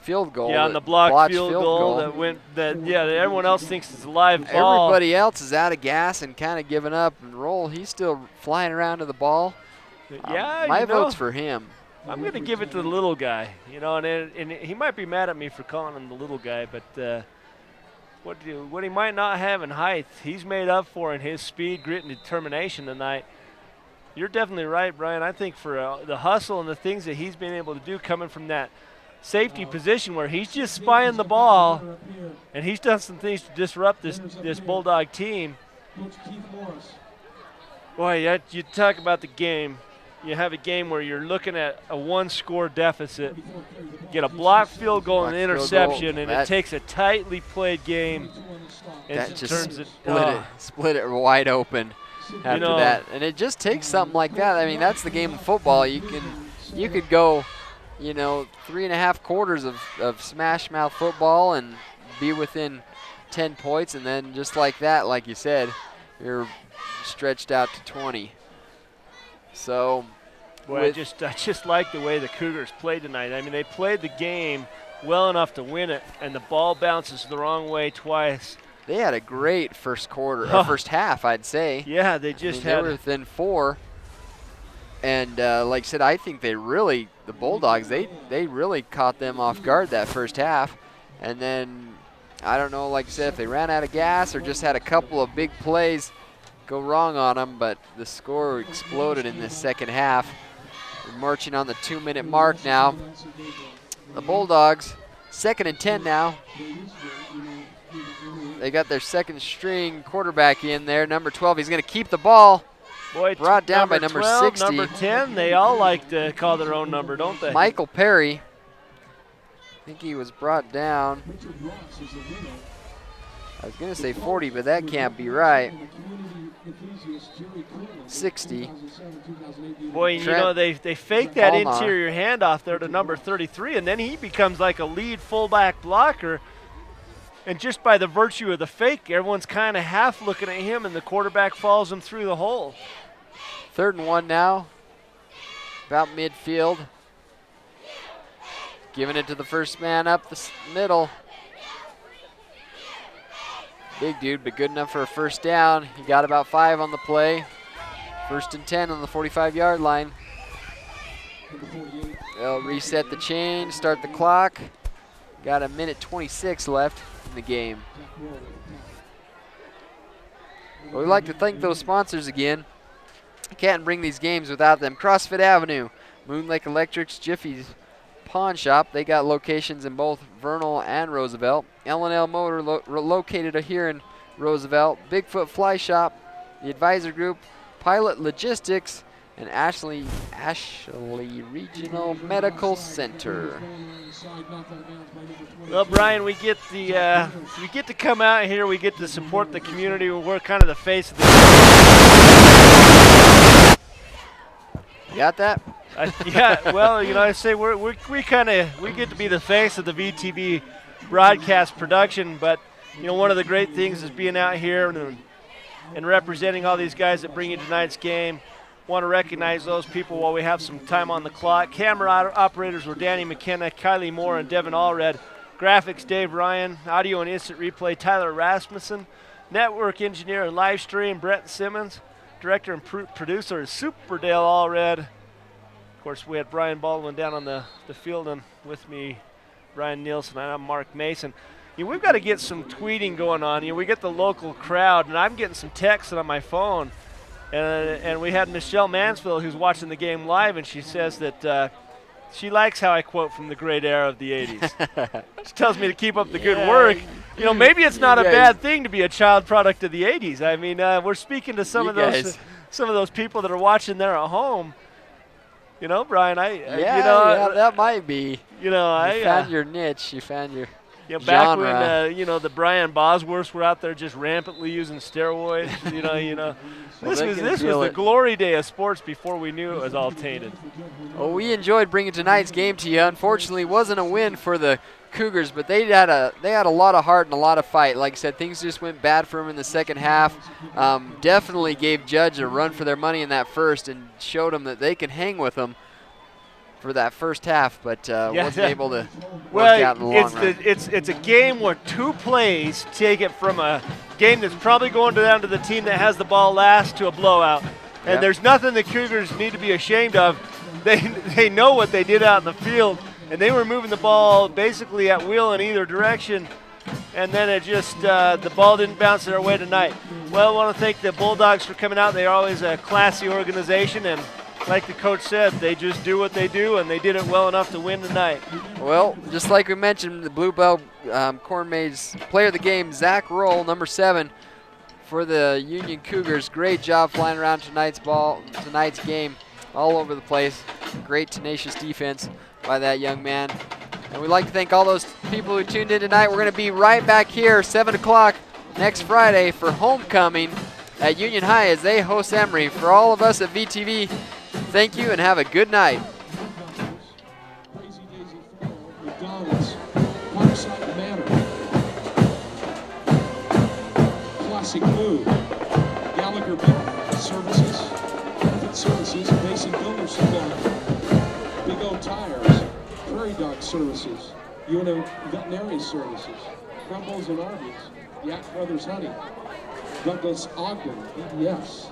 field goal. Yeah, on the blocked field goal that went. Everyone else thinks it's a live ball. Everybody else is out of gas and kind of giving up. And Roll, he's still flying around to the ball. Yeah, my vote's for him. I'm going to give it to the little guy, and he might be mad at me for calling him the little guy, but what he might not have in height, he's made up for in his speed, grit, and determination tonight. You're definitely right, Brian. I think for the hustle and the things that he's been able to do coming from that safety position where he's just spying the ball, and he's done some things to disrupt this Bulldog team. Boy, you talk about the game. You have a game where you're looking at a one-score deficit, get a block field goal and an interception, and it takes a tightly played game. That just split it wide open after that. And it just takes something like that. I mean, that's the game of football. You could go, 3.5 quarters of smash mouth football and be within 10 points, and then just like that, like you said, you're stretched out to 20. So, boy, I just like the way the Cougars played tonight. I mean, they played the game well enough to win it, and the ball bounces the wrong way twice. They had a great first first half, I'd say. Yeah, they were within 4. And like I said, I think the Bulldogs, they really caught them off guard that first half. And then, I don't know, like I said, if they ran out of gas or just had a couple of big plays go wrong on them, but the score exploded in this second half. We're marching on the 2-minute mark now. The Bulldogs, 2nd and 10 now. They got their second string quarterback in there, number 12. He's going to keep the ball. Boy, brought down by number 12, 60. Number 10, they all like to call their own number, don't they? Michael Perry. I think he was brought down. I was going to say 40, but that can't be right. 60. Boy, they fake that interior handoff there to number 33, and then he becomes like a lead fullback blocker. And just by the virtue of the fake, everyone's kind of half looking at him, and the quarterback follows him through the hole. 3rd and 1 now, about midfield. Giving it to the first man up the middle. Big dude, but good enough for a first down. He got about 5 on the play. 1st and 10 on the 45-yard line. They'll reset the chain, start the clock. Got a minute 26 left in the game. Well, we'd like to thank those sponsors again. Can't bring these games without them. CrossFit Avenue, Moon Lake Electric's Jiffy's Pawn Shop. They got locations in both Vernal and Roosevelt. L&L Motor located here in Roosevelt. Bigfoot Fly Shop, the Advisor Group, Pilot Logistics, and Ashley Regional Medical Center. Well, Brian, we get to come out here. We get to support the community. We're kind of the face of the. You got that? Yeah. Well, I say we get to be the face of the VTV broadcast production. But one of the great things is being out here and representing all these guys that bring you tonight's game. Want to recognize those people while we have some time on the clock. Camera operators were Danny McKenna, Kylie Moore, and Devin Allred. Graphics, Dave Ryan. Audio and instant replay, Tyler Rasmussen. Network engineer and live stream, Brett Simmons. Director and producer is Super Dale Allred. Of course, we had Brian Baldwin down on the field, and with me, Brian Nielsen, and I'm Mark Mason. We've got to get some tweeting going on. We get the local crowd, and I'm getting some texts on my phone. And we had Michelle Mansfield, who's watching the game live, and she says that she likes how I quote from the great era of the 80s. She tells me to keep up the good work. Maybe it's not a bad thing to be a child product of the 80s. I mean, we're speaking to some of those people that are watching there at home. Brian, that might be. You found your niche. You found your back genre. when the Brian Bosworths were out there just rampantly using steroids. This was the glory day of sports before we knew it was all tainted. Well, we enjoyed bringing tonight's game to you. Unfortunately, it wasn't a win for the Cougars, but they had a lot of heart and a lot of fight. Like I said, things just went bad for them in the second half. Definitely gave Judge a run for their money in that first and showed them that they can hang with them for that first half, but wasn't able to work out in the long run. It's a game where 2 plays take it from a game that's probably going down to the team that has the ball last to a blowout. And there's nothing the Cougars need to be ashamed of. They know what they did out in the field, and they were moving the ball basically at will in either direction, and then it just the ball didn't bounce their way tonight. Well, I want to thank the Bulldogs for coming out. They're always a classy organization, and like the coach said, they just do what they do, and they did it well enough to win tonight. Well, just like we mentioned, the Bluebell Corn Maze player of the game, Zach Roll, number 7 for the Union Cougars. Great job flying around tonight's game all over the place. Great tenacious defense by that young man. And we'd like to thank all those people who tuned in tonight. We're going to be right back here 7 o'clock next Friday for homecoming at Union High as they host Emory. For all of us at VTV, thank you and have a good night. McDonald's, Parkside Manor, Classic Food, Gallagher Benefit Services, Mason Builder Supply, Big O Tires, Prairie Dog Services, UNO Veterinary Services, Crumbles and Arby's, Yak Brothers Honey, Douglas Ogden, EDS,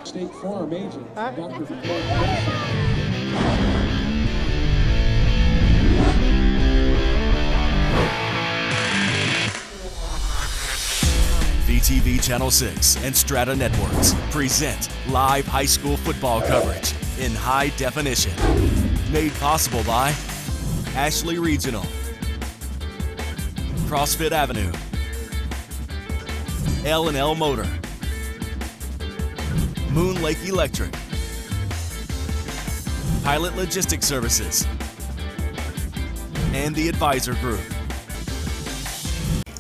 State Farm Agent, Dr. VTV Channel 6 and Strata Networks present live high school football coverage in high definition. Made possible by Ashley Regional, CrossFit Avenue, L&L Motor, Moon Lake Electric, Pilot Logistics Services, and the Advisor Group.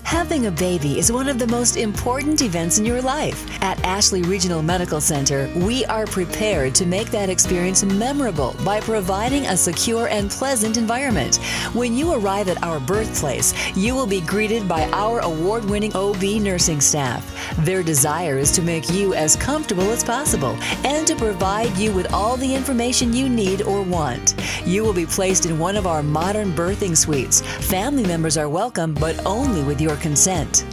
Having a baby is one of the most important events in your life. At Ashley Regional Medical Center, we are prepared to make that experience memorable by providing a secure and pleasant environment. When you arrive at our birthplace, you will be greeted by our award-winning OB nursing staff. Their desire is to make you as comfortable as possible and to provide you with all the information you need or want. You will be placed in one of our modern birthing suites. Family members are welcome, but only with your consent.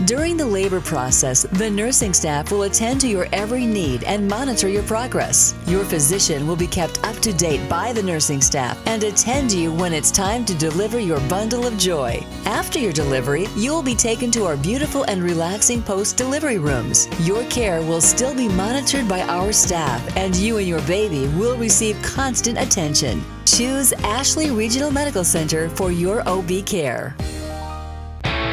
During the labor process, the nursing staff will attend to your every need and monitor your progress. Your physician will be kept up to date by the nursing staff and attend you when it's time to deliver your bundle of joy. After your delivery, you will be taken to our beautiful and relaxing post-delivery rooms. Your care will still be monitored by our staff, and you and your baby will receive constant attention. Choose Ashley Regional Medical Center for your OB care.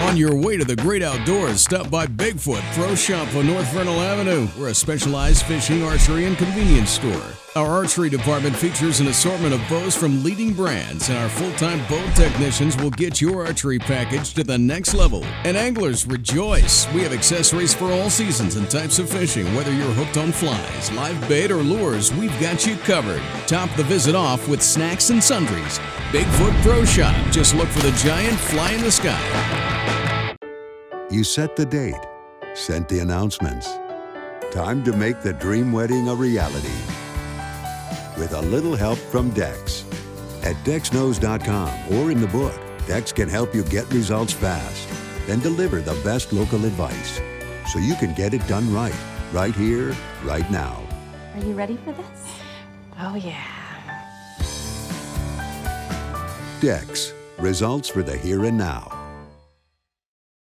On your way to the great outdoors, stop by Bigfoot Pro Shop on North Vernal Avenue. We're a specialized fishing, archery, and convenience store. Our archery department features an assortment of bows from leading brands, and our full-time bow technicians will get your archery package to the next level. And anglers, rejoice! We have accessories for all seasons and types of fishing. Whether you're hooked on flies, live bait, or lures, we've got you covered. Top the visit off with snacks and sundries. Bigfoot Pro Shop. Just look for the giant fly in the sky. You set the date, sent the announcements. Time to make the dream wedding a reality. With a little help from Dex. At DexKnows.com or in the book, Dex can help you get results fast, then deliver the best local advice so you can get it done right here, right now. Are you ready for this? Oh, yeah. Dex, results for the here and now.